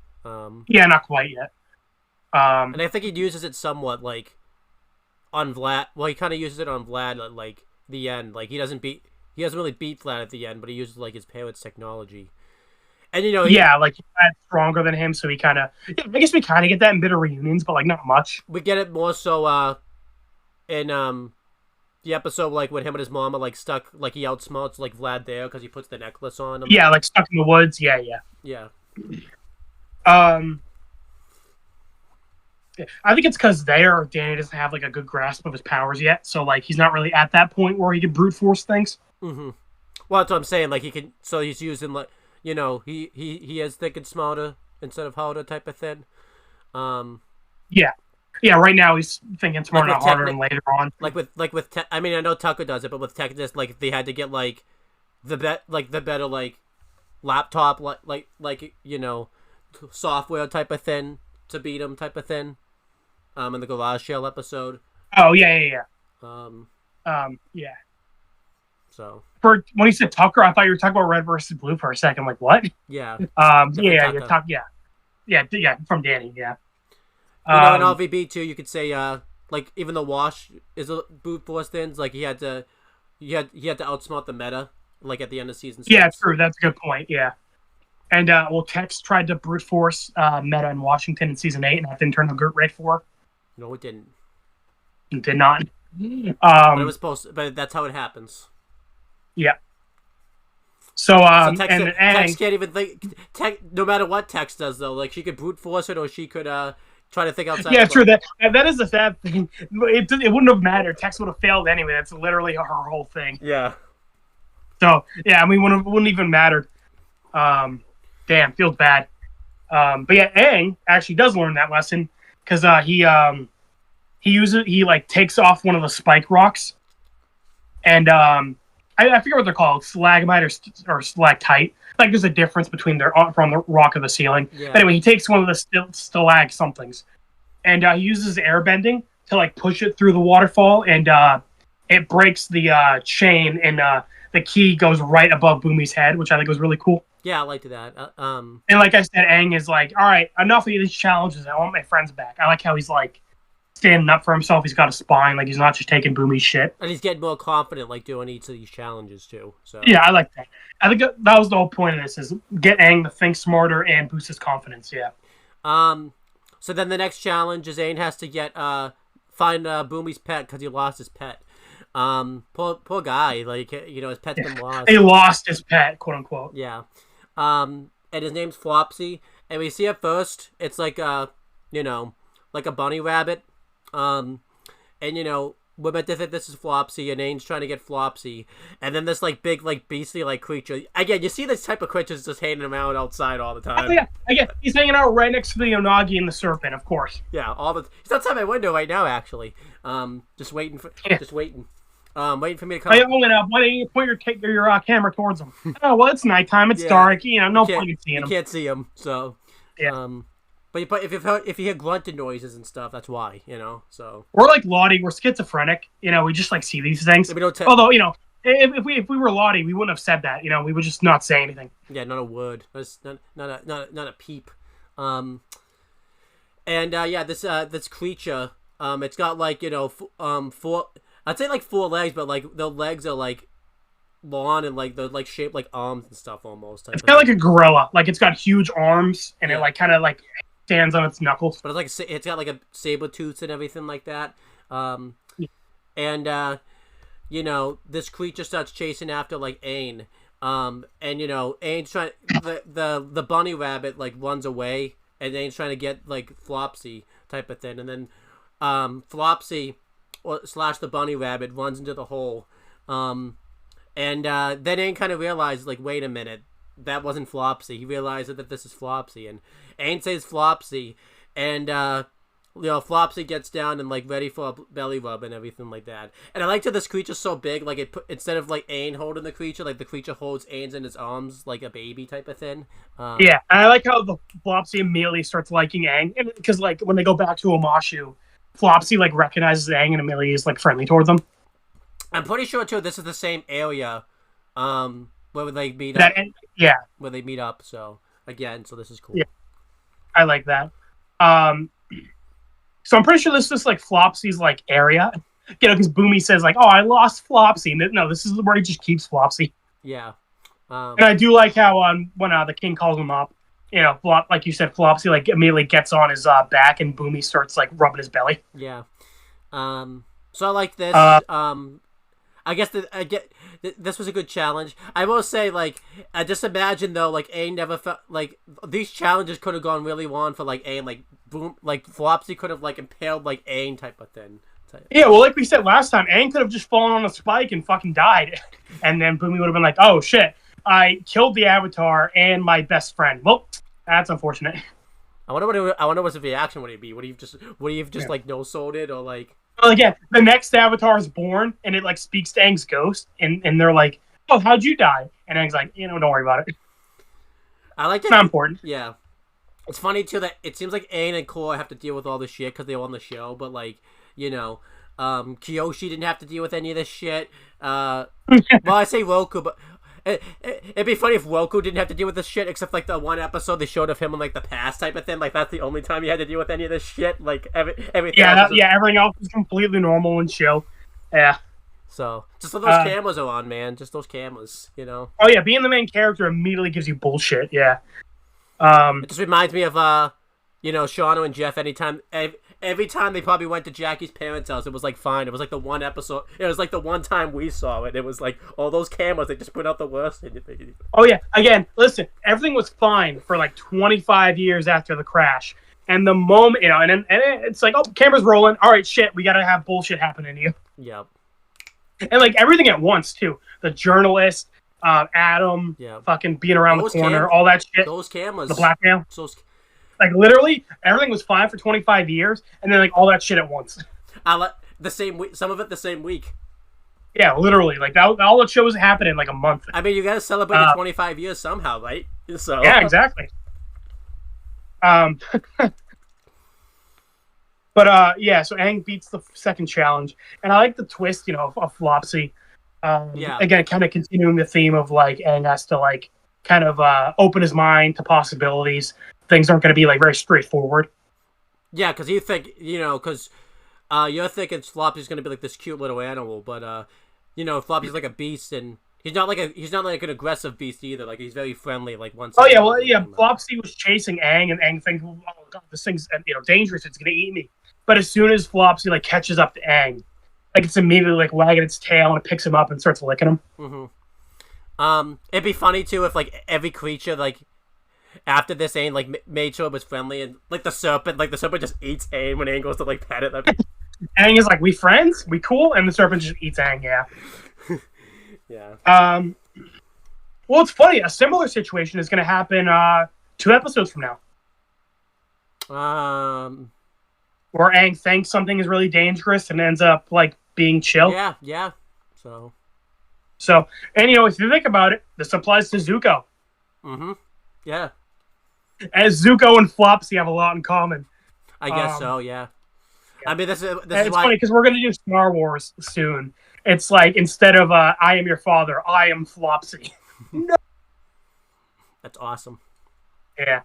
Yeah, not quite yet. And I think he uses it somewhat like on Vlad. Well, he kind of uses it on Vlad at like the end. Like he doesn't really beat Vlad at the end, but he uses like his parents' technology. And like Vlad's stronger than him, so he kind of. Yeah, I guess we kind of get that in bitter reunions, but like not much. We get it more so in the episode like when him and his mom are like stuck, like he outsmarts like Vlad there because he puts the necklace on him. Yeah, like stuck in the woods. Yeah. I think it's because Danny doesn't have like a good grasp of his powers yet, so like he's not really at that point where he can brute force things. Well, that's what I'm saying. Like he can, so he's using like he is thinking smarter instead of harder type of thing. Yeah. Right now he's thinking smarter, not harder, and later on, I mean, I know Tucker does it, but with Tech, just like they had to get like the better like laptop like software type of thing to beat him type of thing. In the Garage Sale episode. Oh yeah. Yeah. So for when you said Tucker, I thought you were talking about Red versus Blue for a second. Like what? Yeah. Yeah. From Danny. Yeah. In LVB too, you could say like even though Wash is a brute force things, like he had to outsmart the meta like at the end of season 6. Yeah, true. That's a good point. Yeah. And Tex tried to brute force meta in Washington in season 8, and that didn't turn out great for her. No, it didn't. It did not. But it was supposed to, but that's how it happens. Yeah. So Tex can't even think. No matter what Tex does, though, like she could brute force it, or she could try to think outside. Yeah, true. That is a sad thing. It wouldn't have mattered. Tex would have failed anyway. That's literally her whole thing. Yeah. So yeah, I mean, it wouldn't even matter. Damn, feels bad. But yeah, Aang actually does learn that lesson because he takes off one of the spike rocks, and I forget what they're called, stalagmite or stalactite. Like there's a difference between from the rock of the ceiling. Yeah. But anyway, he takes one of the stalag somethings, and he uses airbending to like push it through the waterfall, and it breaks the chain, and the key goes right above Boomy's head, which I think was really cool. Yeah, I liked that. And like I said, Aang is like, all right, enough of these challenges. I want my friends back. I like how he's like standing up for himself. He's got a spine. Like he's not just taking Boomy's shit. And he's getting more confident, like doing each of these challenges too. So yeah, I like that. I think that was the whole point of this: is get Aang to think smarter and boost his confidence. Yeah. So then the next challenge is Aang has to find Boomy's pet because he lost his pet. Poor guy. Like his pet's been lost. He lost his pet, quote unquote. Yeah. And his name's Flopsy, and we see at first it's like like a bunny rabbit, and we're meant to think this is Flopsy, and Aang's trying to get Flopsy, and then this like big like beastly like creature. Again, you see this type of creatures just hanging around outside all the time. Oh, yeah, again, he's hanging out right next to the Unagi and the serpent, of course. Yeah, he's outside my window right now, actually. Just waiting for waiting for me to come. Hey, Owen, why don't you point your camera towards him? Oh, well, it's nighttime. It's dark. No point in seeing him. You can't see him, so yeah. But if you hear grunting noises and stuff, that's why, So we're like Lottie. We're schizophrenic. We just like see these things. Although if we were Lottie, we wouldn't have said that. We would just not say anything. Yeah, not a word. Not a peep. And this creature, it's got like four. I'd say like 4 legs, but like the legs are like long and like they're like shaped like arms and stuff almost. It's kind of like a gorilla. Like it's got huge arms and it like kind of like stands on its knuckles. But it's got like a saber tooth and everything like that. This creature starts chasing after like Aang. Aang's trying the bunny rabbit like runs away and Aang's trying to get like Flopsy type of thing, and then Flopsy / the bunny rabbit runs into the hole. Then Aang kind of realizes, like, wait a minute, that wasn't Flopsy. He realizes that this is Flopsy, and Aang says Flopsy, and Flopsy gets down and like ready for a belly rub and everything like that. And I like that this creature's so big, like instead of like Aang holding the creature, like the creature holds Aang in his arms like a baby type of thing. Yeah, and I like how the Flopsy immediately starts liking Aang, because like when they go back to Omashu, Flopsy like recognizes Aang and immediately is like friendly towards them. I'm pretty sure too this is the same area where they meet up. Where they meet up. So this is cool. Yeah, I like that. So I'm pretty sure this is like Flopsy's like area, because Boomy says like, "Oh, I lost Flopsy." No, this is where he just keeps Flopsy. Yeah. And I do like how when the king calls him up, like you said, Flopsy like immediately gets on his back, and Boomy starts like rubbing his belly. Yeah. So I like this. I guess this was a good challenge. I will say, like, I just imagine though, like Aang never felt like these challenges could have gone really long for like Aang, like Flopsy could have like impaled like Aang type of thing. Yeah, well, like we said last time, Aang could have just fallen on a spike and fucking died, and then Boomy would have been like, "Oh shit, I killed the Avatar and my best friend." Well, that's unfortunate. I wonder what his reaction would be. Would he have just like no-sold it, or like? Well, again, the next Avatar is born, and it like speaks to Aang's ghost, and they're like, "Oh, how'd you die?" And Aang's like, "Don't worry about it." I like that. It's not important. Yeah, it's funny too that it seems like Aang and Korra have to deal with all this shit because they're on the show, but like Kyoshi didn't have to deal with any of this shit. Well, I say Roku, but it'd be funny if Roku didn't have to deal with this shit, except like the one episode they showed of him in like the past type of thing. Like that's the only time he had to deal with any of this shit. Like everything. Yeah, everything else is completely normal and chill. Yeah. So just those cameras are on, man. Just those cameras, Oh yeah, being the main character immediately gives you bullshit. Yeah. It just reminds me of Shauna and Jeff. Every time they probably went to Jackie's parents' house, it was like fine. It was like the one episode. It was like the one time we saw it. It was like all those cameras. They just put out the worst. Oh yeah. Again, listen. Everything was fine for like 25 years after the crash, and the moment and it's like, oh, camera's rolling. All right, shit. We gotta have bullshit happening to you. Yep. And like everything at once too. The journalist, Adam, fucking being around the corner, all that shit. Those cameras. The blackmail. Like literally, everything was fine for 25 years, and then like all that shit at once. The same week. Some of it the same week. Yeah, literally. Like all the shows happen in like a month. I mean, you got to celebrate the 25 years somehow, right? So yeah, exactly. But so Aang beats the second challenge, and I like the twist, of Flopsy. Again, kind of continuing the theme of like Aang has to like kind of open his mind to possibilities. Things aren't going to be like very straightforward. Yeah, because you think because you're thinking Flopsy's going to be like this cute little animal, but Flopsy's like a beast, and he's not like an aggressive beast either. Like he's very friendly. Like once. Oh yeah, well yeah, Flopsy was chasing Aang, and Aang thinks, "Oh god, this thing's dangerous. It's going to eat me." But as soon as Flopsy like catches up to Aang, like it's immediately like wagging its tail and it picks him up and starts licking him. Mm-hmm. It'd be funny too if like every creature like after this Aang like made sure it was friendly, and like the serpent just eats Aang when Aang goes to like pet it. Aang is like, we friends? We cool? And the serpent just eats Aang, yeah. Yeah. Well, it's funny. A similar situation is going to happen 2 episodes from now. Where Aang thinks something is really dangerous and ends up, like, being chill. Yeah. So, and, if you think about it, this applies to Zuko. mm-hmm. Yeah. As Zuko and Flopsy have a lot in common. I guess so, yeah. I mean, this is It's why... funny, because we're going to do Star Wars soon. It's like, instead of I am your father, I am Flopsy. No. That's awesome. Yeah.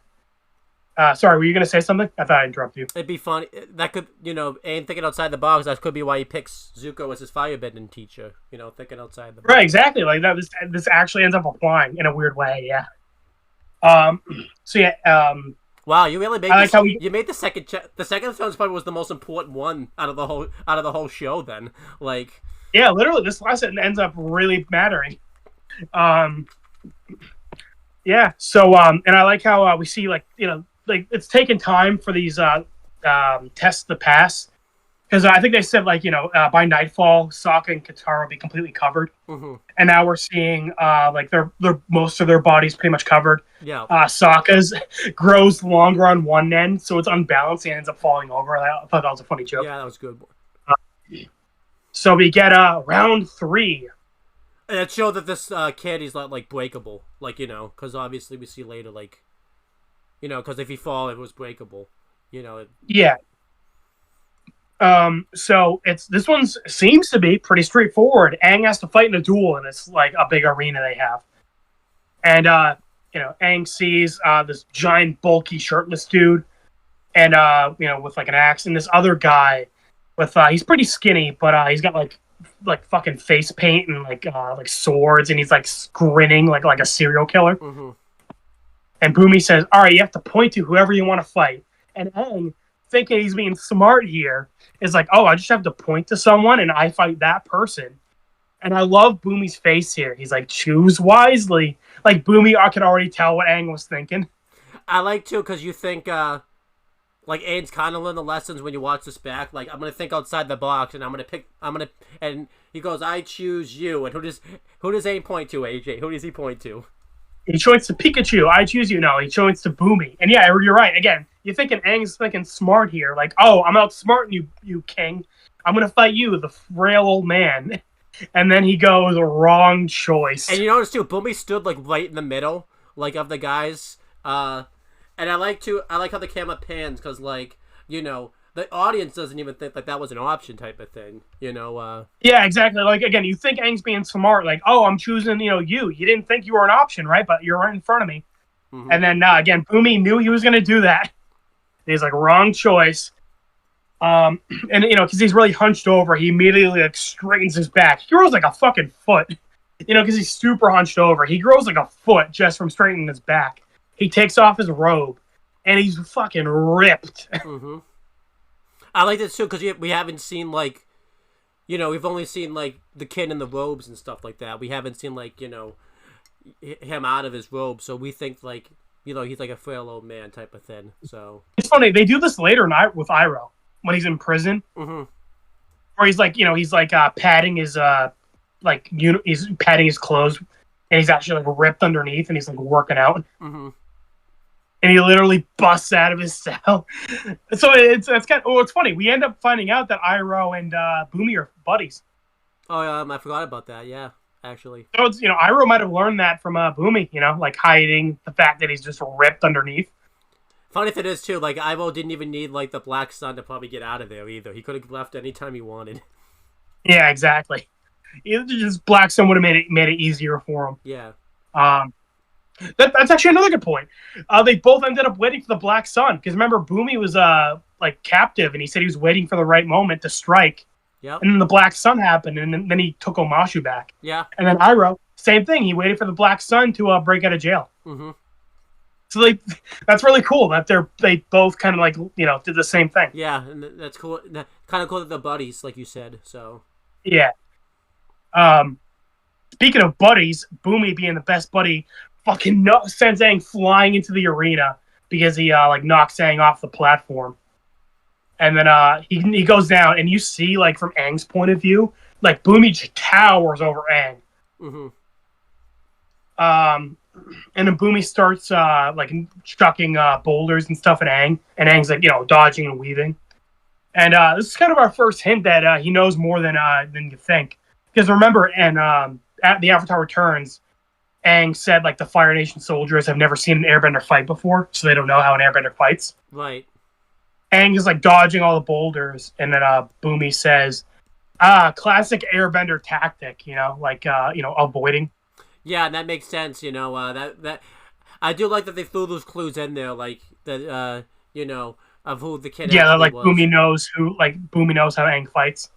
Sorry, were you going to say something? I thought I interrupted you. It'd be funny. That could, Aang thinking outside the box, that could be why he picks Zuko as his firebending teacher. Thinking outside the box. Right, exactly. Like that. This actually ends up applying in a weird way. Yeah. So yeah. Wow, you really made I like how you made the second episode probably was the most important one out of the whole show. Then, like. Yeah, literally, this lesson ends up really mattering. Yeah. So and I like how we see like it's taken time for these tests to pass, because I think they said like by nightfall Sokka and Katara will be completely covered, and now we're seeing like their most of their bodies pretty much covered. Yeah. Sokka's grows longer on one end, so it's unbalanced and ends up falling over. I thought that was a funny joke. Yeah, that was good. So we get round 3. And it showed that this candy's not like breakable, like because obviously we see later like. Because if you fall, it was breakable. Yeah. So this one seems to be pretty straightforward. Aang has to fight in a duel, and it's like a big arena they have. And Aang sees this giant, bulky, shirtless dude, and with like an axe, and this other guy with he's pretty skinny, but he's got like fucking face paint and like swords, and he's like grinning like a serial killer. Mm-hmm. And Bumi says, all right, you have to point to whoever you want to fight. And Aang, thinking he's being smart here, is like, oh, I just have to point to someone and I fight that person. And I love Bumi's face here. He's like, choose wisely. Like, Bumi, I could already tell what Aang was thinking. I like to, because you think, like, Aang's kind of learned the lessons when you watch this back. Like, I'm going to think outside the box, and and he goes, I choose you. And who does Aang point to, AJ? Who does he point to? He points to Pikachu. I choose you. No, he points to Bumi. And yeah, you're right. Again, you're thinking Aang's thinking smart here. Like, oh, I'm outsmarting you, king. I'm going to fight you, the frail old man. And then he goes, wrong choice. And you notice, too, Bumi stood, like, right in the middle, like, of the guys. And I like how the camera pans, because, like, the audience doesn't even think like that was an option type of thing, Yeah, exactly. Like, again, you think Aang's being smart, like, oh, I'm choosing, you. You didn't think you were an option, right? But you're right in front of me. Mm-hmm. And then, again, Bumi knew he was going to do that. And he's like, wrong choice. And, because he's really hunched over, he immediately, like, straightens his back. He grows like a fucking foot, because he's super hunched over. He grows like a foot just from straightening his back. He takes off his robe, and he's fucking ripped. Mm-hmm. I like this too, because we haven't seen, like, we've only seen, like, the kid in the robes and stuff like that. We haven't seen, like, him out of his robe, so we think, like, he's like a frail old man type of thing, so. It's funny, they do this later with Iroh, when he's in prison. Mm-hmm. Where he's like, he's like padding his, he's padding his clothes, and he's actually, like, ripped underneath, and he's, like, working out. Mm-hmm. And he literally busts out of his cell. So it's funny. We end up finding out that Iroh and Bumi are buddies. Oh, I forgot about that. Yeah, actually. So it's Iroh might have learned that from Bumi. Like hiding the fact that he's just ripped underneath. Funny thing is too, like Iroh didn't even need like the Black Sun to probably get out of there either. He could have left anytime he wanted. Yeah, exactly. Just Black Sun would have made it easier for him. Yeah. That's actually another good point. They both ended up waiting for the Black Sun, because remember Bumi was like captive, and he said he was waiting for the right moment to strike. Yeah. And then the Black Sun happened, and then he took Omashu back. Yeah. And then Iroh, same thing. He waited for the Black Sun to break out of jail. Mm-hmm. So that's really cool that they both kind of like did the same thing. Yeah, and that's cool. Kind of cool that they're buddies, like you said. So. Yeah. Speaking of buddies, Bumi being the best buddy, fucking sends Aang flying into the arena because he knocks Aang off the platform. And then he goes down, and you see, like, from Aang's point of view, like, Boomy just towers over Aang. Mm-hmm. And then Boomy starts, like, chucking boulders and stuff at Aang, and Aang's, like, dodging and weaving. And this is kind of our first hint that he knows more than you think. Because remember, at the Avatar Returns, Aang said, like, the Fire Nation soldiers have never seen an airbender fight before, so they don't know how an airbender fights. Right. Aang is, like, dodging all the boulders, and then Boomy says, classic airbender tactic, avoiding. Yeah, and that makes sense, that I do like that they threw those clues in there, like, that, of who the kid like, was. Boomy knows how Aang fights.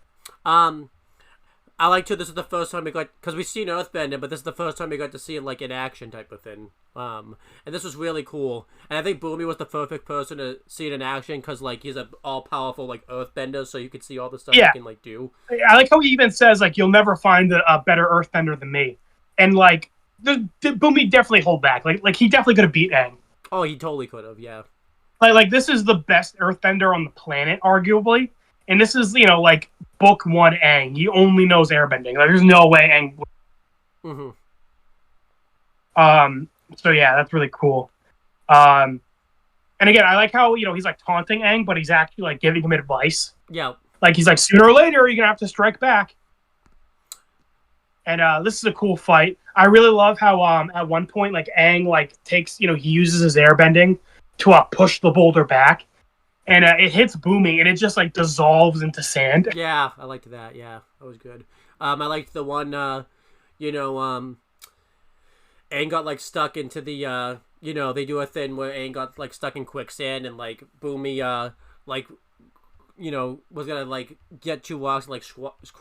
I like to. This is the first time we got, because we've seen Earthbender, but this is the first time we got to see it like in action type of thing. And this was really cool. And I think Boomy was the perfect person to see it in action because like he's a all powerful like Earthbender, so you could see all the stuff he can like do. I like how he even says like you'll never find a better Earthbender than me, and like Boomy definitely hold back. Like he definitely could have beat Aang. Oh, he totally could have. Yeah. Like this is the best Earthbender on the planet, arguably. And this is, like, book one Aang. He only knows airbending. Like, there's no way Aang would. Mm-hmm. So, yeah, that's really cool. And again, I like how, he's, like, taunting Aang, but he's actually, like, giving him advice. Yeah. Like, he's like, sooner or later, you're going to have to strike back. And this is a cool fight. I really love how, at one point, like, Aang, like, takes, he uses his airbending to push the boulder back. And it hits Boomy, and it just, like, dissolves into sand. Yeah, I liked that. Yeah, that was good. I liked the one, Aang got, like, stuck into the, they do a thing where Aang got, like, stuck in quicksand, and, like, Boomy, was gonna, like, get 2 rocks and, like,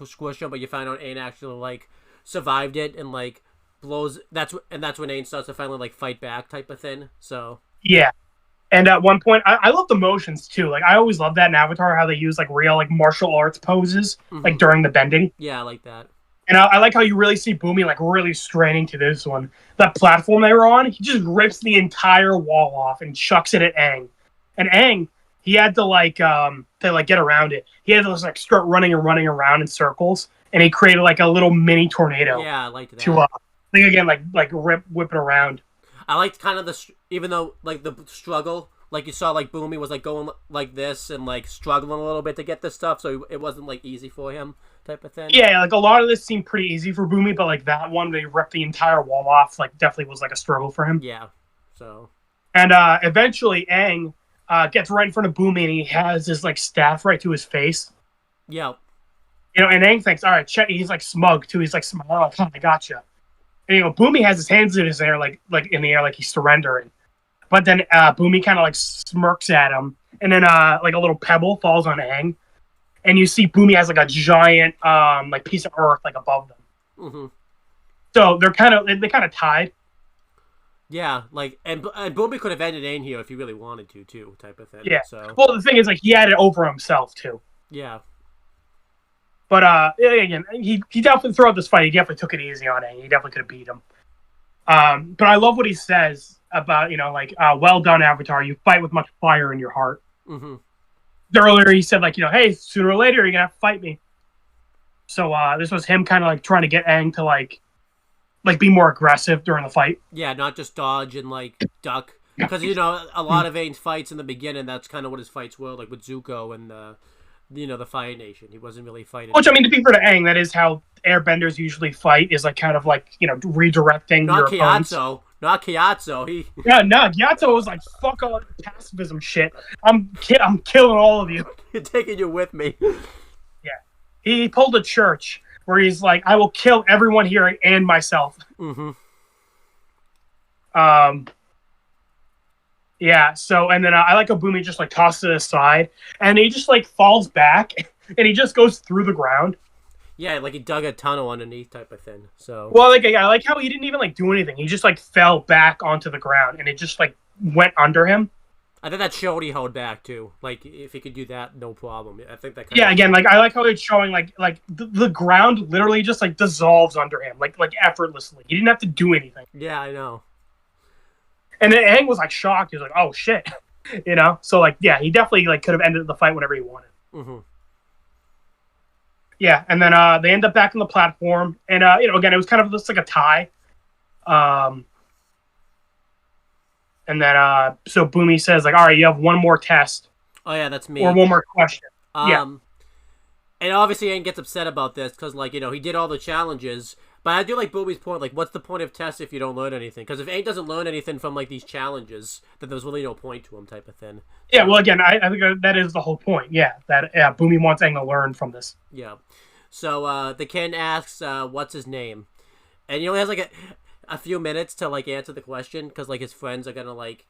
squish them, but you find out Aang actually, like, survived it, and, like, that's when Aang starts to finally, like, fight back type of thing, so. Yeah. And at one point, I love the motions, too. Like, I always love that in Avatar, how they use, like, real, like, martial arts poses, like, during the bending. Yeah, I like that. And I like how you really see Boomy, like, really straining to this one. That platform they were on, he just rips the entire wall off and chucks it at Aang. And Aang, he had to, like, get around it. He had to, like, start running around in circles. And he created, like, a little mini tornado. Yeah, I liked that. To, again, whip it around. I liked kind of even though, like, the struggle, like, you saw, like, Boomy was, like, going like this and, like, struggling a little bit to get this stuff, so it wasn't, like, easy for him type of thing. Yeah, like, a lot of this seemed pretty easy for Boomy, but, like, that one, they ripped the entire wall off, like, definitely was, like, a struggle for him. Yeah, so. And eventually, Aang gets right in front of Boomy, and he has his, like, staff right to his face. Yeah. And Aang thinks, all right, check. He's, like, smug, too. He's, like, smiling, like, I gotcha. And, Boomy has his hands in his air, like in the air, like he's surrendering. But then Boomy kind of, like, smirks at him. And then, like, a little pebble falls on Aang. And you see Boomy has, like, a giant, like, piece of earth, like, above them. Mm-hmm. So they kind of tied. Yeah, like, and Boomy could have ended Aang here if he really wanted to, too, type of thing. Yeah. So. Well, the thing is, like, he had it over himself, too. Yeah. But, again, he definitely, throughout this fight, he definitely took it easy on Aang. He definitely could have beat him. But I love what he says about, well done, Avatar. You fight with much fire in your heart. Mm-hmm. Earlier, he said, like, hey, sooner or later, you're going to have to fight me. So, this was him kind of, like, trying to get Aang to, like, be more aggressive during the fight. Yeah, not just dodge and, like, duck. Because, a lot of Aang's fights in the beginning, that's kind of what his fights were, like, with Zuko and, the Fire Nation. He wasn't really fighting. Which, I mean, to be fair to Aang, that is how airbenders usually fight, is, like, kind of, like, redirecting your opponents. Not Kyatso. Yeah, no, Gyatso was like, fuck all pacifism shit. I'm killing all of you. You're taking you with me. Yeah. He pulled a church where he's like, I will kill everyone here and myself. Mm-hmm. Yeah, so, and then I like how Boomy just, like, tosses it aside, and he just, like, falls back, and he just goes through the ground. Yeah, like he dug a tunnel underneath type of thing, so. Well, like, I like how he didn't even, like, do anything. He just, like, fell back onto the ground, and it just, like, went under him. I think that showed he held back, too. Like, if he could do that, no problem. I think that again, like, I like how it's showing, like the ground literally just, like, dissolves under him, like effortlessly. He didn't have to do anything. Yeah, I know. And then Aang was, like, shocked. He was like, oh, shit. You know, so like, yeah, he definitely like could have ended the fight whenever he wanted. Mm-hmm. Yeah, and then they end up back on the platform, and again, it was kind of just like a tie. And then so Boomy says like, all right, you have one more test. Oh yeah, that's me. Or one more question. Yeah. And obviously Aang gets upset about this because, like, he did all the challenges. But I do like Boomy's point, like, what's the point of tests if you don't learn anything? Because if Aang doesn't learn anything from, like, these challenges, then there's really no point to him type of thing. Yeah, well, again, I think that is the whole point, yeah. That Boomy wants Aang to learn from this. Yeah. So, the Ken asks, what's his name? And he only has, like, a few minutes to, like, answer the question because, like, his friends are gonna, like,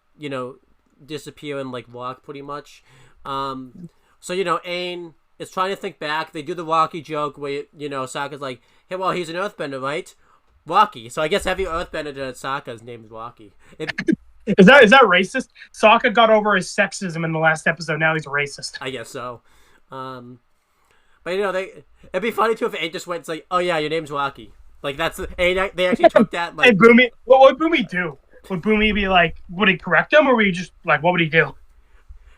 disappear and, like, walk pretty much. So, Aang is trying to think back. They do the Rocky joke where, Sokka's like, hey, well, he's an earthbender, right? Rocky. So I guess every earthbender to Sokka's name is Rocky. Is that racist? Sokka got over his sexism in the last episode. Now he's racist. I guess so. But, it'd be funny, too, if Aang just went, like, oh, yeah, your name's Rocky. Like, they actually took that, like... Hey, Boomy, what would Boomy do? Would Boomy be like, would he correct him, or would he just, like, what would he do?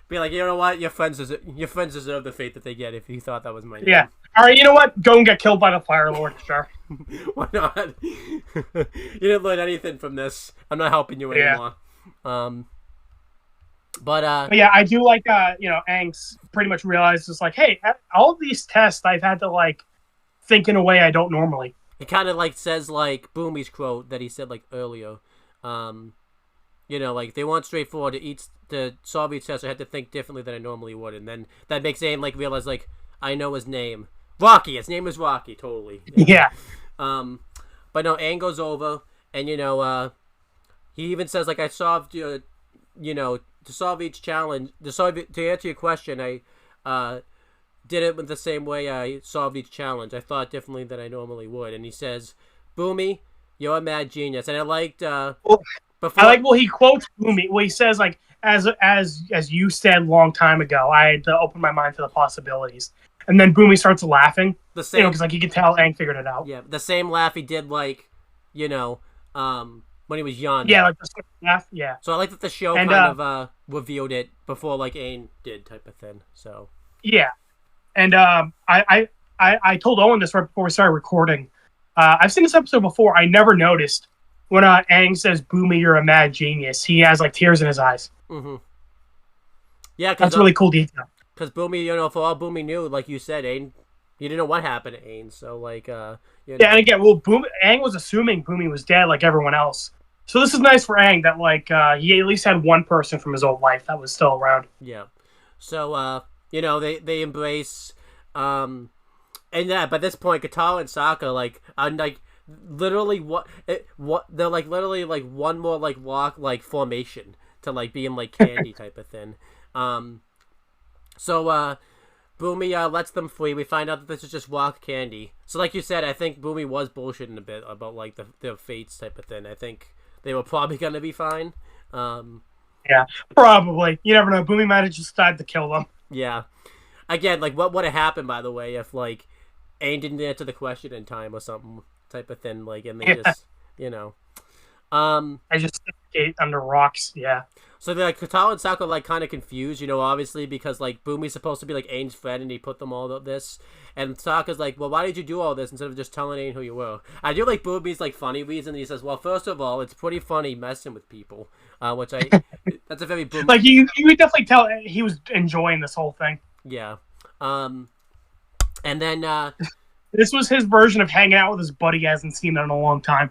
Be like, you know what? Your friends deserve the fate that they get if you thought that was my name. Yeah. All right, you know what? Go and get killed by the Fire Lord, sure. Why not? You didn't learn anything from this. I'm not helping you anymore. But yeah, I do like, Aang's pretty much realizes, like, hey, all of these tests I've had to, like, think in a way I don't normally. He kind of, like, says, like, Boomy's quote that he said, like, earlier. Like, they want straightforward to solve each test. I had to think differently than I normally would. And then that makes Aang, like, realize, like, I know his name. Rocky! His name is Rocky, totally. Yeah. But no, Aang goes over, and, he even says, like, I solved, to solve each challenge, to answer your question, I, did it with the same way I solved each challenge. I thought differently than I normally would. And he says, Boomy, you're a mad genius. And I liked, he quotes Boomy. Well, he says, like, as you said long time ago, I had to open my mind to the possibilities. And then Boomy starts laughing. The same, because like you could tell Aang figured it out. Yeah, the same laugh he did, like, when he was young. Yeah, like the same laugh. Yeah. So I like that the show kind of revealed it before, like, Aang did, type of thing. So. Yeah, and I told Owen this right before we started recording. I've seen this episode before. I never noticed when Aang says, Boomy, you're a mad genius, he has, like, tears in his eyes. Mm-hmm. Yeah, that's really cool detail. Because Boomy, for all Boomy knew, like you said, Aang, he didn't know what happened to Aang, so, like, Yeah, and again, well, Aang was assuming Boomy was dead like everyone else. So this is nice for Aang that, like, he at least had one person from his old life that was still around. Yeah. So, they embrace, and yeah, by this point, Katara and Sokka, like, are, like, literally they're, like, literally, like, one more, like, walk, like, formation to, like, being, like, candy type of thing. So Boomy lets them free. We find out that this is just rock candy. So like you said, I think Boomy was bullshitting a bit about, like, their fates type of thing. I think they were probably going to be fine. Yeah, probably. You never know. Boomy might have just decided to kill them. Yeah. Again, like, what would have happened, by the way, if, like, Aang didn't answer the question in time or something type of thing, like, and they just, I just skate under rocks, yeah. So they're, like, Katara and Sokka, like, kind of confused, obviously, because, like, Boomy's supposed to be, like, Aang's friend, and he put them all of this. And Sokka's like, well, why did you do all this instead of just telling Aang who you were? I do like Boomy's, like, funny reason. He says, well, first of all, it's pretty funny messing with people, which that's a very Boomy. Like, you could definitely tell he was enjoying this whole thing. Yeah. And then, this was his version of hanging out with his buddy he hasn't seen in a long time.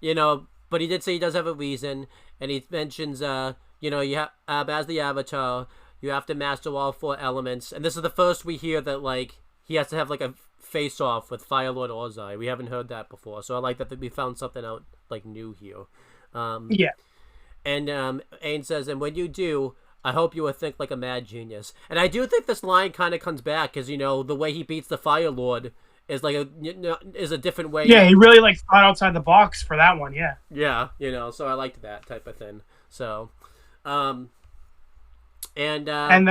But he did say he does have a reason, and he mentions, as the Avatar, you have to master all 4 elements. And this is the first we hear that, like, he has to have, like, a face-off with Fire Lord Ozai. We haven't heard that before, so I like that we found something out, like, new here. Yeah. And Aang says, and when you do, I hope you will think like a mad genius. And I do think this line kind of comes back, because, the way he beats the Fire Lord is, like, is a different way. Yeah, he really, like, thought outside the box for that one, yeah. Yeah, so I liked that type of thing. So, and then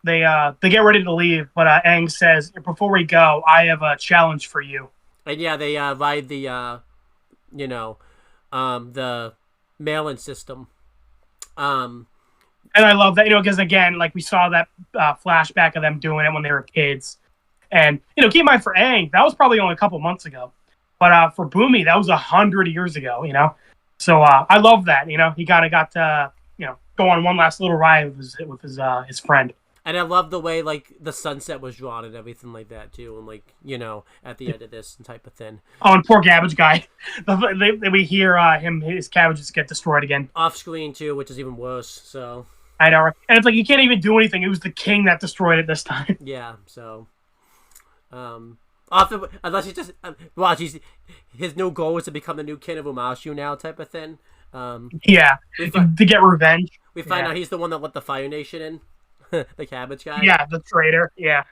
they get ready to leave, but Aang says, before we go, I have a challenge for you. And yeah, they ride the the mail-in system. And I love that, because again, like we saw that flashback of them doing it when they were kids. And, keep in mind for Aang, that was probably only a couple months ago. But for Boomy, that was 100 years ago, So I love that, he kind of got to, go on one last little ride with his friend. And I love the way, like, the sunset was drawn and everything like that, too. And, like, at the end of this type of thing. Oh, and poor cabbage guy. We hear his cabbages get destroyed again. Off screen, too, which is even worse, so... I know, right? And it's like, you can't even do anything. It was the king that destroyed it this time. Yeah, so... unless he just... his new goal is to become the new king of Umashu now type of thing. Yeah, to get revenge. We find out he's the one that let the Fire Nation in. The cabbage guy. Yeah, the traitor. Yeah.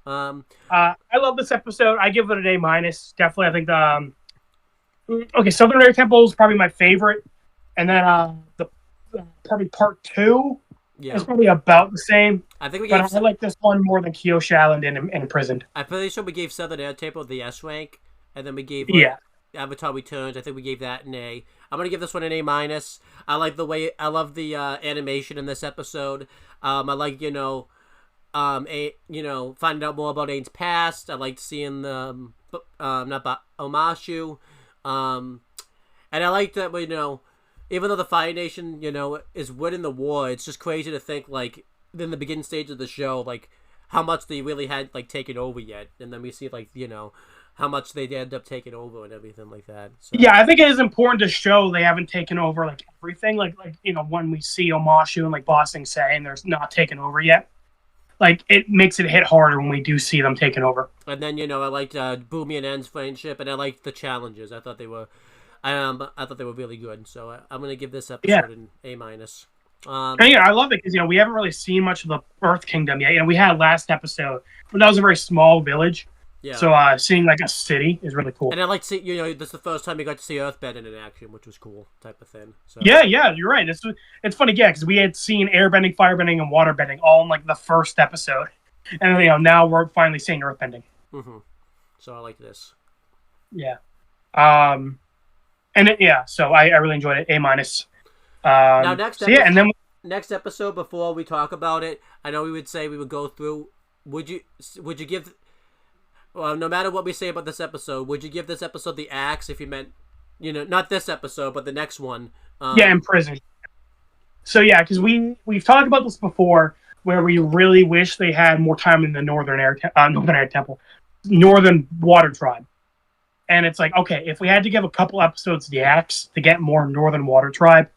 I love this episode. I give it an A-. Definitely, I think the Southern Air Temple is probably my favorite, and then probably part 2 is probably about the same. I think I like this one more than Kyoshi Island and Imprisoned. I'm pretty sure we gave Southern Air Temple the S rank, and then we gave Avatar Returns. I think we gave that an A. I'm gonna give this one an A-. I like the way I love the animation in this episode. I like finding out more about Ain's past. I liked seeing the Omashu, and I like that even though the Fire Nation is winning the war, it's just crazy to think like in the beginning stage of the show like how much they really had like taken over yet, and then we see like how much they end up taking over and everything like that. So. Yeah, I think it is important to show they haven't taken over like everything. Like when we see Omashu and like Bossing saying they're not taken over yet, like it makes it hit harder when we do see them taking over. And then I liked Boomy and En's friendship, and I liked the challenges. I thought they were, really good. So I'm gonna give this episode an A-. And, I love it because we haven't really seen much of the Earth Kingdom yet. We had last episode, but that was a very small village. Yeah. So seeing like a city is really cool. And I like to see, this is the first time you got to see Earthbending in action, which was cool, type of thing. So. Yeah, you're right. It's funny, because we had seen airbending, firebending, and waterbending all in like the first episode, and now we're finally seeing Earthbending. Mm-hmm. So I like this. Yeah. So I really enjoyed it. A-. Now next then episode, before we talk about it, I know we would say we would go through. Would you give? Well, no matter what we say about this episode, would you give this episode the axe if you meant, not this episode, but the next one? In prison. So because we've talked about this before, where we really wish they had more time in the Northern Water Tribe. And it's like, okay, if we had to give a couple episodes the axe to get more Northern Water Tribe,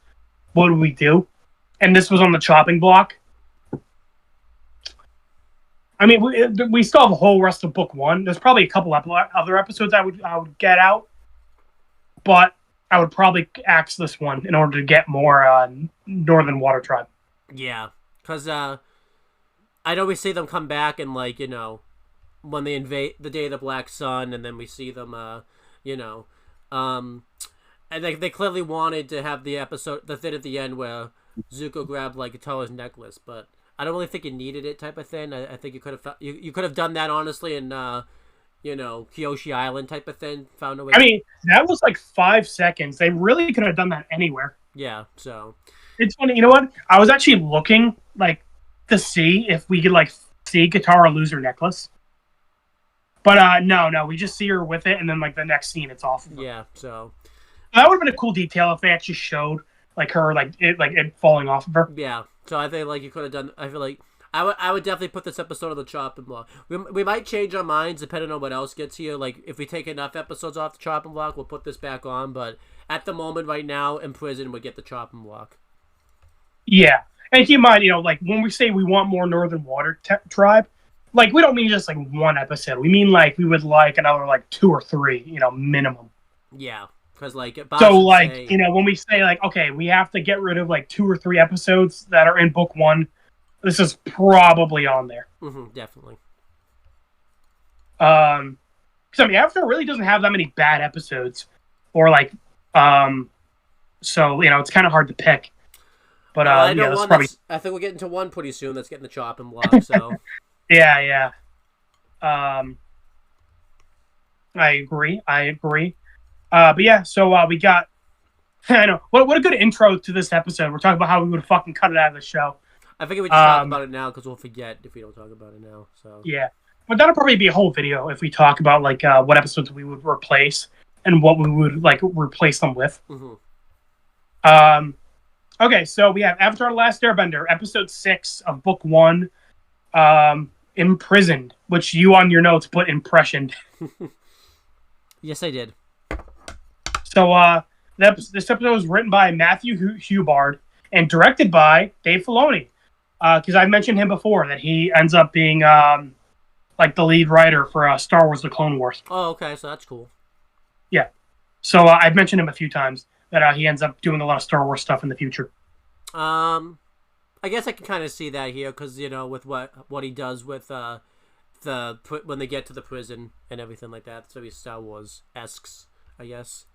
what would we do? And this was on the chopping block. I mean, we still have the whole rest of book 1. There's probably a couple other episodes I would get out, but I would probably axe this one in order to get more Northern Water Tribe. Yeah, because I know we see them come back and when they invade the Day of the Black Sun, and then we see them, and they clearly wanted to have the thing at the end where Zuko grabbed Katara's necklace, but I don't really think you needed it, type of thing. I think you could have you could have done that honestly in Kyoshi Island type of thing. Found a way. I mean, that was 5 seconds. They really could have done that anywhere. Yeah. So it's funny. You know what? I was actually looking to see if we could see Katara lose her necklace. But no, we just see her with it, and then the next scene, it's off. Yeah, so that would have been a cool detail if they actually showed her it falling off of her. Yeah, so I think you could have done. I feel like I would definitely put this episode on the chopping block. We might change our minds depending on what else gets here. If we take enough episodes off the chopping block, we'll put this back on. But at the moment, right now, in prison, we get the chopping block. Yeah, and keep in mind, when we say we want more Northern Water Tribe. We don't mean just one episode. We mean we would another 2 or 3, minimum. Yeah, because so when we say okay, we have to get rid of 2 or 3 episodes that are in book 1, this is probably on there. Mm-hmm, definitely. Because Avatar really doesn't have that many bad episodes, or so it's kind of hard to pick. But I know one. I think we're getting to one pretty soon. That's getting the chopping block. So. Yeah. I agree. But yeah, so we got I know. What a good intro to this episode. We're talking about how we would fucking cut it out of the show. I figure we just talk about it now because we'll forget if we don't talk about it now. So Yeah. But that'll probably be a whole video if we talk about like what episodes we would replace and what we would like replace them with. Mm-hmm. Okay, so we have Avatar: The Last Airbender, episode 6 of book 1, Imprisoned, which you on your notes put impressioned. Yes, I did. So this episode was written by Matthew Hubbard and directed by Dave Filoni. Because I mentioned him before that he ends up being like the lead writer for Star Wars: The Clone Wars. Oh, okay, so that's cool. Yeah. So I've mentioned him a few times that he ends up doing a lot of Star Wars stuff in the future. I guess I can kind of see that here because with what he does with when they get to the prison and everything like that. It's very Star Wars-esque, I guess.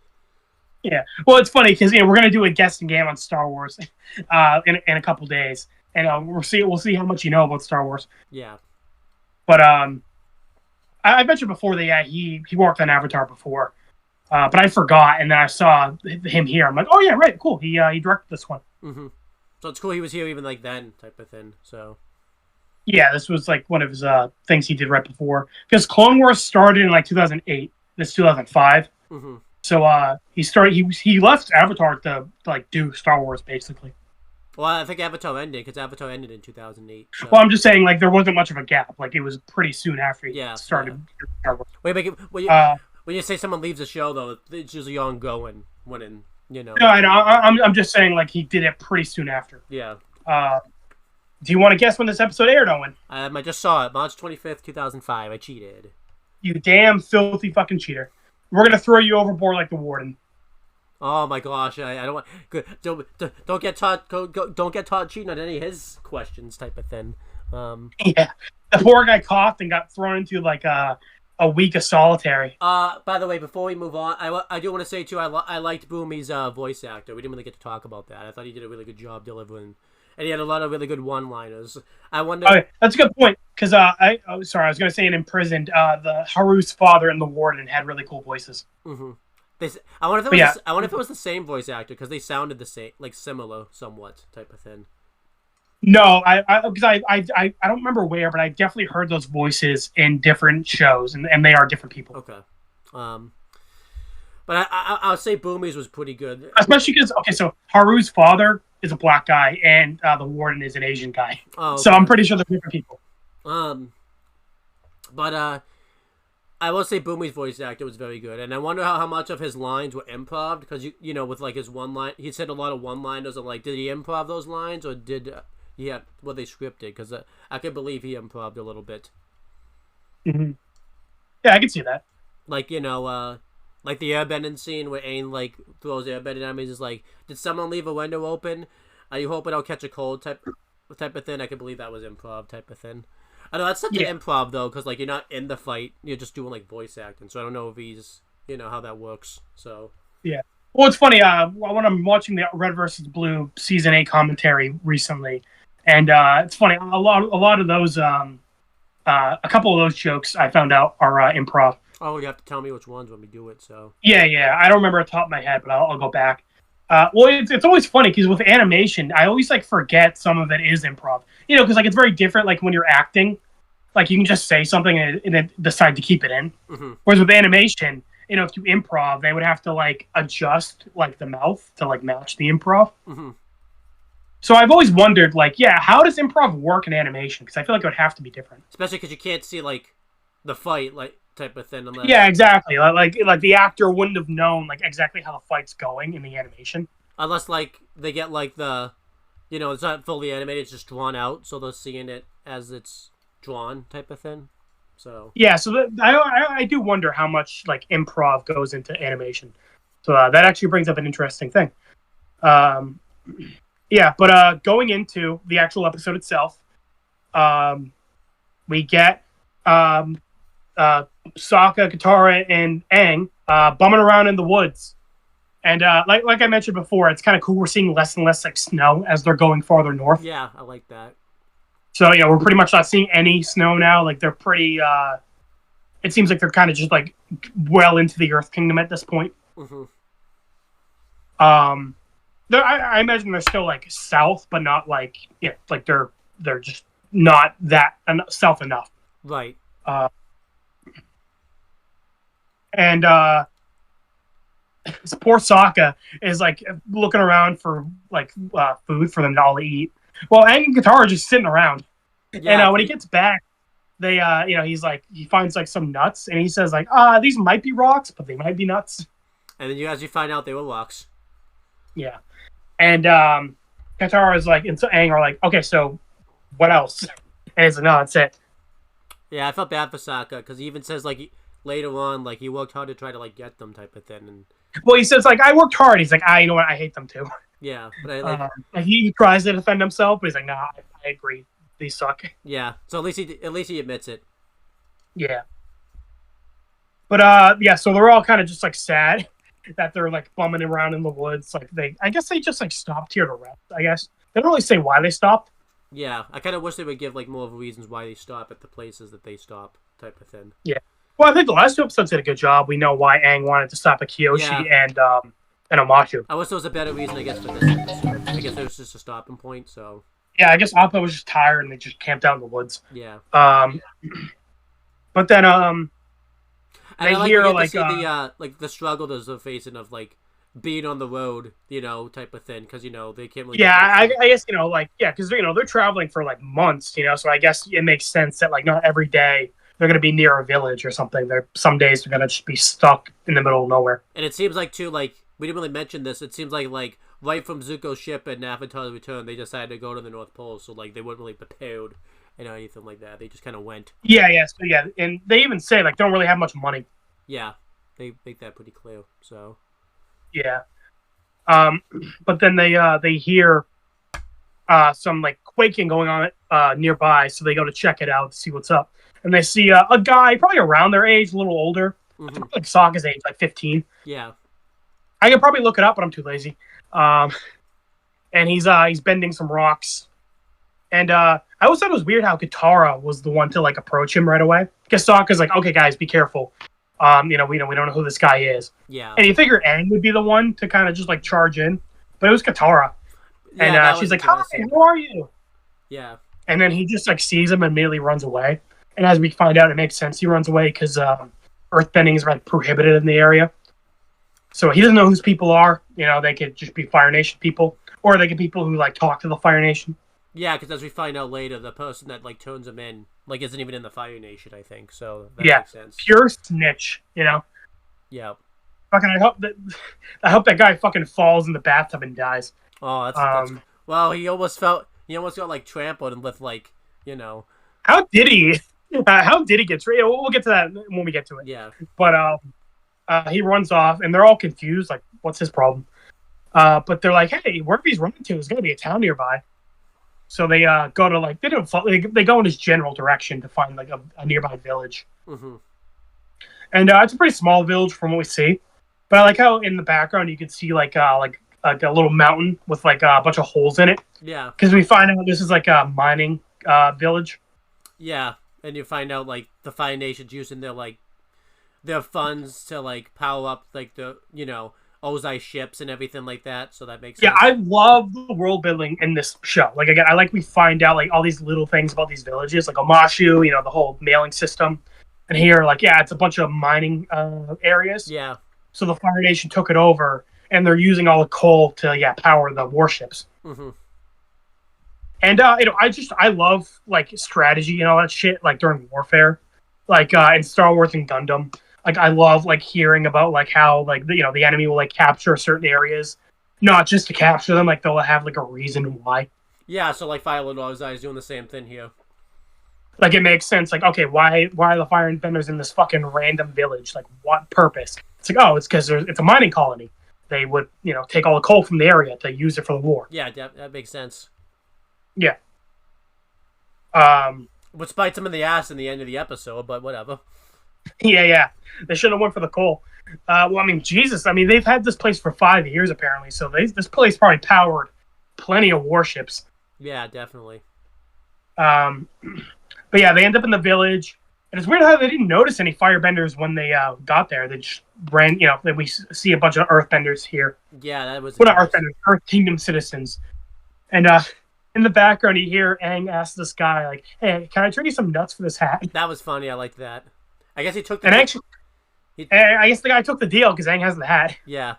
Yeah. Well, it's funny because we're gonna do a guessing game on Star Wars in a couple days, and we'll see how much you know about Star Wars. Yeah. But I mentioned before that he worked on Avatar before, but I forgot, and then I saw him here. I'm like, oh yeah, right, cool. He directed this one. Mm-hmm. So it's cool he was here even like then, type of thing. So. Yeah, this was like one of his things he did right before, because Clone Wars started in like 2008. This 2005. Mm-hmm. So he left Avatar to like do Star Wars basically. Well, I think Avatar ended because Avatar ended in 2008. So. Well, I'm just saying like there wasn't much of a gap. Like it was pretty soon after he started Star Wars. Wait, when you say someone leaves a show though, it's usually ongoing. No, I know. I'm just saying like he did it pretty soon after. Yeah. Do you want to guess when this episode aired, Owen? I just saw it, March 25th, 2005. I cheated. You damn filthy fucking cheater! We're gonna throw you overboard like the warden. Oh my gosh! I don't want. Don't get taught. Don't get taught cheating on any of his questions, type of thing. Yeah, the poor guy coughed and got thrown into like a week of solitary. By the way, before we move on, I do want to say too, I liked Boomy's voice actor. We didn't really get to talk about that. I thought he did a really good job delivering, and he had a lot of really good one-liners. I wonder. Okay, that's a good point because I was gonna say in Imprisoned, the Haru's father and the warden had really cool voices. Mm-hmm. I wonder if it was the same voice actor because they sounded the same, like similar, somewhat, type of thing. No, I don't remember where, but I definitely heard those voices in different shows, and they are different people. Okay, but I'll say Boomy's was pretty good, especially because so Haru's father is a black guy, and the warden is an Asian guy. Oh, okay. So I'm pretty sure they're different people. But I will say Boomy's voice actor was very good, and I wonder how much of his lines were improv because with like his one line, he said a lot of one-liners. And like, did he improv those lines or were they scripted? Because I could believe he improved a little bit. Mm-hmm. Yeah, I can see that. Like like the airbending scene where Aang like throws airbending enemies is like, did someone leave a window open? Are you hoping I'll catch a cold type of thing? I could believe that was improv type of thing. I know that's such an improv though, because like you're not in the fight, you're just doing like voice acting. So I don't know if he's how that works. So yeah. Well, it's funny. When I'm watching the Red vs. Blue season 8 commentary recently, and it's funny. A lot of those, a couple of those jokes I found out are improv. Oh, you have to tell me which ones when we do it. So yeah. I don't remember off the top of my head, but I'll go back. Well, it's always funny because with animation, I always like forget some of it is improv. Because like it's very different. Like when you're acting, like you can just say something and then decide to keep it in. Mm-hmm. Whereas with animation, if you improv, they would have to like adjust like the mouth to like match the improv. Mm-hmm. So I've always wondered, like, how does improv work in animation? Because I feel like it would have to be different. Especially because you can't see like the fight, like type of thing. Unless... Yeah, exactly. Like the actor wouldn't have known like exactly how the fight's going in the animation. Unless like they get like the, it's not fully animated; it's just drawn out, so they're seeing it as it's drawn, type of thing. So yeah, so I do wonder how much like improv goes into animation. So that actually brings up an interesting thing. Yeah, but going into the actual episode itself, we get Sokka, Katara, and Aang bumming around in the woods. And like I mentioned before, it's kind of cool. We're seeing less and less like snow as they're going farther north. Yeah, I like that. So we're pretty much not seeing any snow now. Like they're pretty. It seems like they're kind of just like well into the Earth Kingdom at this point. Mm-hmm. I imagine they're still like south, but not like like they're just not that south enough. Right. And poor Sokka is like looking around for like food for them to all eat. Well, Aang and Katara are just sitting around. Yeah. And when he gets back, they he's like he finds like some nuts and he says like these might be rocks, but they might be nuts. And then you guys find out they were rocks. Yeah. And Katara is like, and so Aang are like, okay, so what else? And he's like, no, that's it. Yeah, I felt bad for Sokka because he even says like later on like he worked hard to try to like get them type of thing. And Well, he says like I worked hard. He's like, you know what? I hate them too. yeah, but I like he tries to defend himself, but he's like, nah, I agree. These suck. yeah. So at least he admits it. Yeah. But yeah, so they're all kind of just like sad that they're like bumming around in the woods. Like I guess they just like stopped here to rest. I guess they don't really say why they stopped. Yeah, I kind of wish they would give like more of reasons why they stop at the places that they stop, type of thing. Yeah. Well, I think the last two episodes did a good job. We know why Aang wanted to stop at Kyoshi and Amashu. I wish there was a better reason, I guess, for this episode. I guess there was just a stopping point. So Yeah, I guess Appa was just tired and they just camped out in the woods. yeah. But then And they I hear to like see the like the struggle they're facing of like being on the road, type of thing, because they can't really. Yeah, I guess because they're traveling for like months, so I guess it makes sense that like not every day they're gonna be near a village or something. Some days they're gonna just be stuck in the middle of nowhere. And it seems like too, like we didn't really mention this. It seems like right from Zuko's ship and Avatar's return, they decided to go to the North Pole, so like they weren't really prepared and anything like that. They just kind of went. Yeah, and they even say like don't really have much money. Yeah, they make that pretty clear. So. Yeah. But then they hear some like quaking going on nearby, so they go to check it out to see what's up. And they see a guy probably around their age, a little older, like Sokka's age, like 15. Yeah. I could probably look it up, but I'm too lazy. And he's bending some rocks. And I always thought it was weird how Katara was the one to like approach him right away. Because Sokka's like, okay, guys, be careful. We don't know who this guy is. Yeah. And you figure Aang would be the one to kind of just like charge in, but it was Katara. Yeah, and she's like, "Hi, who are you?" Yeah. And then he just like sees him and immediately runs away. And as we find out, it makes sense. He runs away because earthbending is like prohibited in the area. So he doesn't know who these people are. They could just be Fire Nation people, or they could be people who like talk to the Fire Nation. Yeah, because as we find out later, the person that like turns him in like isn't even in the Fire Nation, I think. So that makes sense. Pure snitch. Yeah. Fucking, I hope that guy fucking falls in the bathtub and dies. Oh, that's well, he almost got like trampled and with like How did he? How did he get? We'll get to that when we get to it. Yeah. But he runs off, and they're all confused. Like, what's his problem? But they're like, hey, wherever he's running to is going to be a town nearby. So they go to like they go in his general direction to find like a nearby village. Mm-hmm. And it's a pretty small village from what we see. But I like how in the background you can see like a little mountain with like a bunch of holes in it. Yeah. Because we find out this is like a mining village. Yeah, and you find out like the Fire Nation's using their funds to like power up like the Ozai ships and everything like that. So that makes sense. Yeah, I love the world building in this show. Like again, we find out like all these little things about these villages, like Omashu, the whole mailing system. And here, like, it's a bunch of mining areas. Yeah. So the Fire Nation took it over, and they're using all the coal to power the warships. Mm-hmm. And I love like strategy and all that shit, like during warfare, like in Star Wars and Gundam. Like I love like hearing about like how like the enemy will like capture certain areas, not just to capture them. Like they'll have like a reason why. Yeah. So like Fire Lord Ozai is doing the same thing here. Like it makes sense. Like okay, why are the Fire Benders in this fucking random village? Like what purpose? It's like it's because it's a mining colony. They would take all the coal from the area to use it for the war. Yeah, that makes sense. Yeah. Which bites them in the ass in the end of the episode, but whatever. Yeah. They should have went for the coal. Well, I mean, Jesus. I mean, they've had this place for 5 years, apparently. So this place probably powered plenty of warships. Yeah, definitely. But yeah, they end up in the village. And it's weird how they didn't notice any firebenders when they got there. They just ran, we see a bunch of earthbenders here. Yeah, that was. Well, not earthbenders, Earth Kingdom citizens. And in the background, you hear Aang ask this guy, like, "Hey, can I trade you some nuts for this hat?" That was funny. I liked that. I guess he took the. And actually, I guess the guy took the deal because Aang has the hat. Yeah.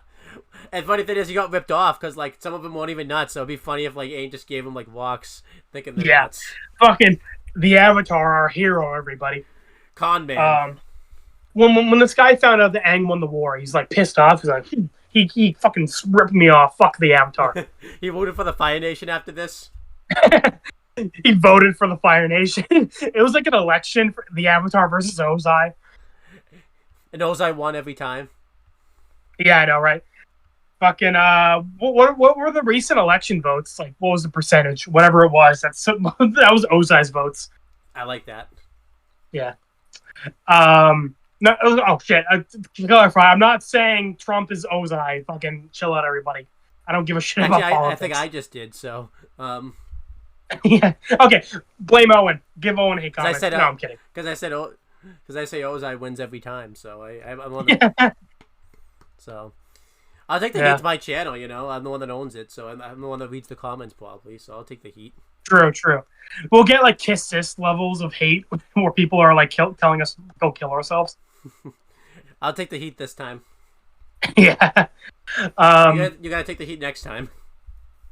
And funny thing is, he got ripped off because like some of them weren't even nuts. So it'd be funny if like Aang just gave him like walks, thinking they're nuts. Fucking the Avatar, our hero, everybody. Con man. When this guy found out that Aang won the war, he's like pissed off. He's like, he fucking ripped me off. Fuck the Avatar. He voted for the Fire Nation after this. He voted for the Fire Nation. It was like an election for the Avatar versus Ozai. And Ozai won every time. Yeah, I know, right? Fucking what were the recent election votes? Like, what was the percentage? Whatever it was, that was Ozai's votes. I like that. Yeah. No, oh shit. To clarify, I'm not saying Trump is Ozai. Fucking chill out, everybody. I don't give a shit Actually, about politics. I think I just did. So, yeah. Okay. Blame Owen. Give Owen a hate comment. No, I'm kidding. Because I say Ozai wins every time. So I'm on the. So, I'll take the heat to my channel. I'm the one that owns it, so I'm the one that reads the comments probably. So I'll take the heat. True. We'll get like kiss levels of hate where people are like telling us go kill ourselves. I'll take the heat this time. Yeah. You gotta take the heat next time.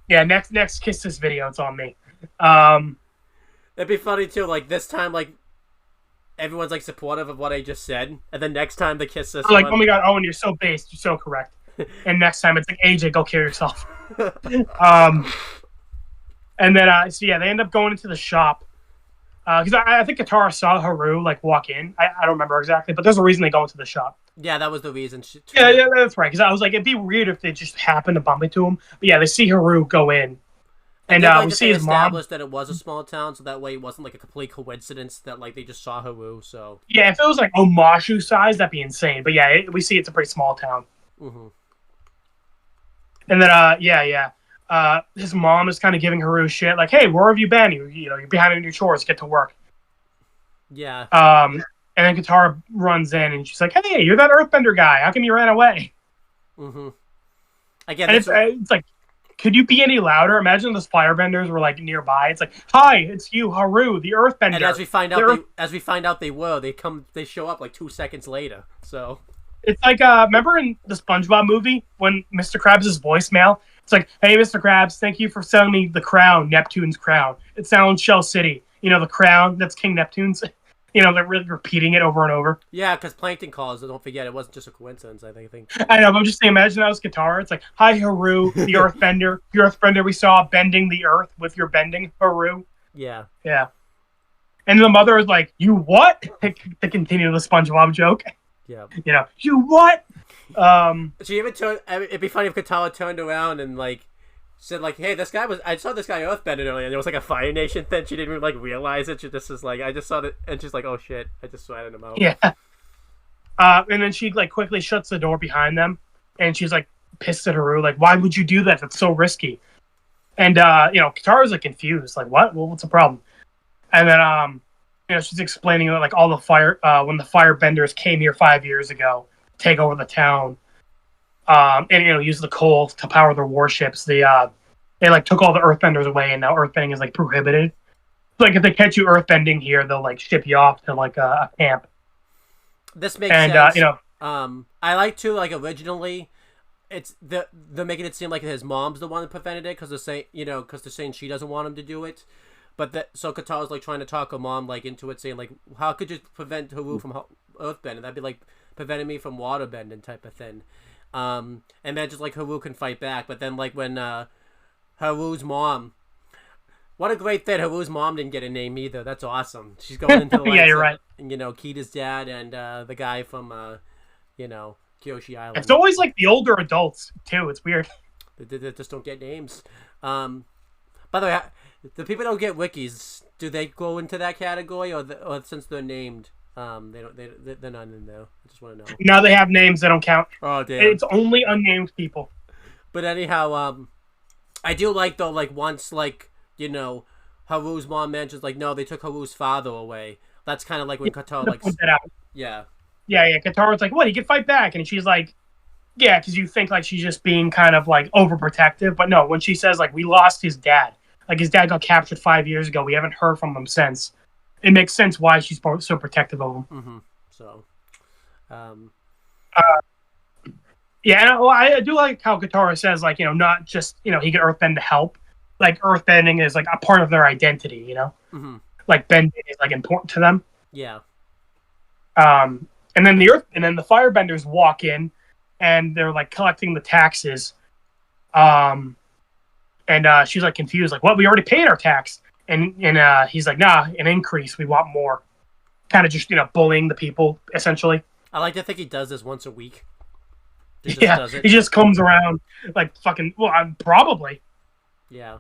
Yeah, next kiss this video, it's on me. It'd be funny too, like this time, like everyone's like supportive of what I just said, and then next time they kiss this. Like, oh my god, Owen, you're so based, you're so correct. And next time it's like, AJ, go kill yourself. And then so yeah, they end up going into the shop. Because I think Katara saw Haru like walk in. I don't remember exactly, but there's a reason they go into the shop. Yeah, that was the reason. Yeah, that's right. Because I was like, it'd be weird if they just happened to bump into him. But yeah, they see Haru go in, and we see his mom. Established that it was a small town, so that way it wasn't like a complete coincidence that like they just saw Haru. So yeah, if it was like Omashu size, that'd be insane. But yeah, we see it's a pretty small town. Mm-hmm. And then his mom is kind of giving Haru shit, like, "Hey, where have you been? You're behind on your chores. Get to work." Yeah. And then Katara runs in, and she's like, "Hey, you're that Earthbender guy. How come you ran away?" Mm-hmm. Again, and it's like, could you be any louder? Imagine those firebenders were like nearby. It's like, "Hi, it's you, Haru, the Earthbender." And as we find out, they show up like 2 seconds later. So it's like, remember in the SpongeBob movie when Mr. Krabs' voicemail? It's like, "Hey, Mr. Krabs, thank you for selling me the crown, Neptune's crown. It's now in Shell City. The crown, that's King Neptune's." They're really repeating it over and over. Yeah, because Plankton calls, don't forget, it wasn't just a coincidence, I think. I know, but I'm just saying, imagine that was Katara. It's like, "Hi, Haru, the Earthbender. Your Earthbender we saw bending the earth with your bending, Haru." Yeah. Yeah. And the mother is like, "You what?" To continue the SpongeBob joke. Yeah. "You what?" She even it'd be funny if Katara turned around and like said like, "Hey, I saw this guy Earthbender earlier, and there was like a Fire Nation thing." She didn't even like realize it. She just is like, "I just saw it," and she's like, "Oh shit, I just sweated him out." Yeah. And then she like quickly shuts the door behind them, and she's like pissed at Haru, like, "Why would you do that? That's so risky." And Katara's like confused, like, "What? Well, what's the problem?" And then she's explaining that like all the when the firebenders came here 5 years ago, take over the town. And use the coal to power their warships. They like took all the earthbenders away, and now earthbending is like prohibited. Like if they catch you earthbending here, they'll like ship you off to like a camp. This makes sense. I like to like originally, they're making it seem like his mom's the one that prevented it because they're saying she doesn't want him to do it. But so Katara's like trying to talk her mom like into it, saying like, "How could you prevent Haru from earthbending? That'd be like preventing me from waterbending type of thing." And then just like Haru can fight back, but then like when Haru's mom, what a great fit! Haru's mom didn't get a name either. That's awesome. She's going into the yeah, you're right. Kita's dad and the guy from Kyoshi Island. It's always like the older adults too. It's weird. They just don't get names. By the way, the people that don't get wikis, do they go into that category, or since they're named? They're not in there. I just want to know. Now they have names that don't count. Oh damn! It's only unnamed people. But anyhow, I do like though, like once like Haru's mom mentions like, no, they took Haru's father away. That's kind of like when Katara like, point that out. yeah, Yeah. Katara's like, what? He can fight back, and she's like, yeah, because you think like she's just being kind of like overprotective, but no, when she says like we lost his dad, like his dad got captured 5 years ago, we haven't heard from him since. It makes sense why she's so protective of him. Mm-hmm. So, yeah, well, I do like how Katara says like not just he can earthbend to help, like earthbending is like a part of their identity, mm-hmm. like bending is like important to them. Yeah. And then the firebenders walk in, and they're like collecting the taxes. And she's like confused, like, what? We already paid our tax. And he's like, nah, an increase. We want more. Kind of just bullying the people essentially. I like to think he does this once a week. He just comes around like fucking. Well, probably. Yeah,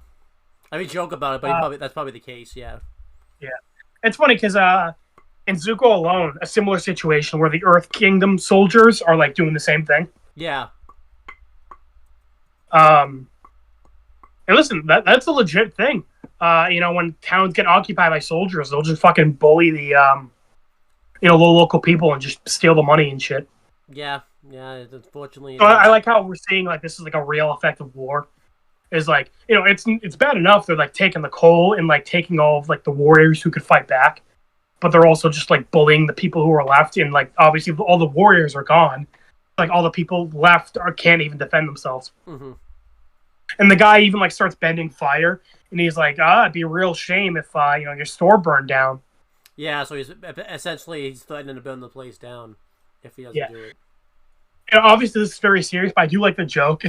I mean, joke about it, but that's probably the case. Yeah. Yeah, it's funny because in Zuko alone, a similar situation where the Earth Kingdom soldiers are like doing the same thing. Yeah. And listen, that's a legit thing. When towns get occupied by soldiers, they'll just fucking bully the the local people and just steal the money and shit. Yeah. Unfortunately. So I like how we're seeing like this is like a real effect of war. Is like it's bad enough they're like taking the coal and like taking all of like the warriors who could fight back, but they're also just like bullying the people who are left, and like obviously all the warriors are gone, like all the people left can't even defend themselves. Mm-hmm. And the guy even like starts bending fire, and he's like, it'd be a real shame if your store burned down. Yeah, so he's threatening to burn the place down if he doesn't do it. And obviously this is very serious, but I do like the joke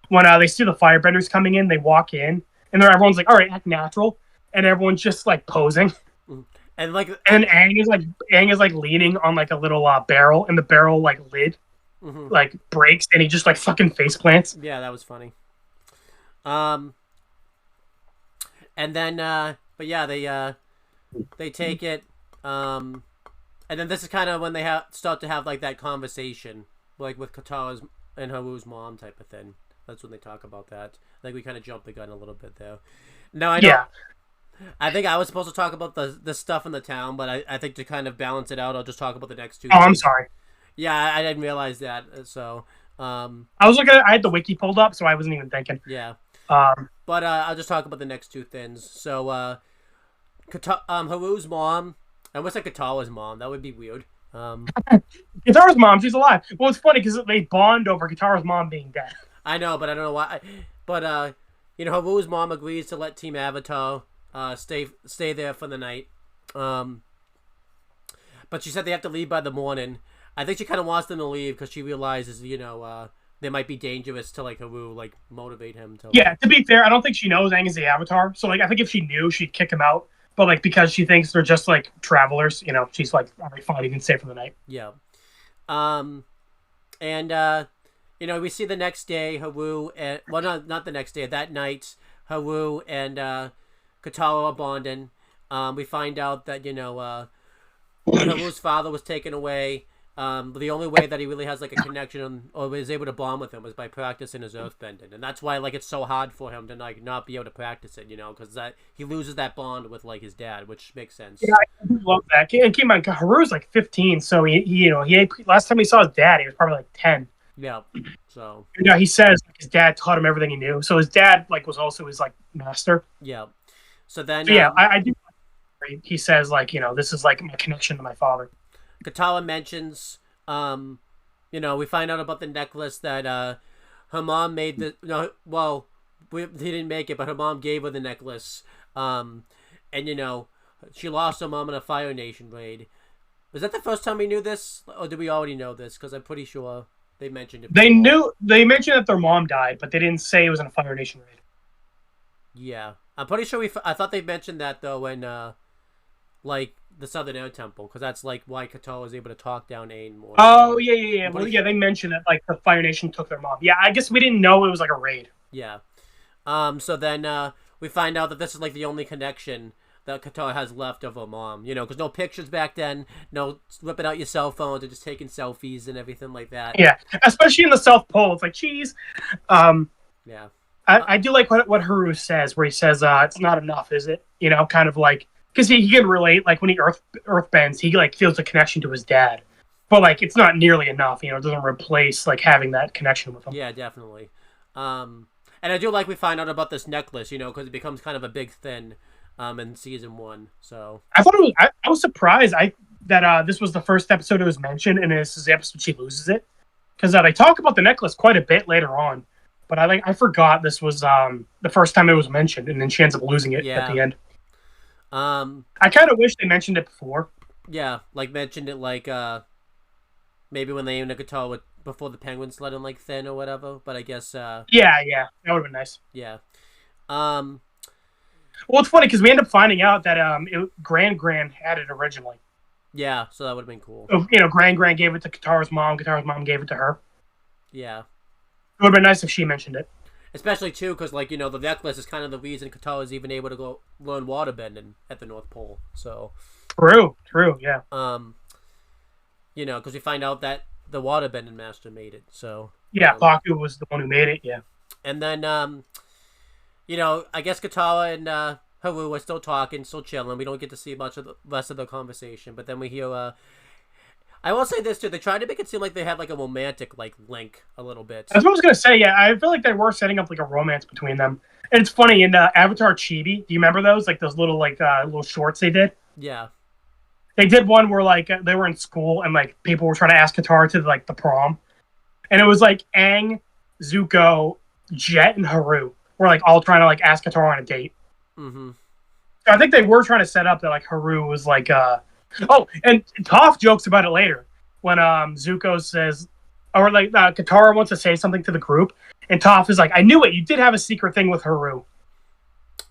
when they see the firebenders coming in, they walk in, and everyone's like, all right, act natural, and everyone's just like posing. And like, and Aang is like leaning on like a little barrel, and the barrel like lid like breaks, and he just like fucking face plants. Yeah, that was funny. And then but yeah, they take it, and then this is kind of when they start to have like that conversation, like with Katara's and Haru's mom type of thing. That's when they talk about that. Like we kind of jumped the gun a little bit there. No, I know. Yeah. I think I was supposed to talk about the stuff in the town, but I think to kind of balance it out, I'll just talk about the next two. Oh, I'm sorry. Yeah, I didn't realize that. So I was looking at. I had the wiki pulled up, so I wasn't even thinking. Yeah. But I'll just talk about the next two things. So Haru's mom. I almost said Katara's mom. That would be weird. Katara's mom, she's alive. Well, it's funny because they bond over Katara's mom being dead. I know, but I don't know why. But Haru's mom agrees to let Team Avatar stay there for the night. But she said they have to leave by the morning. I think she kind of wants them to leave because she realizes, they might be dangerous to like Haru, like motivate him to. Yeah, to be fair, I don't think she knows Aang is the Avatar. So like, I think if she knew, she'd kick him out. But like, because she thinks they're just like travelers, she's like, all right, fine, you can stay for the night. Yeah. We see the next day Haru and not the next day, that night Haru and Katara are bonding. We find out that Haru's father was taken away. The only way that he really has like a connection or is able to bond with him was by practicing his earthbending, and that's why like it's so hard for him to like not be able to practice it, because that he loses that bond with like his dad, which makes sense. Yeah, I love that. And keep in mind, Haru's like 15, so he last time he saw his dad, he was probably like 10. Yeah. So. He says like, his dad taught him everything he knew, so his dad like was also his like master. Yeah. So then. So, I do. He says like this is like my connection to my father. Katara mentions, we find out about the necklace that her mom made. He didn't make it, but her mom gave her the necklace. She lost her mom in a Fire Nation raid. Was that the first time we knew this, or did we already know this? Because I'm pretty sure they mentioned it before. They mentioned that their mom died, but they didn't say it was in a Fire Nation raid. Yeah, I'm pretty sure I thought they mentioned that though when like the Southern Air Temple, because that's like why Katara was able to talk down Aang more. Oh yeah. Well, yeah, they mentioned it like the Fire Nation took their mom. Yeah, I guess we didn't know it was like a raid. Yeah. So then we find out that this is like the only connection that Katara has left of her mom. Because no pictures back then, no whipping out your cell phones and just taking selfies and everything like that. Yeah, especially in the South Pole, it's like, geez. Yeah. I do like what Haru says, where he says, "It's not enough, is it?" Kind of like because he can relate. Like when he earth bends, he like feels a connection to his dad, but like it's not nearly enough. You know, it doesn't replace like having that connection with him. Yeah, definitely. And I do like we find out about this necklace, you know, because it becomes kind of a big thing in season 1. So I thought it was. I was surprised. That this was the first episode it was mentioned, and this is the episode she loses it, because they talk about the necklace quite a bit later on. But I forgot this was the first time it was mentioned, and then she ends up losing it at the end. I kind of wish they mentioned it before. Yeah, like mentioned it like maybe when they aimed a guitar with before the penguins let him like thin or whatever. But I guess yeah, that would have been nice. Yeah. Well, it's funny because we end up finding out that Gran had it originally. Yeah, so that would have been cool. So, you know, Gran gave it to Katara's mom gave it to her. Yeah. It would have been nice if she mentioned it. Especially, too, because, like, you know, the necklace is kind of the reason Katara's even able to go learn waterbending at the North Pole, so... True, yeah. You know, because we find out that the waterbending master made it, so... Yeah, Baku was the one who made it, yeah. And then, you know, I guess Katara and Haru are still talking, still chilling. We don't get to see much of the rest of the conversation, but then we hear... I will say this too. They tried to make it seem like they had like a romantic like link a little bit. That's what I was gonna say. Yeah, I feel like they were setting up like a romance between them. And it's funny in Avatar Chibi. Do you remember those? Like those little little shorts they did. Yeah. They did one where like they were in school and like people were trying to ask Katara to like the prom, and it was like Aang, Zuko, Jet, and Haru were like all trying to like ask Katara on a date. Mm-hmm. So I think they were trying to set up that like Haru was like Oh, and Toph jokes about it later when Zuko says, or like Katara wants to say something to the group, and Toph is like, "I knew it. You did have a secret thing with Haru."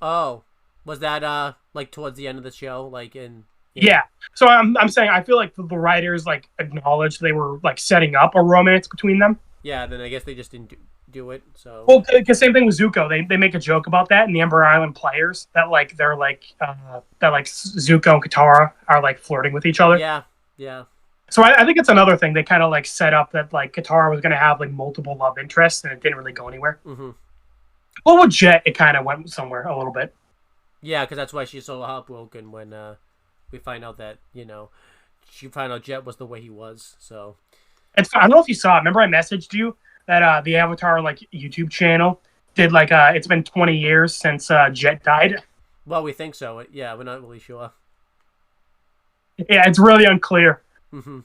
Oh, was that like towards the end of the show, like in? Yeah. So I'm saying I feel like the writers like acknowledged they were like setting up a romance between them. Yeah. Then I guess they just didn't do it. So. Well, because same thing with Zuko. They make a joke about that in the Ember Island players that like they're like that like Zuko and Katara are like flirting with each other. Yeah. Yeah. So I think it's another thing they kind of like set up that like Katara was going to have like multiple love interests and it didn't really go anywhere. Mm-hmm. Well, with Jet, it kind of went somewhere a little bit. Yeah, because that's why she's so heartbroken when we find out that she found out Jet was the way he was. So I don't know if you saw it. Remember I messaged you that the Avatar like YouTube channel did like it's been 20 years since Jet died. Well, we think so. Yeah, we're not really sure. Yeah, it's really unclear. Mm-hmm.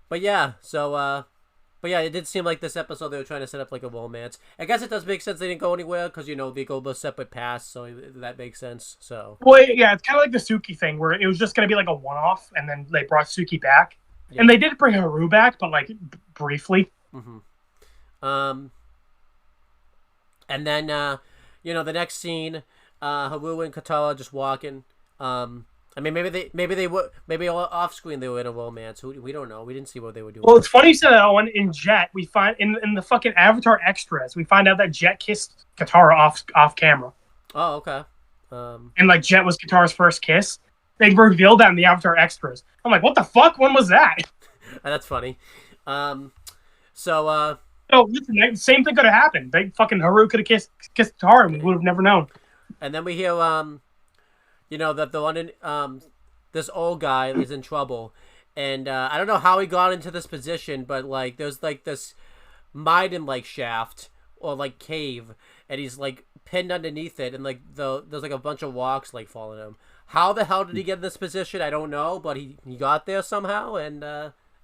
But yeah, so but yeah, it did seem like this episode they were trying to set up like a romance. I guess it does make sense they didn't go anywhere because they go both separate paths, so that makes sense. So well, yeah, it's kind of like the Suki thing where it was just gonna be like a one-off, and then they brought Suki back, and they did bring Haru back, but like briefly. Mm-hmm. And then the next scene, Haru and Katara just walking. I mean, maybe off screen they were in a romance. We don't know. We didn't see what they were doing. Well, it's funny you said that, Owen. In Jet, we find in the fucking Avatar extras, we find out that Jet kissed Katara off camera. Oh, okay. And like Jet was Katara's first kiss. They revealed that in the Avatar extras. I'm like, what the fuck? When was that? That's funny. Oh, listen, same thing could have happened. They fucking Haru could have kissed Katara, and we would have never known. And then we hear that the one in this old guy is in trouble, and I don't know how he got into this position, but like there's like this Maiden like shaft or like cave, and he's like pinned underneath it, and like there's like a bunch of rocks like following him. How the hell did he get in this position? I don't know, but he got there somehow, and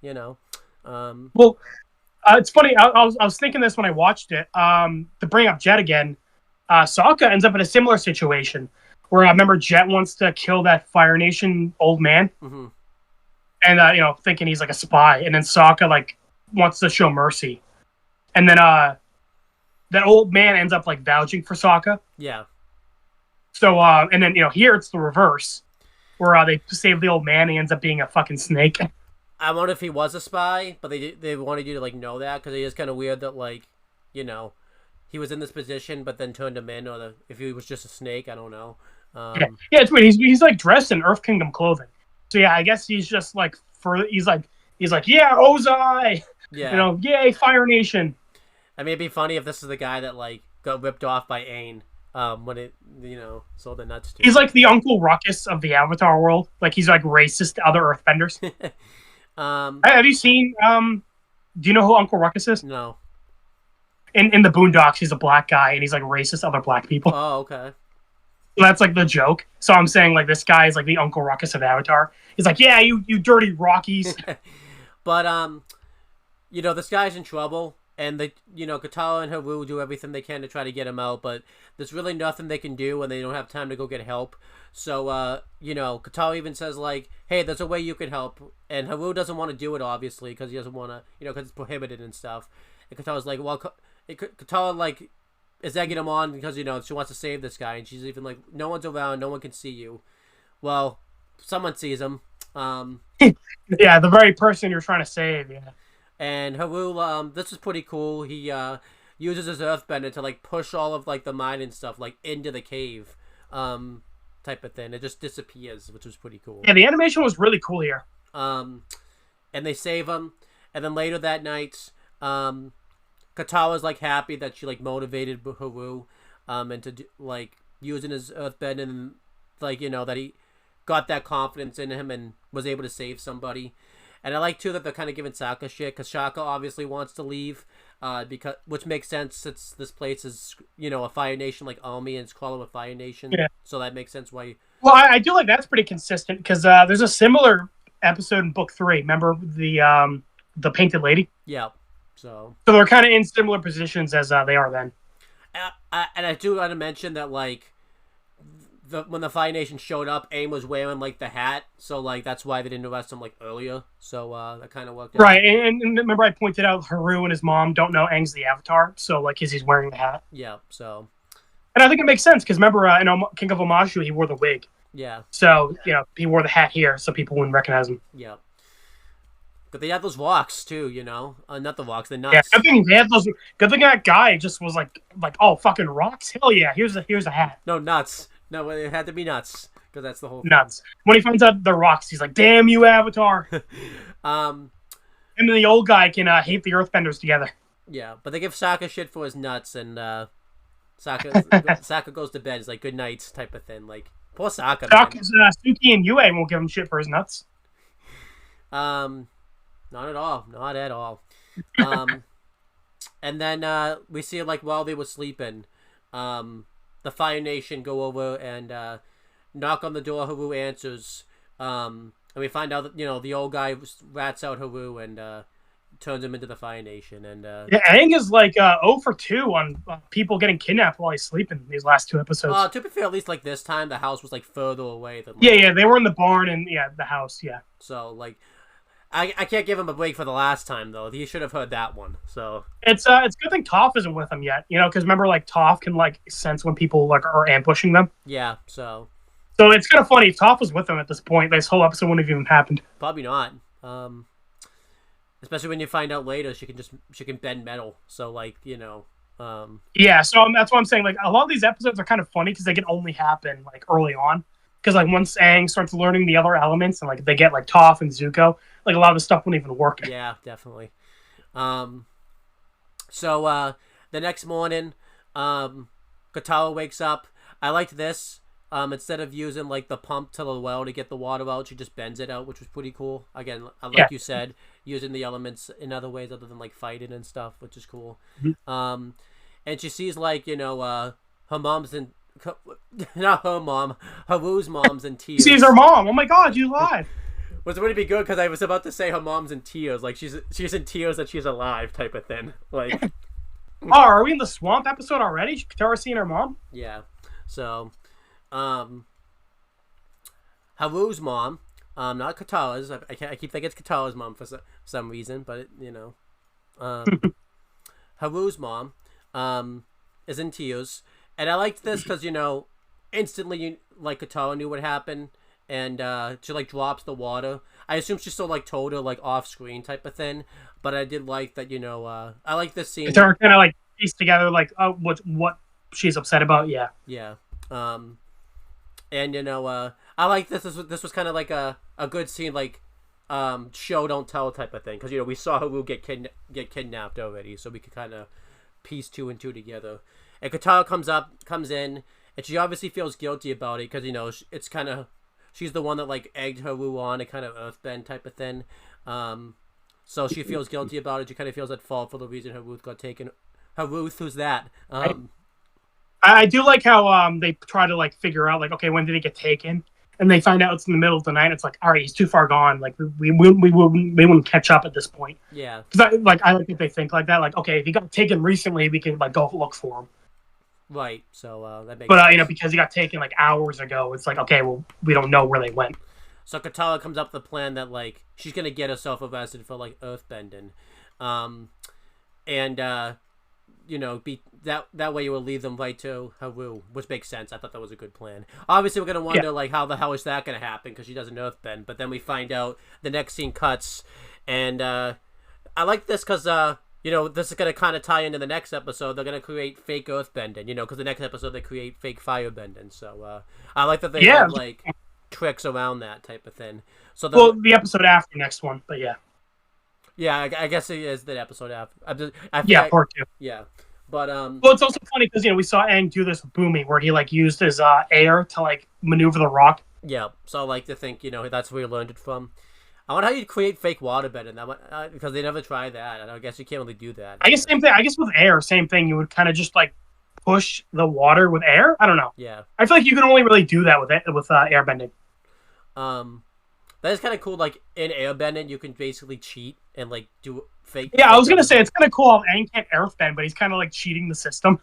Well, it's funny. I was thinking this when I watched it. To bring up Jet again, Sokka ends up in a similar situation where I remember Jet wants to kill that Fire Nation old man, mm-hmm. and thinking he's like a spy, and then Sokka like wants to show mercy, and then that old man ends up like vouching for Sokka. Yeah. So and then here it's the reverse, where they save the old man. And he ends up being a fucking snake. I wonder if he was a spy, but they wanted you to like know that because it is kind of weird that like he was in this position but then turned him in, or if he was just a snake, I don't know. Yeah, it's weird. He's like dressed in Earth Kingdom clothing. So yeah, I guess he's just like he's like yeah, Ozai. Yeah. Yay, Fire Nation. I mean, it'd be funny if this is the guy that like got ripped off by Aang when it sold the nuts to. He's like the Uncle Ruckus of the Avatar world. Like he's like racist to other Earthbenders. Have you seen? Do you know who Uncle Ruckus is? No. In the Boondocks, he's a black guy and he's like racist to other black people. Oh, okay. So that's like the joke. So I'm saying like this guy is like the Uncle Ruckus of Avatar. He's like, yeah, you dirty Rockies. But this guy's in trouble, and Katara and Haru do everything they can to try to get him out, but there's really nothing they can do, and they don't have time to go get help. So Katara even says like, hey, there's a way you can help, and Haru doesn't want to do it obviously because he doesn't want to, because it's prohibited and stuff. And Katara's like, well, Katara like is egging him on because she wants to save this guy, and she's even like, no one's around, no one can see you. Well, someone sees him. Yeah, the very person you're trying to save. Yeah. And Haru, this is pretty cool. He uses his earthbender to like push all of like the mine and stuff like into the cave, type of thing. It just disappears, which was pretty cool. Yeah, the animation was really cool here. And they save him, and then later that night, Katara's like happy that she like motivated Haru, and to like using his earthbend, and like that he got that confidence in him and was able to save somebody. And I like too that they're kind of giving Sokka shit because Sokka obviously wants to leave, which makes sense since this place is a Fire Nation like Army and it's called a Fire Nation. Yeah. So that makes sense why. Well, I do like that's pretty consistent because there's a similar episode in book 3. Remember the Painted Lady? Yeah. So they're kind of in similar positions as they are then. And I do want to mention that like when the Fire Nation showed up, Aang was wearing like the hat, so like that's why they didn't arrest him like earlier. So that kind of worked out. Right, and remember I pointed out Haru and his mom don't know Aang's the Avatar, so like he's wearing the hat. Yeah. So. And I think it makes sense because remember in King of Omashu he wore the wig. Yeah. So he wore the hat here, so people wouldn't recognize him. Yeah. But they had those rocks too, not the rocks, the nuts. Yeah, good thing they had those. Good thing that guy just was like, oh, fucking rocks, hell yeah, here's a hat. No, nuts. No, it had to be nuts because that's the whole thing. Nuts. When he finds out the rocks, he's like, damn you, Avatar. And then the old guy can hate the Earthbenders together. Yeah, but they give Sokka shit for his nuts, and Sokka goes to bed. It's like good night type of thing. Like poor Sokka. Suki and Yue won't give him shit for his nuts. Not at all. Not at all. And then we see like while they were sleeping, the Fire Nation go over and knock on the door. Haru answers, and we find out that the old guy rats out Haru and turns him into the Fire Nation. And yeah, Aang is like 0 for 2 on people getting kidnapped while he's sleeping in these last 2 episodes. To be fair, at least like this time the house was like further away than. Like, yeah, they were in the barn and the house. Yeah. So like. I can't give him a break for the last time though. He should have heard that one. So it's a good thing Toph isn't with him yet. Because remember, like Toph can like sense when people like are ambushing them. Yeah. So it's kind of funny if Toph was with them at this point. This whole episode wouldn't have even happened. Probably not. Especially when you find out later she can bend metal. So like Yeah. So that's why I'm saying like a lot of these episodes are kind of funny because they can only happen like early on. Because like once Aang starts learning the other elements and like they get like Toph and Zuko, like a lot of the stuff wouldn't even work. Yeah, definitely. So the next morning, Katara wakes up. I liked this. Instead of using like the pump to the well to get the water out, she just bends it out, which was pretty cool. Again, like you said, using the elements in other ways other than like fighting and stuff, which is cool. Mm-hmm. And she sees like her mom's in. Not her mom, Haru's mom's in tears. She sees her mom. Oh my god, you lied. Which would be good because I was about to say her mom's in tears, like she's in tears that she's alive, type of thing. Like, are we in the swamp episode already? Katara seeing her mom? Yeah. So, Haru's mom, not Katara's. I keep thinking it's Katara's mom for some reason, but Haru's mom, is in tears. And I liked this because, instantly, like, Katara knew what happened, and she, like, drops the water. I assume she still, like, told her, like, off-screen type of thing, but I did like that, I like this scene. Katara kind of, like, pieced together, like, what she's upset about, yeah. Yeah. And, I like this. This was kind of like a good scene, like, show, don't tell type of thing, because, we saw Haru get kidnapped already, so we could kind of piece 2 and 2 together. And Katara comes in, and she obviously feels guilty about it because, you know, it's kind of, she's the one that, like, egged Haru on a kind of earthbend type of thing. So she feels guilty about it. She kind of feels at fault for the reason Haru got taken. Haru, who's that? I do like how they try to, like, figure out, like, okay, when did he get taken? And they find out it's in the middle of the night. It's like, all right, he's too far gone. Like, we wouldn't catch up at this point. Yeah. Because I like if they think like that. Like, okay, if he got taken recently, we can, like, go look for him. Right. So that makes. But sense. you know, because he got taken like hours ago, it's like, okay, well, we don't know where they went. So Katara comes up with the plan that, like, she's gonna get herself arrested for, like, earthbending, and you know, be that way you will lead them right to Haru, which makes sense. I thought that was a good plan. Obviously, we're gonna wonder like how the hell is that gonna happen because she doesn't earthbend, but then we find out. The next scene cuts, and I like this because you know, this is gonna kind of tie into the next episode. They're gonna create fake earthbending, you know, because the next episode they create fake firebending. So I like that they have like tricks around that type of thing. So the episode after next one, but yeah. Yeah, I guess it is the episode after. Part 2. Yeah, but well, it's also funny because, you know, we saw Aang do this with Boomy, where he, like, used his air to, like, maneuver the rock. Yeah, so I like to think, you know, that's where you learned it from. I wonder how you'd create fake waterbending that because they never try that. I guess you can't really do that. I guess same thing. I guess with air, same thing. You would kind of just, like, push the water with air. I don't know. Yeah, I feel like you can only really do that with airbending. That is kind of cool. Like, in airbending, you can basically cheat and, like, do fake. Yeah, I was gonna say it's kind of cool how Aang can't earthbend, but he's kind of, like, cheating the system.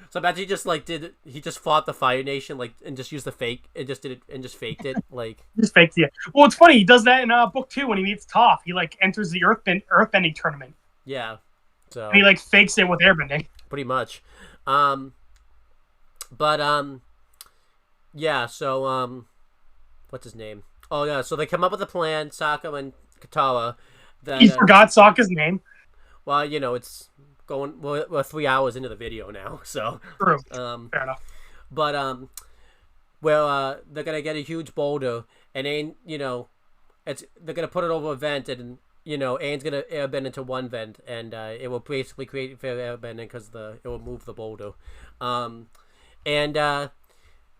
So imagine he just, like, he just fought the Fire Nation, like, and just used the fake and just did it and just faked it, like. Just faked it. Well, it's funny. He does that in book 2 when he meets Toph. He, like, enters the earthbending tournament. Yeah. So. And he, like, fakes it with airbending. Pretty much. Yeah. So what's his name? Oh yeah, so they come up with a plan, Sokka and Katara. That, He forgot Sokka's name. Well, you know, it's going. We're 3 hours into the video now, so. True. Fair enough. But well, they're gonna get a huge boulder, and Aang, you know, they're gonna put it over a vent, and you know, Aang's gonna airbend into one vent, and it will basically create fair airbending because it will move the boulder,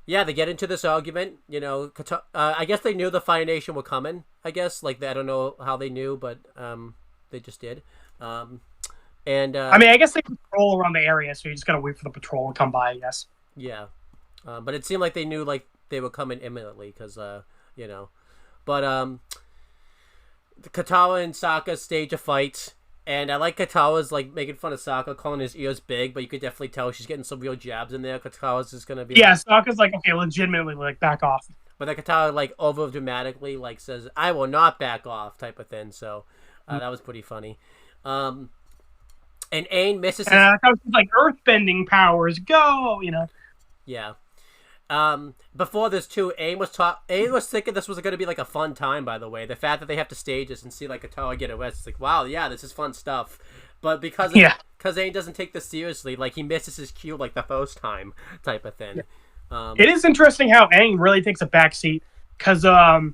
Yeah, they get into this argument. You know, I guess they knew the Fire Nation were coming. I guess, like, I don't know how they knew, but they just did. I mean, I guess they patrol around the area, so you just gotta wait for the patrol to come by. I guess. Yeah, but it seemed like they knew, like, they were coming imminently, because you know, but Katara and Sokka stage a fight. And I like Katara's, like, making fun of Sokka, calling his ears big, but you could definitely tell she's getting some real jabs in there. Katara's just gonna be Sokka's like, okay, legitimately, like, back off. But then Katara, like, over dramatically, like, says, "I will not back off," type of thing. So that was pretty funny. And Aang misses. And I was like, earthbending powers, go! You know. Yeah. Before this too, Aang was thinking this was going to be like a fun time. By the way, the fact that they have to stage this and see like Katara get arrested, it's like, wow, yeah, this is fun stuff. But because Aang doesn't take this seriously, like, he misses his cue like the first time, type of thing. Yeah. It is interesting how Aang really takes a backseat because you know,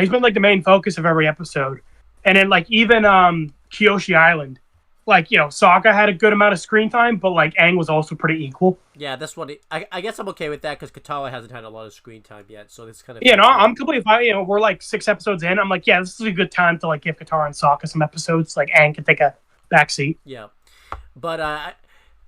he's been like the main focus of every episode, and then like even Kyoshi Island. Like, you know, Sokka had a good amount of screen time, but, like, Aang was also pretty equal. Yeah, that's what I guess I'm okay with that, because Katara hasn't had a lot of screen time yet, so this kind of... Yeah, no, I'm completely fine. You know, we're, like, 6 episodes in. I'm like, yeah, this is a good time to, like, give Katara and Sokka some episodes. Like, Aang can take a backseat. Yeah. But,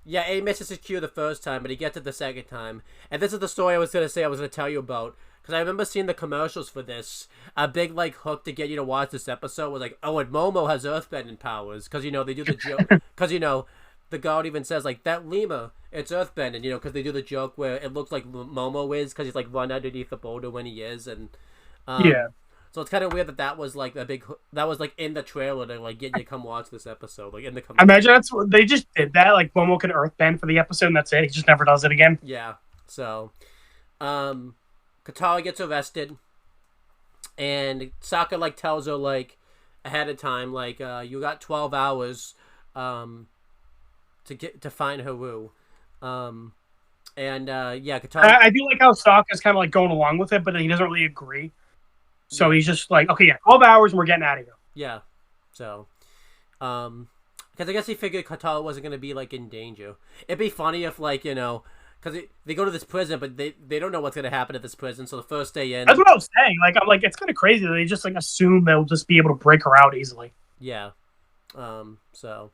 yeah, Aang misses his cue the first time, but he gets it the second time. And this is the story I was going to tell you about. Because I remember seeing the commercials for this. A big, like, hook to get you to watch this episode was like, oh, and Momo has earthbending powers. Because, you know, they do the joke. Because, you know, the god even says, like, that lemur, it's earthbending, you know, because they do the joke where it looks like Momo is, because he's, like, run underneath the boulder when he is. And yeah. So it's kind of weird that was, like, that was, like, in the trailer to, like, get you to come watch this episode. Like, in the I imagine that's what they just did that. Like, Momo can earthbend for the episode, and that's it. He just never does it again. Yeah. So, Katara gets arrested, and Sokka, like, tells her, like, ahead of time, like, you got 12 hours to find Haru. Yeah, Katara... I do like how Sokka's kind of, like, going along with it, but he doesn't really agree. So he's just like, okay, yeah, 12 hours and we're getting out of here. Yeah. So, Katara Because I guess he figured Katara wasn't going to be, like, in danger. It'd be funny if, like, you know, because they go to this prison, but they don't know what's going to happen at this prison, so the first day in... That's what I was saying. Like, I'm like, it's kind of crazy that they just, like, assume they'll just be able to break her out easily. Yeah. So...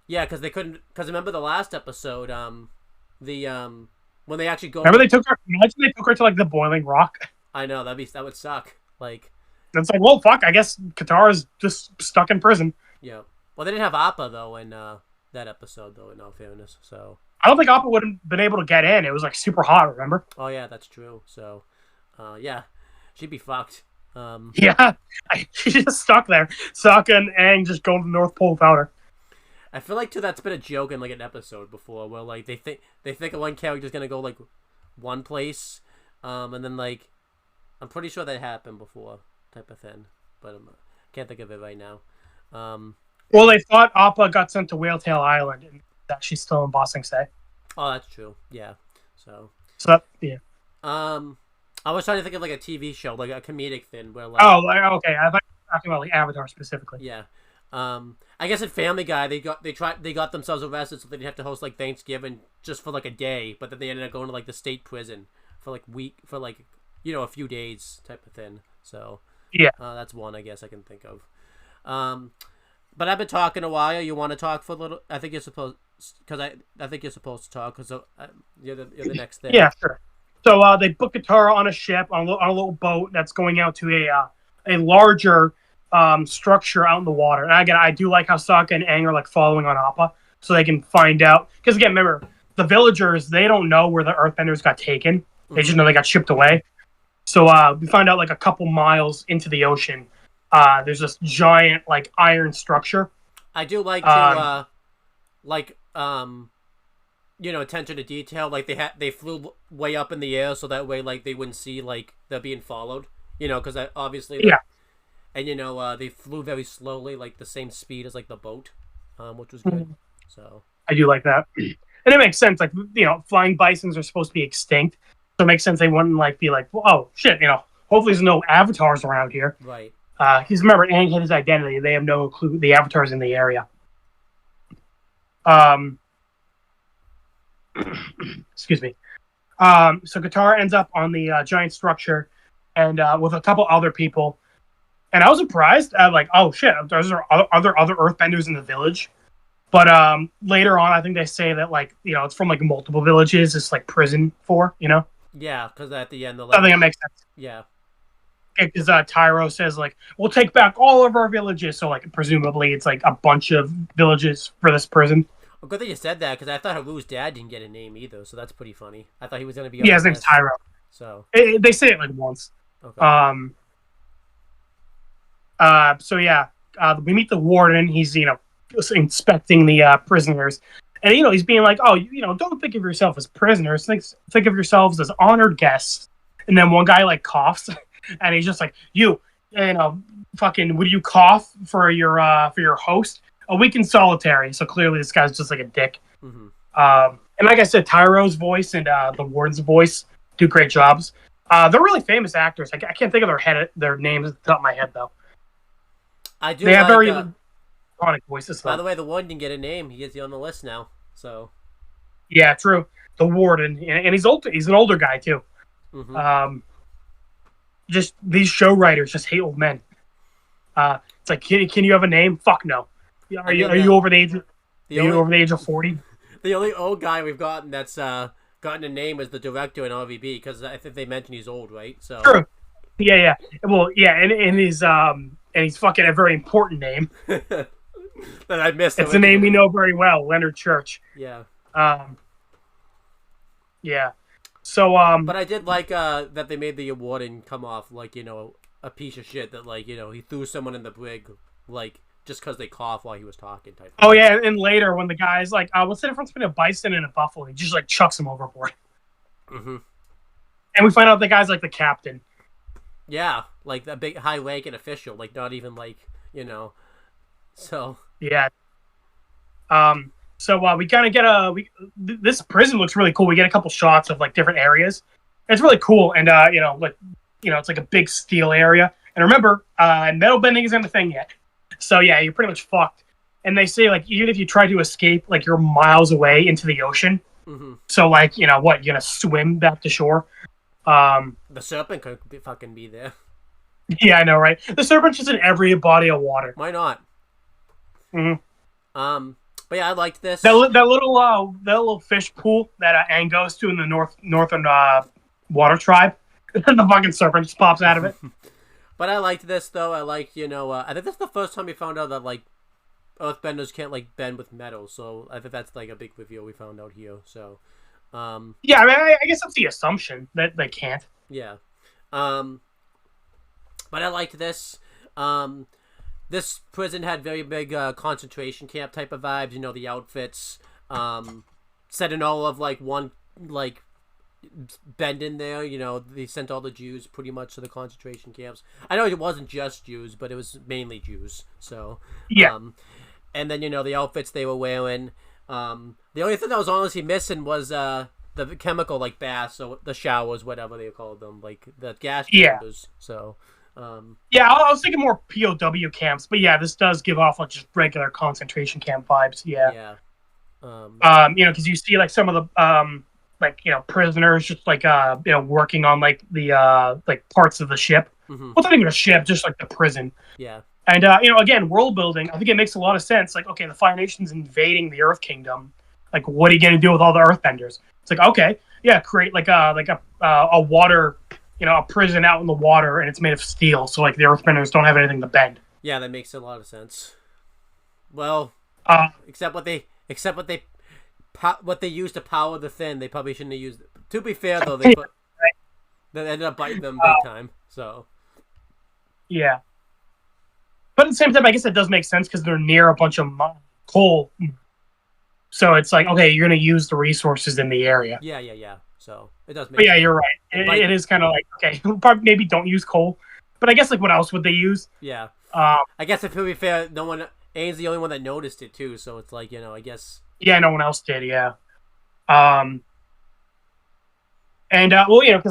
Yeah, because they couldn't... Because remember the last episode, when they actually go... Remember they took her... Imagine they took her to, like, the boiling rock. I know, that would suck. Like... It's like, well, fuck, I guess Katara's just stuck in prison. Yeah. Well, they didn't have Appa, though, in that episode, though, in all fairness, so... I don't think Appa would have been able to get in. It was, like, super hot, remember? Oh, yeah, that's true. So, yeah, she'd be fucked. Yeah, she's just stuck there. Stuck and Aang just going to the North Pole without her. I feel like, too, that's been a joke in, like, an episode before, where, like, they think one character's gonna go, like, one place, and then, like, I'm pretty sure that happened before, type of thing, but I can't think of it right now. Well, they thought Appa got sent to Whaletail Island, and that she's still in Ba Sing Se. Oh, that's true. Yeah. So yeah. I was trying to think of like a TV show, like a comedic thing where like. Oh, okay. I thought you were talking about like Avatar specifically. Yeah. I guess in Family Guy they got themselves arrested, so they didn't have to host like Thanksgiving just for like a day, but then they ended up going to like the state prison for like a few days type of thing. So yeah, that's one I guess I can think of. But I've been talking a while. You want to talk for a little? I think you're supposed because I think you're supposed to talk because you're the next thing. Yeah, sure. So they book Katara on a ship on a little boat that's going out to a larger structure out in the water. And again, I do like how Sokka and Aang are like following on Appa so they can find out. Because again, remember the villagers, they don't know where the Earthbenders got taken. They just know they got shipped away. So we find out like a couple miles into the ocean. There's this giant like iron structure. I do like to attention to detail. Like they flew way up in the air so that way like they wouldn't see like they're being followed. Because obviously and they flew very slowly, like the same speed as like the boat, which was good. So I do like that, and it makes sense. Like flying bisons are supposed to be extinct, so it makes sense they wouldn't like be like, well, oh shit, hopefully there's no avatars around here. Right. Because remember, Aang hid his identity. They have no clue the Avatar's in the area. Excuse me. So Katara ends up on the giant structure, and with a couple other people. And I was surprised. Like, oh shit, there's other Earthbenders in the village. But later on, I think they say that like it's from like multiple villages. It's like prison for Yeah, because at the end, I think it makes sense. Yeah. Because Tyro says like we'll take back all of our villages, so like presumably it's like a bunch of villages for this prison. Well, good that you said that because I thought Haru's dad didn't get a name either, so that's pretty funny. I thought he was gonna be. Yeah, his name's Tyro. So they say it like once. Okay. So yeah, we meet the warden. He's inspecting the prisoners, and he's being like, oh, don't think of yourself as prisoners. Think of yourselves as honored guests. And then one guy like coughs. And he's just like, fucking, would you cough for your host? A week in solitary. So clearly this guy's just like a dick. Mm-hmm. And like I said, Tyro's voice and the warden's voice do great jobs. They're really famous actors. I can't think of their names at the top of my head, though. I do. They have very iconic voices, though. By the way, the warden didn't get a name. He gets on the list now. So. Yeah, true. The warden. And he's old. He's an older guy, too. Mm-hmm. Just these show writers just hate old men. It's like, can you have a name? Fuck no. Are you over the age? Over the age of 40? The only old guy we've gotten that's gotten a name is the director in RVB because I think they mentioned he's old, right? So true. Yeah. Well, yeah, and he's fucking a very important name. That I missed. It's a name we know very well, Leonard Church. Yeah. Yeah. So but I did like that they made the warden come off like a piece of shit that like he threw someone in the brig like just because they coughed while he was talking type. Oh yeah, and later when the guy's like, what's the difference between a bison and a buffalo? He just like chucks him overboard. Mm-hmm. And we find out the guy's like the captain. Yeah, like the big high ranking official, like not even like So yeah. So we kind of get this prison looks really cool. We get a couple shots of like different areas. It's really cool, and it's like a big steel area. And remember, metal bending isn't a thing yet. So yeah, you're pretty much fucked. and they say like even if you try to escape, like you're miles away into the ocean. Mm-hmm. So like you know what, you're gonna swim back to shore. The serpent could fucking be there. Yeah, I know, right? The serpent's just in every body of water. Why not? Mm-hmm. But yeah, I liked this. That little fish pool that Aang goes to in the northern water tribe. The fucking serpent just pops out of it. But I liked this though. I like I think that's the first time we found out that like earthbenders can't like bend with metal. So I think that's like a big reveal we found out here. So yeah, I mean, I guess that's the assumption that they can't. Yeah. But I liked this. This prison had very big concentration camp type of vibes. You know, the outfits. Set in all of like one like bend in there. You know, they sent all the Jews pretty much to the concentration camps. I know it wasn't just Jews, but it was mainly Jews. So yeah. And then the outfits they were wearing. The only thing that was honestly missing was the chemical like baths, so the showers, whatever they called them, like the gas chambers. So. Yeah, I was thinking more POW camps, but yeah, this does give off like just regular concentration camp vibes. Yeah. Yeah. Because you see like some of the prisoners just like working on like the like parts of the ship. Mm-hmm. Well, not even a ship, just like the prison. Yeah. And again, world building. I think it makes a lot of sense. Like, okay, the Fire Nation's invading the Earth Kingdom. Like, what are you gonna do with all the Earthbenders? It's like, okay, yeah, create like a water. A prison out in the water, and it's made of steel, so like the Earthbenders don't have anything to bend. Yeah, that makes a lot of sense. Well, except what they use to power the Thin, they probably shouldn't have used. To be fair, though, they ended up biting them big time. So yeah, but at the same time, I guess it does make sense because they're near a bunch of coal, so it's like, okay, you're gonna use the resources in the area. Yeah. So it does make But yeah, sense. you're right. It is kind of like, okay, probably maybe don't use coal. But I guess like what else would they use? Yeah. I guess if to be fair, Aang's the only one that noticed it too, so it's like, I guess. Yeah, no one else did, yeah. Because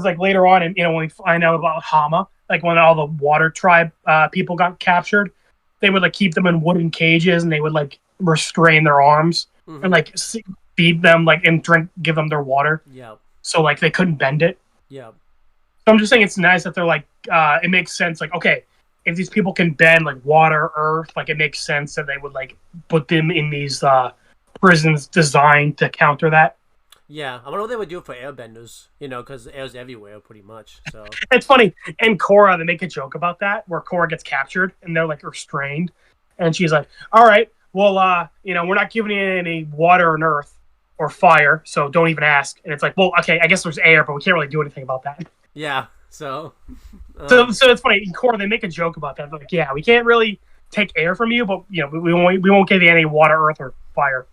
like later on, and when we find out about Hama, like when all the water tribe people got captured, they would like keep them in wooden cages, and they would like restrain their arms and like feed them like and give them their water. Yeah. So like they couldn't bend it. Yeah. So I'm just saying it's nice that they're like it makes sense. Like, okay, if these people can bend like water, earth, like it makes sense that they would like put them in these prisons designed to counter that. Yeah, I wonder what they would do for airbenders. Because air's everywhere pretty much. So it's funny. In Korra, they make a joke about that where Korra gets captured and they're like restrained, and she's like, "All right, well, we're not giving you any water and earth or fire, so don't even ask." And it's like, well, okay, I guess there's air, but we can't really do anything about that. Yeah, so so it's funny. In Korra, they make a joke about that. They're like, yeah, we can't really take air from you, but we won't give you any water, earth, or fire.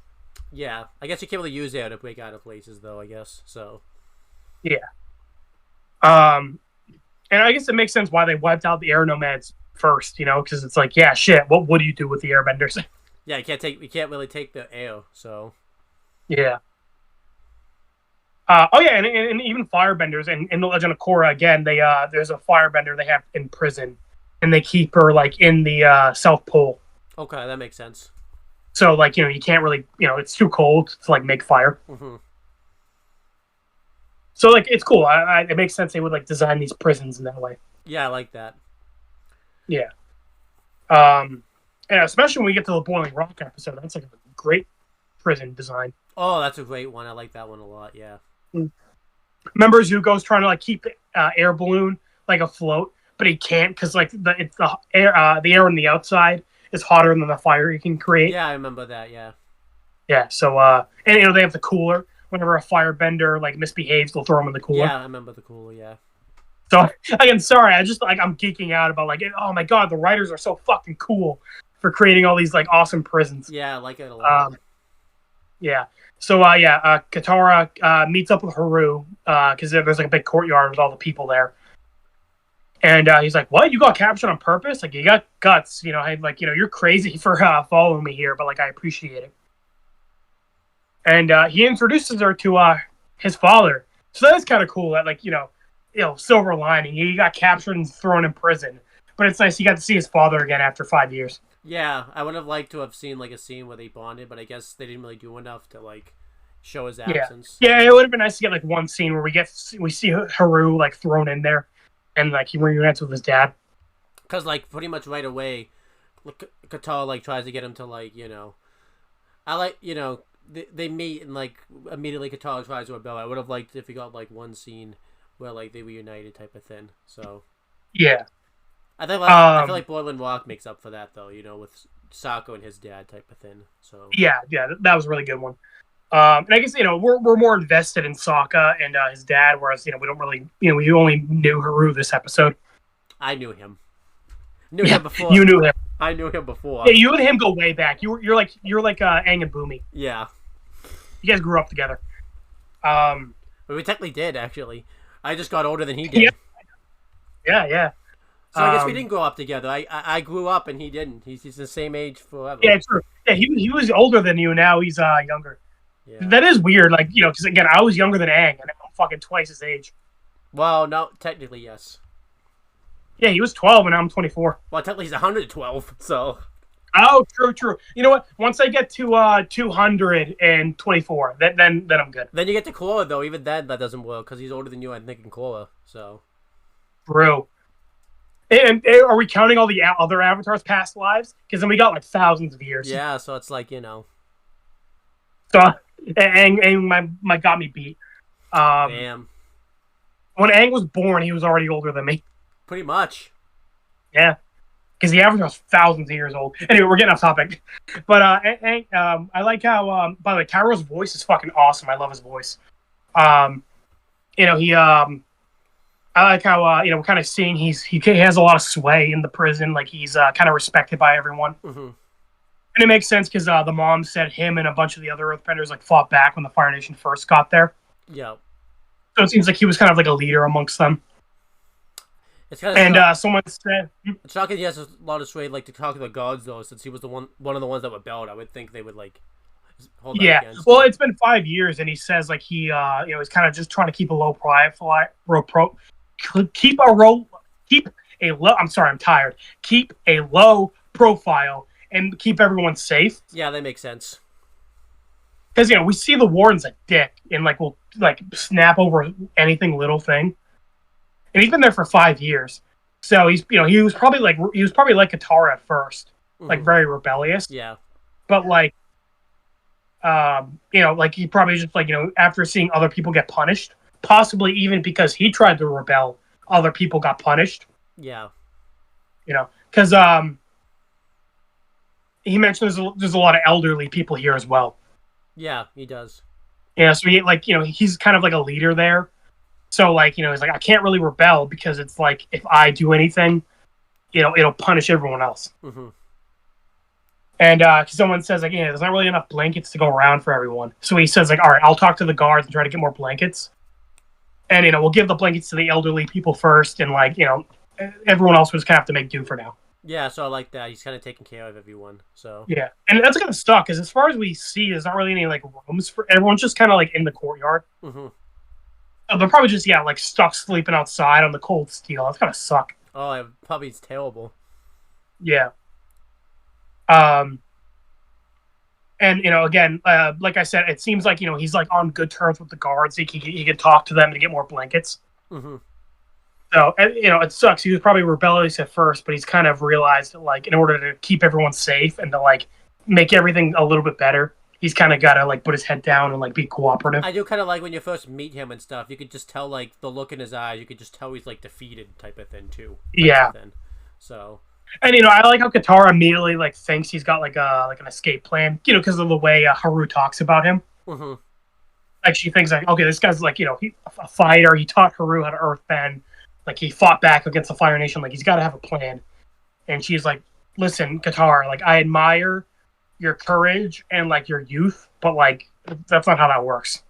Yeah, I guess you can't really use air to break out of places, though. I guess so. Yeah. And I guess it makes sense why they wiped out the air nomads first, because it's like, yeah, shit. What do you do with the airbenders? Yeah, you can't really take the air, so. Yeah. And even firebenders in the Legend of Korra again. They there's a firebender they have in prison, and they keep her like in the South Pole. Okay, that makes sense. So like you can't really it's too cold to like make fire. Mm-hmm. So like it's cool. It makes sense they would like design these prisons in that way. Yeah, I like that. Yeah. And especially when we get to the Boiling Rock episode, that's like a great prison design. Oh, that's a great one. I like that one a lot. Yeah. Remember Zuko's trying to like keep the air balloon like afloat, but he can't because like the air on the outside is hotter than the fire he can create. Yeah, I remember that. Yeah. Yeah. So and they have the cooler. Whenever a firebender like misbehaves, they'll throw him in the cooler. Yeah, I remember the cooler. Yeah. So again, sorry, I just like I'm geeking out about like, oh my god, the writers are so fucking cool for creating all these like awesome prisons. Yeah, I like it a lot. Yeah. So Katara meets up with Haru because there's like a big courtyard with all the people there, and he's like, "What? You got captured on purpose? Like you got guts? You're crazy for following me here, but like I appreciate it." And he introduces her to his father. So that's kind of cool. That like silver lining. He got captured and thrown in prison, but it's nice he got to see his father again after 5 years. Yeah, I would have liked to have seen like a scene where they bonded, but I guess they didn't really do enough to like show his Yeah, absence. yeah. It would have been nice to get like one scene where we see Haru like thrown in there, and like he reunites with his dad. Because like pretty much right away, Katara like tries to get him to like I like they meet and like immediately Katara tries to rebel. I would have liked if we got like one scene where like they reunited type of thing. So Yeah. I feel like Boiling Rock makes up for that though. With Sako and his dad type of thing. So Yeah, that was a really good one. And I guess we're more invested in Sokka and his dad, whereas we don't really we only knew Haru this episode. I knew him. Knew him before. You knew him. I knew him before. Yeah, you and him go way back. You're like Aang and Boomy. Yeah. You guys grew up together. We technically did actually. I just got older than he did. Yeah. So I guess we didn't grow up together. I grew up and he didn't. He's the same age forever. Yeah, true. Yeah, he was older than you. Now he's younger. Yeah. That is weird. Like because again, I was younger than Aang, and I'm fucking twice his age. Well, no, technically yes. Yeah, he was 12, and now I'm 24. Well, technically he's 112. So. Oh, true. You know what? Once I get to 224, then I'm good. Then you get to Korra though. Even then, that doesn't work because he's older than you. I think in Korra. So. True. And are we counting all the other avatars' past lives? Because then we got like thousands of years. Yeah, so it's like So, Aang my got me beat. Damn. When Aang was born, he was already older than me. Pretty much. Yeah. Because the avatar was thousands of years old. Anyway, we're getting off topic. But Aang, I like how, by the way, Kairo's voice is fucking awesome. I love his voice. I like how we're kind of seeing he has a lot of sway in the prison, like he's kind of respected by everyone, and it makes sense because the mom said him and a bunch of the other Earthbenders like fought back when the Fire Nation first got there. Yeah. So it seems like he was kind of like a leader amongst them. It's kind of someone said it's shocking he has a lot of sway like to talk to the gods though, since he was one of the ones that rebelled. I would think they would like hold that against well, him. it's been 5 years, and he says like he he's kind of just trying to keep a low profile. Keep a low profile and keep everyone safe. Yeah, that makes sense. Because we see the warden's a dick and like will like snap over anything little thing, and he's been there for 5 years. So he's he was probably like Katara at first, like very rebellious. Yeah, but like like he probably just like after seeing other people get punished. Possibly even because he tried to rebel, other people got punished. Yeah. Because he mentioned there's a lot of elderly people here as well. Yeah, he does. Yeah, so he's kind of like a leader there. So like he's like I can't really rebel because it's like if I do anything, it'll punish everyone else. And someone says like there's not really enough blankets to go around for everyone. So he says like all right, I'll talk to the guards and try to get more blankets. And, we'll give the blankets to the elderly people first, and, like, everyone else was kind of have to make do for now. Yeah, so I like that. He's kind of taking care of everyone, so... Yeah, and that's kind of stuck, because as far as we see, there's not really any, like, rooms for... Everyone's just kind of, like, in the courtyard. They're probably just, like, stuck sleeping outside on the cold steel. That's kind of suck. Oh, probably it's terrible. Yeah. And, again, like I said, it seems like, he's, like, on good terms with the guards. He can talk to them to get more blankets. So, it sucks. He was probably rebellious at first, but he's kind of realized that, like, in order to keep everyone safe and to, like, make everything a little bit better, he's kind of got to, like, put his head down and, like, be cooperative. I do kind of like when you first meet him and stuff, you could just tell, like, the look in his eyes, you could just tell he's, like, defeated type of thing, too. Yeah. So... And, I like how Katara immediately, like, thinks he's got, like, an escape plan, because of the way Haru talks about him. Like, she thinks, like, okay, this guy's, like, he a fighter. He taught Haru how to earthbend. Like, he fought back against the Fire Nation. Like, he's got to have a plan. And she's like, listen, Katara, like, I admire your courage and, like, your youth, but, like, that's not how that works.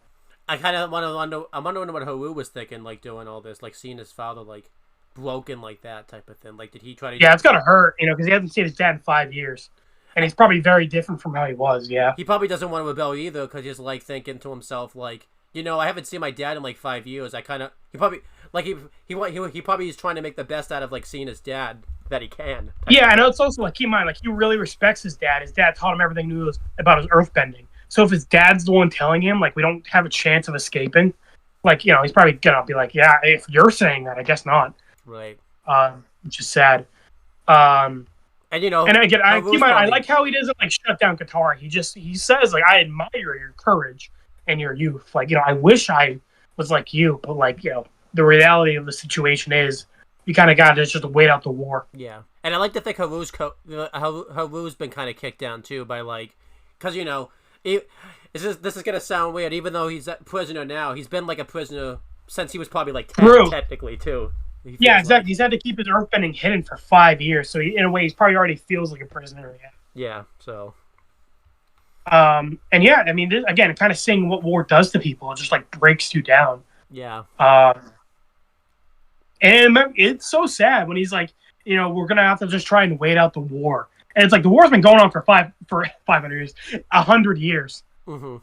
I kind of I'm wondering what Haru was thinking, like, doing all this, like, seeing his father, like, broken like that type of thing. Like, did he try to... Yeah, it's gotta hurt, because he hasn't seen his dad in 5 years. And he's probably very different from how he was, yeah. He probably doesn't want to rebel either, because he's, like, thinking to himself, like, I haven't seen my dad in, like, 5 years. I kind of... He probably... Like, he probably is trying to make the best out of, like, seeing his dad that he can. Yeah, and it's also like, keep in mind, like, he really respects his dad. His dad taught him everything he knew about his earthbending. So if his dad's the one telling him, like, we don't have a chance of escaping, like, you know, he's probably gonna be like, yeah, if you're saying that, I guess not. Right. Which is sad. And you know, and again, I Haru's probably... like how he doesn't like shut down Katara. He says like, I admire your courage and your youth. Like, you know, I wish I was like you, but like, you know, the reality of the situation is you kind of got to just wait out the war. Yeah, and I like to think Haru's been kind of kicked down too by like, because you know, this is gonna sound weird. Even though he's a prisoner now, he's been like a prisoner since he was probably like 10, technically too. Yeah, exactly. Like. He's had to keep his earthbending hidden for 5 years, so in a way, he's probably already feels like a prisoner. Yeah. So. And yeah, I mean, again, kind of seeing what war does to people, it just like breaks you down. Yeah. And it's so sad when he's like, you know, we're gonna have to just try and wait out the war, and it's like the war's been going on for 500 years, 100 years. Mm-hmm.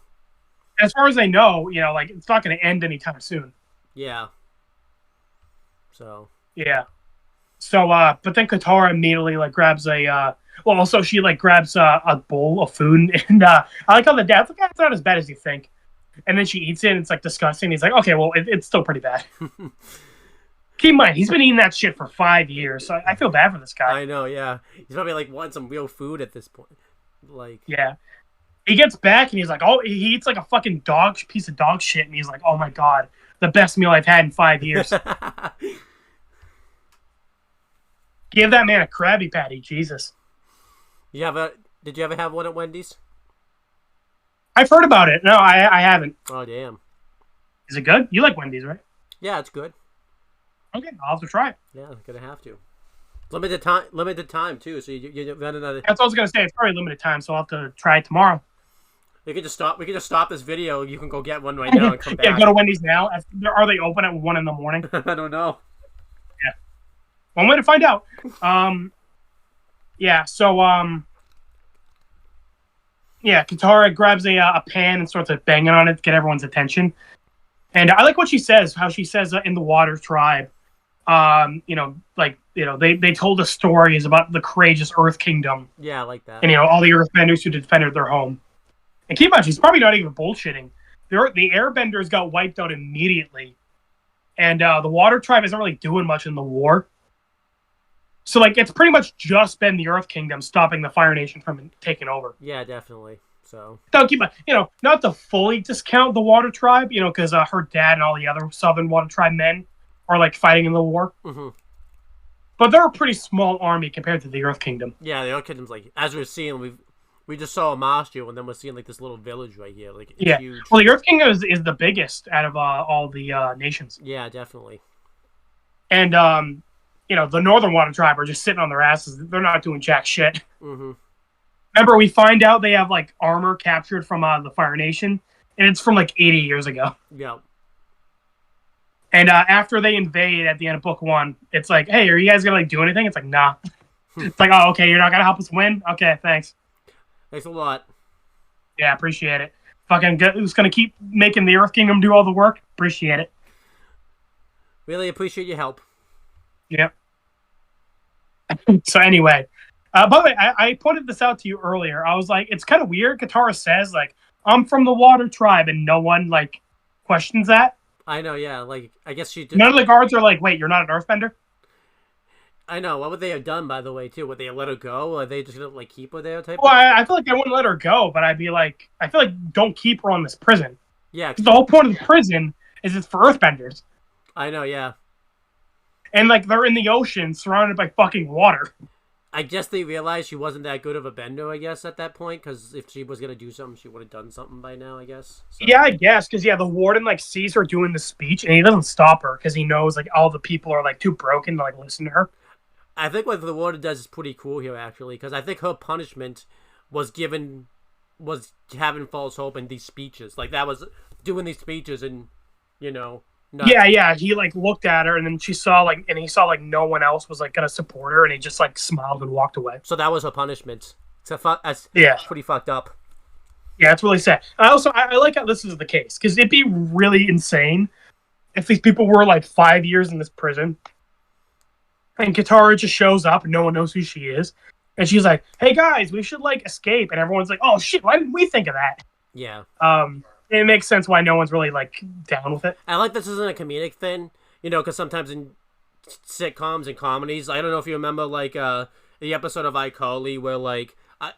As far as I know, you know, like it's not going to end anytime soon. Yeah. So. Yeah. So, but then Katara immediately like grabs a. Well, also she like grabs a bowl of food, and I like how the dad's like, it's not as bad as you think, and then she eats it, and it's like disgusting. He's like, okay, well, it's still pretty bad. Keep in mind, he's been eating that shit for 5 years, so I feel bad for this guy. I know, yeah. He's probably like wanting some real food at this point. Like, yeah. He gets back and he's like, oh, he eats like a fucking piece of dog shit, and he's like, oh my god, the best meal I've had in 5 years. Give that man a Krabby Patty, Jesus. Did you ever have one at Wendy's? I've heard about it. No, I haven't. Oh, damn. Is it good? You like Wendy's, right? Yeah, it's good. Okay, I'll have to try it. Yeah, I'm gonna have to. Limited time too, so you're running out of... That's what I was gonna say. It's probably limited time, so I'll have to try it tomorrow. We could just stop this video. You can go get one right now and come back. Yeah, go to Wendy's now. Are they open at 1 in the morning? I don't know. Yeah, one way to find out. Yeah. So yeah, Katara grabs a pan and starts like banging on it to get everyone's attention. And I like what she says. How she says in the Water Tribe. You know, like, you know, they told us stories about the courageous Earth Kingdom. Yeah, I like that. And, you know, all the Earthbenders who defended their home. And keep in mind, she's probably not even bullshitting. The Airbenders got wiped out immediately. And the Water Tribe isn't really doing much in the war. So, like, it's pretty much just been the Earth Kingdom stopping the Fire Nation from taking over. Yeah, definitely. So, don't keep, you know, not to fully discount the Water Tribe, you know, because her dad and all the other Southern Water Tribe men are like fighting in the war. Mm-hmm. But they're a pretty small army compared to the Earth Kingdom. Yeah, the Earth Kingdom's like, as we're seeing, we just saw a Moscow, and then we're seeing like this little village right here. Like, it's huge. Well, the Earth Kingdom is the biggest out of all the nations. Yeah, definitely. And you know, the Northern Water Tribe are just sitting on their asses. They're not doing jack shit. Mm-hmm. Remember, we find out they have like armor captured from the Fire Nation, and it's from like 80 years ago. Yeah. And after they invade at the end of book 1, it's like, hey, are you guys gonna like do anything? It's like, nah. It's like, oh, okay, you're not gonna help us win? Okay, thanks. Thanks a lot. Yeah, appreciate it. Fucking who's gonna keep making the Earth Kingdom do all the work? Appreciate it. Really appreciate your help. Yep. So anyway, by the way, I pointed this out to you earlier. I was like, it's kind of weird. Katara says like, I'm from the Water Tribe, and no one like questions that. I know, yeah. Like, I guess she did. None of the guards are like, wait, you're not an Earthbender? I know. What would they have done, by the way, too? Would they have let her go? Or are they just gonna like keep her there? Well, I feel like I wouldn't let her go, but I'd be like, I feel like don't keep her on this prison. Yeah. The whole point of the prison is it's for Earthbenders. I know, yeah. And like they're in the ocean, surrounded by fucking water. I guess they realized she wasn't that good of a bender, I guess, at that point, because if she was gonna do something, she would have done something by now, I guess. So. Yeah, I guess, because the warden like sees her doing the speech, and he doesn't stop her because he knows like all the people are like too broken to like listen to her. I think what the warden does is pretty cool here, actually, because I think her punishment was having false hope in these speeches. Like, that was doing these speeches and, you know. Yeah. He like looked at her, and then he saw like no one else was like gonna support her, and he just like smiled and walked away. So that was her punishment. That's pretty fucked up. Yeah, it's really sad. I like how this is the case, because it'd be really insane if these people were like 5 years in this prison, And Katara just shows up and no one knows who she is. And she's like, "Hey guys, we should like escape." And everyone's like, "Oh shit, why didn't we think of that?" Yeah. It makes sense why no one's really like down with it. I like this isn't a comedic thing, because sometimes in sitcoms and comedies, I don't know if you remember like the episode of iCarly where like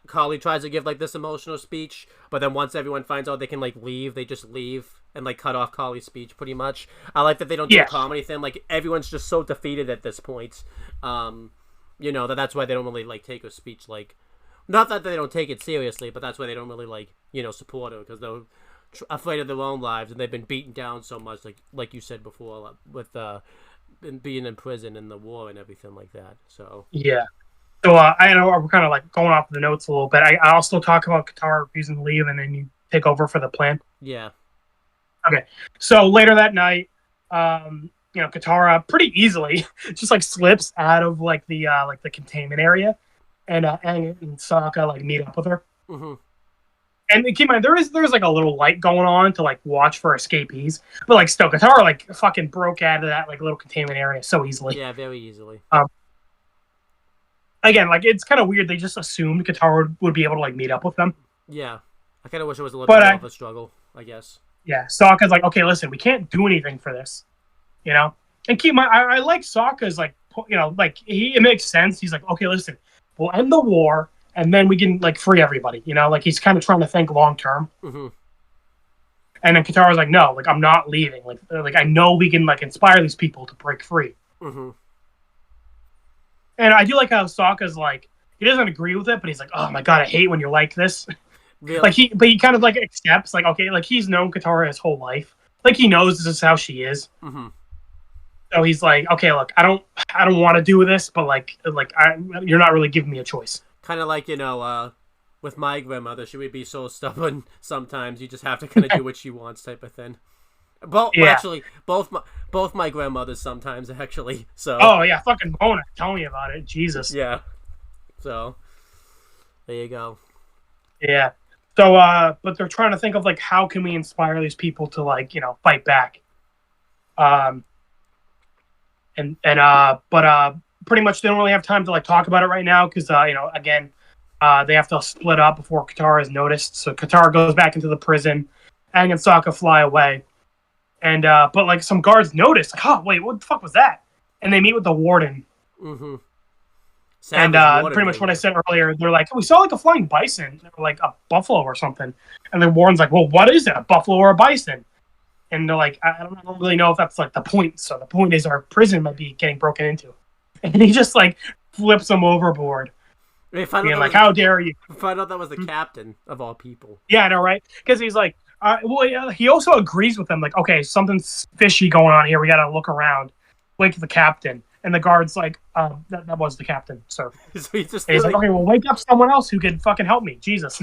Carly tries to give like this emotional speech, but then once everyone finds out they can like leave, they just leave and like cut off Carly's speech pretty much. I like that they don't do a comedy thing. Like everyone's just so defeated at this point. That's why they don't really like take her speech like, not that they don't take it seriously, but that's why they don't really like support her because they're afraid of their own lives and they've been beaten down so much, like you said before, with being in prison and the war and everything like that. So yeah. So I know we're kind of like going off the notes a little bit. I'll still talk about Katara refusing to leave, and then you take over for the plan. Yeah. Okay. So later that night, Katara pretty easily just like slips out of like the containment area, and Aang and Sokka like meet up with her. Mm-hmm. And keep in mind, there's like a little light going on to like watch for escapees, but like still, Katara like fucking broke out of that like little containment area so easily. Yeah, very easily. Again, like it's kind of weird. They just assumed Katara would be able to like meet up with them. Yeah, I kind of wish it was a little bit more of a struggle. I guess. Yeah, Sokka's like, okay, listen, we can't do anything for this, And keep in mind, I like Sokka's like, it makes sense. He's like, okay, listen, we'll end the war. And then we can like free everybody, like he's kind of trying to think long term. Mm-hmm. And then Katara's like, no, like I'm not leaving. Like I know we can like inspire these people to break free. Mm-hmm. And I do like how Sokka's like, he doesn't agree with it, but he's like, oh my god, I hate when you're like this. Really? But he kind of like accepts, like okay, like he's known Katara his whole life, like he knows this is how she is. Mm-hmm. So he's like, okay, look, I don't want to do this, but you're not really giving me a choice. Kind of like, with my grandmother, she would be so stubborn sometimes. You just have to kind of do what she wants type of thing. Actually, both my grandmothers sometimes, actually. So. Oh, yeah, fucking Mona. Tell me about it. Jesus. Yeah. So, there you go. Yeah. So, but they're trying to think of, like, how can we inspire these people to, like, fight back? But pretty much they don't really have time to like talk about it right now because again they have to split up before Katara is noticed. So Katara goes back into the prison. Aang and Sokka fly away, and but like some guards notice, like, oh wait, what the fuck was that? And they meet with the warden. Mm-hmm. And pretty much what I said earlier, they're like, we saw like a flying bison, or like a buffalo or something. And the warden's like, well, what is it, a buffalo or a bison? And they're like, I don't really know if that's like the point. So the point is our prison might be getting broken into. And he just like flips them overboard. Being like, how dare you? Find out that was the captain of all people. Yeah, I know, right? Because he's like, he also agrees with them. Like, okay, something's fishy going on here. We got to look around. Wake the captain. And the guard's like, that was the captain, sir. So he's like, okay, well, wake up someone else who can fucking help me. Jesus.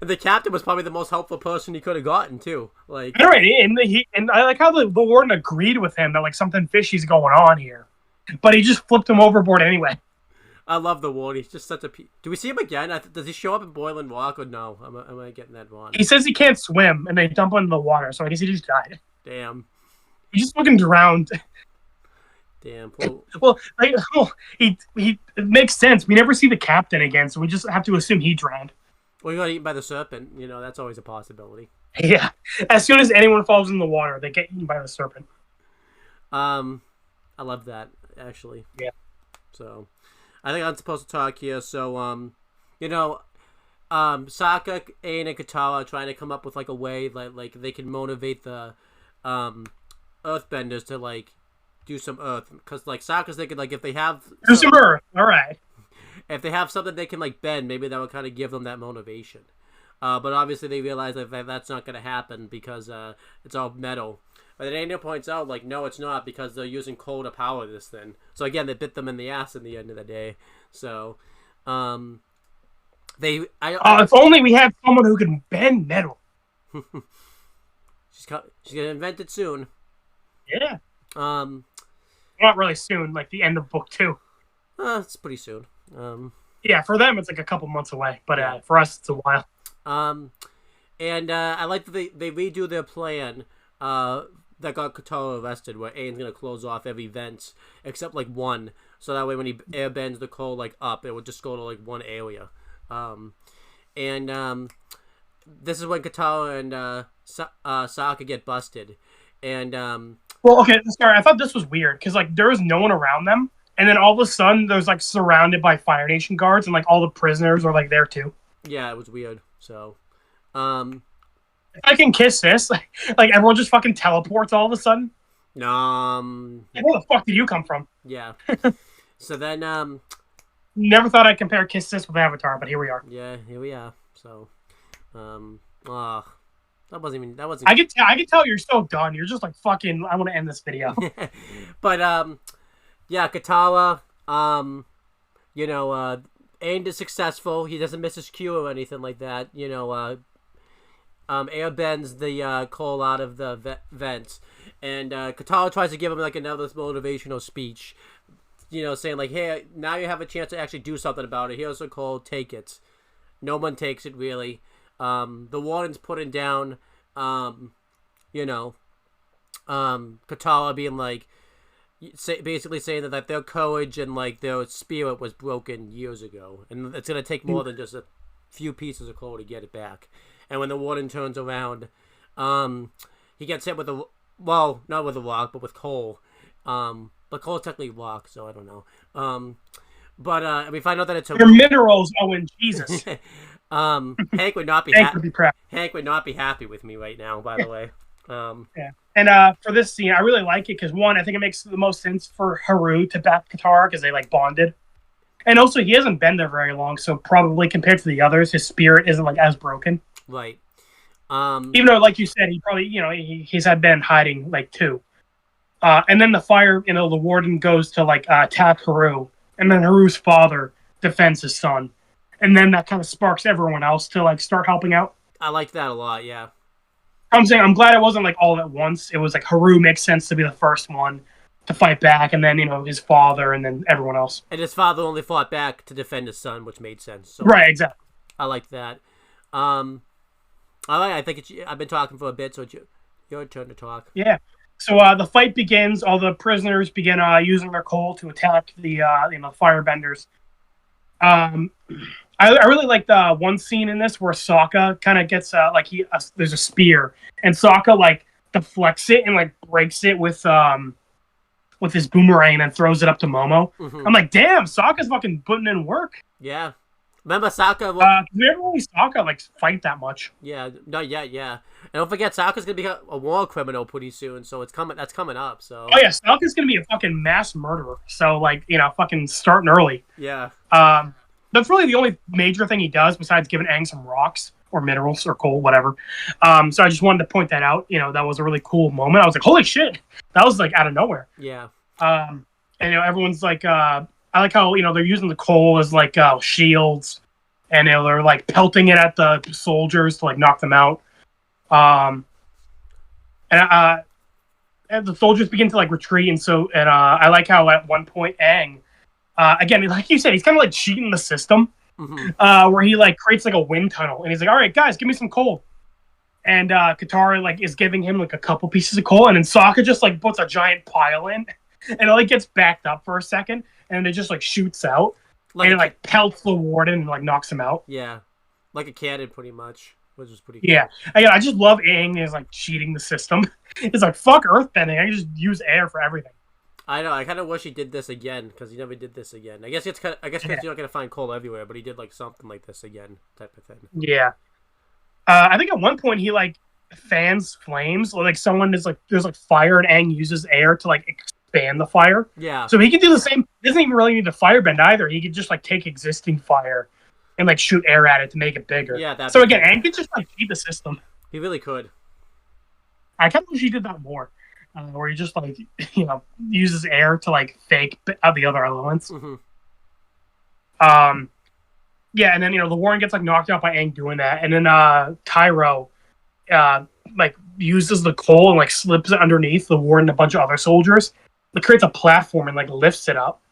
The captain was probably the most helpful person he could have gotten, too. Like, all right, and I like how the warden agreed with him that like something fishy's going on here, but he just flipped him overboard anyway. I love the warden. He's just such a. Do we see him again? Does he show up in Boiling Rock or no? Am I getting that wrong? He says he can't swim, and they dump him in the water, so I guess he just died. Damn. He just fucking drowned. Damn. Well, it makes sense. We never see the captain again, so we just have to assume he drowned. Well, he got eaten by the serpent. That's always a possibility. Yeah. As soon as anyone falls in the water, they get eaten by the serpent. I love that, actually. Yeah. So, I think I'm supposed to talk here. So, Sokka, Aang, and Katara are trying to come up with like a way like they can motivate the Earthbenders to like do some Earth, because like Sokka's thinking like if they have some Earth, all right. If they have something they can like bend, maybe that would kind of give them that motivation. But obviously they realize that that's not going to happen because it's all metal. But then Daniel points out like no, it's not, because they're using coal to power this thing. So again, they bit them in the ass in the end of the day. So if only we had someone who can bend metal. She's gonna invent it soon. Yeah. Not really soon, like the end of book 2. It's pretty soon. Yeah, for them it's like a couple months away, but for us it's a while. And I like that they redo their plan that got Katara arrested, where Aang's gonna close off every vent except like one, so that way when he airbends the coal like up, it would just go to like one area. This is when Katara and Sokka get busted, and Well, okay, sorry, I thought this was weird because like there was no one around them, and then all of a sudden there's like surrounded by Fire Nation guards, and like all the prisoners are like there too. yeah, it was weird. So, If I can kiss this, like everyone just fucking teleports all of a sudden. Like, where the fuck did you come from? Yeah. So then, Never thought I'd compare Kiss This with Avatar, but here we are. yeah, here we are. So, that wasn't. I could tell you're so done. You're just like fucking. I want to end this video. But yeah, Katara, Aang is successful. He doesn't miss his cue or anything like that. Airbends the coal out of the vents, and Katara tries to give him like another motivational speech, saying like, "Hey, now you have a chance to actually do something about it. Here's the coal, take it." No one takes it really. The warden's putting down, Katara being like, basically saying that their courage and like their spirit was broken years ago, and it's gonna take more than just a few pieces of coal to get it back. And when the warden turns around, he gets hit with not with a rock, but with coal. But coal's technically rock, so I don't know. But we find out that it's your minerals, Owen. Jesus. Hank would not be Hank would not be happy with me right now, by the way. Yeah. And for this scene, I really like it because one, I think it makes the most sense for Haru to back Katara because they like bonded. And also, he hasn't been there very long, so probably compared to the others, his spirit isn't like as broken. Right. Even though, like you said, he probably, he's had been hiding like too. And then the warden goes to like attack Haru, and then Haru's father defends his son, and then that kind of sparks everyone else to like start helping out. I liked that a lot. Yeah. I'm saying I'm glad it wasn't like all at once. It was like Haru makes sense to be the first one to fight back, and then his father, and then everyone else. And his father only fought back to defend his son, which made sense. So right, exactly. I liked that. All right, I think I've been talking for a bit, so it's your turn to talk. Yeah. So the fight begins. All the prisoners begin using their coal to attack the firebenders. I really like the one scene in this where Sokka kind of gets there's a spear, and Sokka like deflects it and like breaks it with his boomerang and throws it up to Momo. Mm-hmm. I'm like, damn, Sokka's fucking putting in work. Yeah. Remember Sokka? We never really Sokka like fight that much. Yeah, no, yeah. And don't forget, Sokka's gonna be a war criminal pretty soon, so it's coming. That's coming up. So. Oh yeah, Sokka's gonna be a fucking mass murderer. So like fucking starting early. Yeah. That's really the only major thing he does besides giving Aang some rocks or minerals or coal, whatever. So I just wanted to point that out. That was a really cool moment. I was like, holy shit, that was like out of nowhere. Yeah. And everyone's like, I like how they're using the coal as like shields, and they're like pelting it at the soldiers to like knock them out. And the soldiers begin to like retreat, and I like how at one point Aang, again, like you said, he's kind of like cheating the system, mm-hmm. Where he like creates like a wind tunnel, and he's like, all right, guys, give me some coal. And Katara like is giving him like a couple pieces of coal, and then Sokka just like puts a giant pile in, and it like gets backed up for a second, and it just like shoots out, and it like pelts the warden and like knocks him out. Yeah, like a cannon, pretty much, which is pretty. Yeah, again, I just love Aang is like cheating the system. It's like fuck earthbending. I can just use air for everything. I know. I kind of wish he did this again because he never did this again. I guess it's kind of. I guess because you're not gonna find coal everywhere, but he did like something like this again, type of thing. Yeah. I think at one point he like fans flames, or like someone is like there's like fire, and Aang uses air to like expand the fire. Yeah. So he can do the same. He doesn't even really need to firebend either. He could just like take existing fire and like shoot air at it to make it bigger. Yeah. So again, Aang could just like cheat the system. He really could. I kind of wish he did that more, where he just like uses air to like fake the other elements. Mm-hmm. Yeah, and then the warden gets like knocked out by Aang doing that, and then Tyro like uses the coal and like slips it underneath the warden and a bunch of other soldiers. It creates a platform and like lifts it up.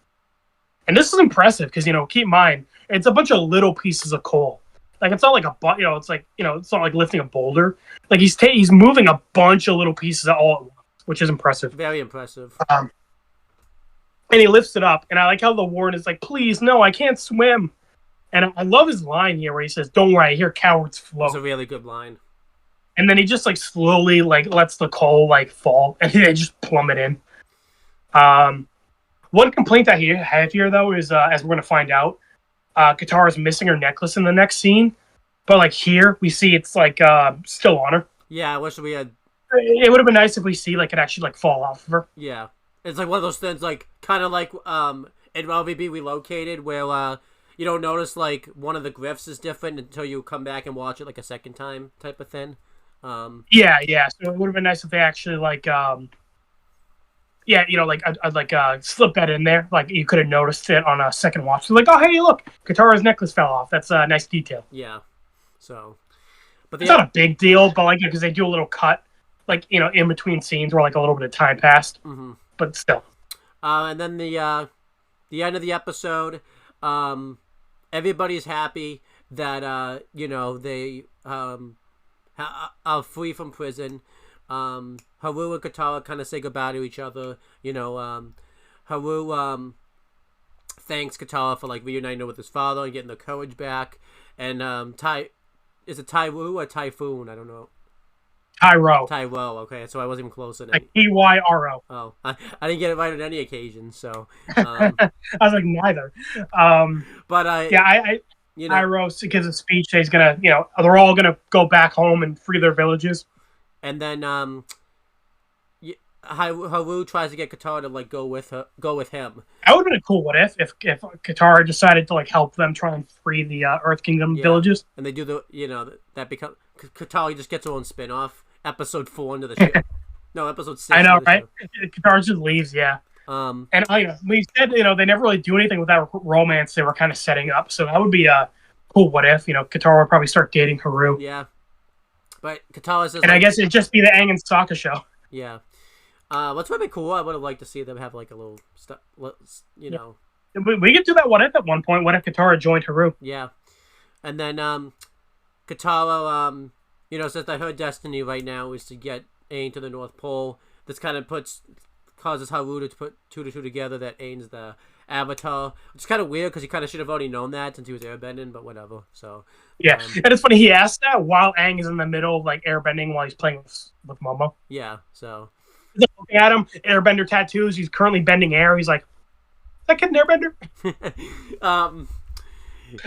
And this is impressive because keep in mind it's a bunch of little pieces of coal. Like it's not like it's like it's not like lifting a boulder. Like he's moving a bunch of little pieces all at once. which is impressive. Very impressive. And he lifts it up, and I like how the warden is like, "Please, no, I can't swim." And I love his line here where he says, "Don't worry, I hear cowards float." It's a really good line. And then he just like slowly like lets the coal like fall, and they just plummet in. One complaint I have here though is, as we're gonna find out, Katara's missing her necklace in the next scene, but like here we see it's like still on her. Yeah, I wish we had. It would have been nice if we see like it actually like fall off of her. Yeah, it's like one of those things, like kind of like in LVB Relocated, where you don't notice like one of the glyphs is different until you come back and watch it like a second time, type of thing. Yeah. So it would have been nice if they actually like yeah, you know, like I'd like slip that in there. Like you could have noticed it on a second watch. So like, oh hey, look, Katara's necklace fell off. That's a nice detail. Yeah. So, but it's not a big deal, but like because they do a little cut, like you know, in between scenes where like a little bit of time passed. Mm-hmm. But still. And then the end of the episode, everybody's happy that you know they are free from prison. Haru and Katara kind of say goodbye to each other. You know, Haru thanks Katara for like reuniting with his father and getting the courage back. And is it Tyru or Typhoon? I don't know. Tyro. Okay, so I wasn't even close enough. Like Tyro. Oh, I didn't get it right on any occasion, so. I was like, neither. But I you know, Tyro gives a speech that he's gonna, you know, they're all gonna go back home and free their villages. And then Haru tries to get Katara to like go with him. That would have been a cool what if Katara decided to like help them try and free the Earth Kingdom villages. And they do the, you know, that become Katara just gets her own spin-off. Episode 4 into the show. No, episode 6. I know, right? Katara just leaves, yeah. And you know, we said, you know, they never really do anything with that romance they were kind of setting up. So that would be a cool what if, you know, Katara would probably start dating Haru. Yeah. But Katara says, and I guess it'd just be the Aang and Sokka show. Yeah. What's really cool, I would have liked to see them have like a little stuff, you know. We could do that what if at one point. What if Katara joined Haru? Yeah. And then Katara, you know, says that her destiny right now is to get Aang to the North Pole. This kind of causes Haru to put 2 to 2 together that Aang's the Avatar. Which is kind of weird because he kind of should have already known that since he was airbending, but whatever. So yeah, and it's funny he asked that while Aang is in the middle of like airbending while he's playing with Momo. Yeah, so he's looking at him, airbender tattoos. He's currently bending air. He's like, "Is that kid an airbender?"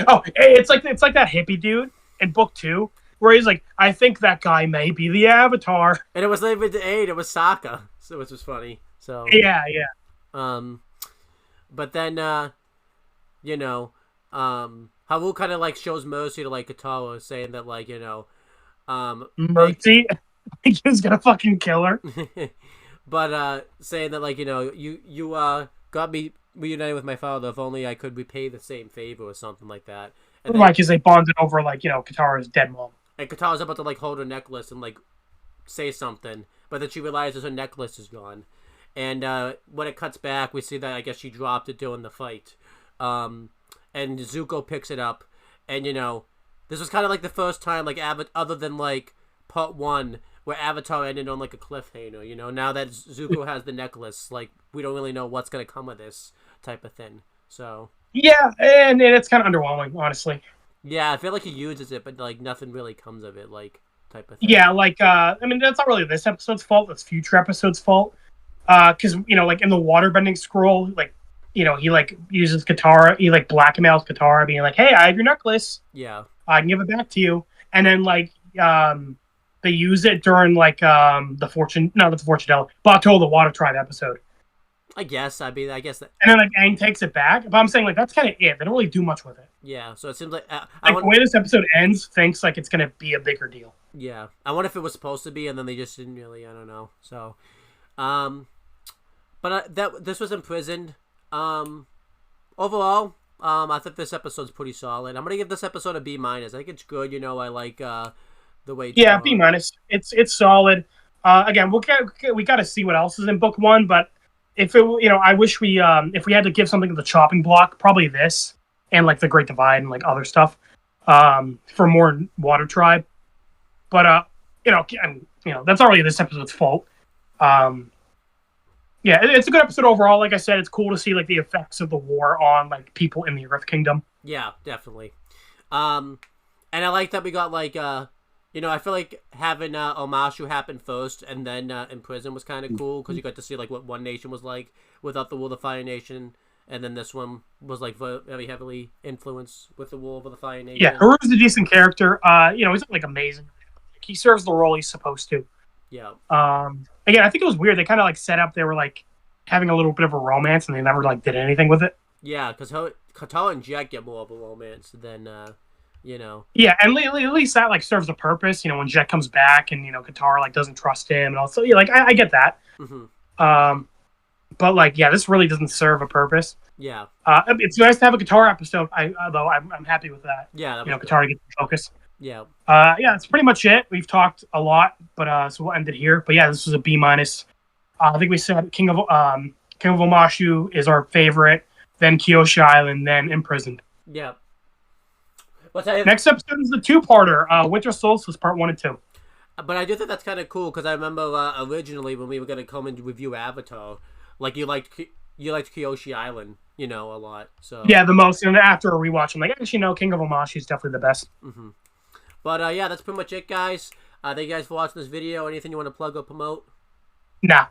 Oh, it's like that hippie dude in book 2 where he's like, "I think that guy may be the Avatar." And it was not even the 8. It was Sokka, so which was funny. So yeah. But then you know, Haru kind of like shows mercy to like Katara, saying that like, you know, mercy. He was gonna fucking kill her. But saying that like, you know, you got me reunited with my father. If only I could repay the same favor or something like that. And like, because they bonded over like, you know, Katara's dead mom. And Katara's about to like hold her necklace and like say something, but then she realizes her necklace is gone. And when it cuts back, we see that I guess she dropped it during the fight. And Zuko picks it up, and you know, this was kind of like the first time, like other than like part 1, where Avatar ended on like a cliffhanger. You know, now that Zuko has the necklace, like we don't really know what's gonna come of this type of thing. So yeah, and it's kind of underwhelming, honestly. Yeah, I feel like he uses it, but like nothing really comes of it, like type of thing. Yeah, like I mean, that's not really this episode's fault. That's future episodes' fault. Because you know, like in the waterbending scroll, like, you know, he like uses Katara, he like blackmails Katara, being like, "Hey, I have your necklace. Yeah, I can give it back to you." And then like they use it during like the Fortune Bato the Water Tribe episode. I guess. I mean, I guess that. And then like Aang takes it back, but I'm saying like that's kind of it. They don't really do much with it. Yeah, so it seems like the way this episode ends thinks like it's gonna be a bigger deal. Yeah, I wonder if it was supposed to be, and then they just didn't really. I don't know. So, but this was imprisoned. Overall, I think this episode's pretty solid. I'm gonna give this episode a B-. I think it's good. You know, I like the way. Yeah, B-. It's solid. Again, we got to see what else is in book 1, but if it, you know, I wish we if we had to give something to the chopping block, probably this and like the Great Divide and like other stuff for more Water Tribe. But you know, that's not really this episode's fault. Yeah, it's a good episode overall. Like I said, it's cool to see like the effects of the war on like people in the Earth Kingdom. Yeah, definitely. And I like that we got like I feel like having Omashu happen first and then in prison was kind of cool because you got to see like what One Nation was like without the Rule of the Fire Nation, and then this one was like very heavily influenced with the Rule of the Fire Nation. Yeah, Haru's a decent character. He's not like amazing. He serves the role he's supposed to. Yeah. Again, I think it was weird. They kind of like set up. They were like having a little bit of a romance, and they never like did anything with it. Yeah, because Katara and Jack get more of a romance than Yeah, and at least that like serves a purpose. When Jet comes back, and Katara like doesn't trust him, and also like I get that. Mm-hmm. But like this really doesn't serve a purpose. Yeah. It's nice to have a Katara episode. Though I'm happy with that. Yeah. Katara gets the focus. Yeah. That's pretty much it. We've talked a lot, but so we'll end it here. But yeah, this was a B-. I think we said King of Omashu is our favorite, then Kyoshi Island, then Imprisoned. Yeah. Next episode is the two-parter, Winter Solstice Part 1 and 2. But I do think that's kind of cool because I remember originally when we were going to come and review Avatar, like you liked Kyoshi Island, a lot. So yeah, the most. And after a rewatch, I'm like, actually, King of Omashu is definitely the best. Mm-hmm. But yeah, that's pretty much it, guys. Thank you guys for watching this video. Anything you want to plug or promote? Nah.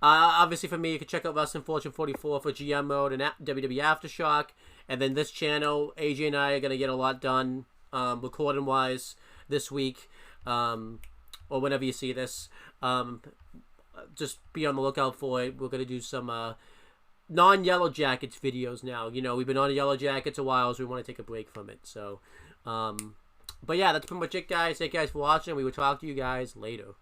Obviously, for me, you can check out Wrestling Fortune 44 for GM mode and WWE Aftershock. And then this channel, AJ and I are going to get a lot done recording-wise this week. Or whenever you see this. Just be on the lookout for it. We're going to do some non-Yellow Jackets videos now. We've been on Yellow Jackets a while, so we want to take a break from it. So, but yeah, that's pretty much it, guys. Thank you guys for watching. We will talk to you guys later.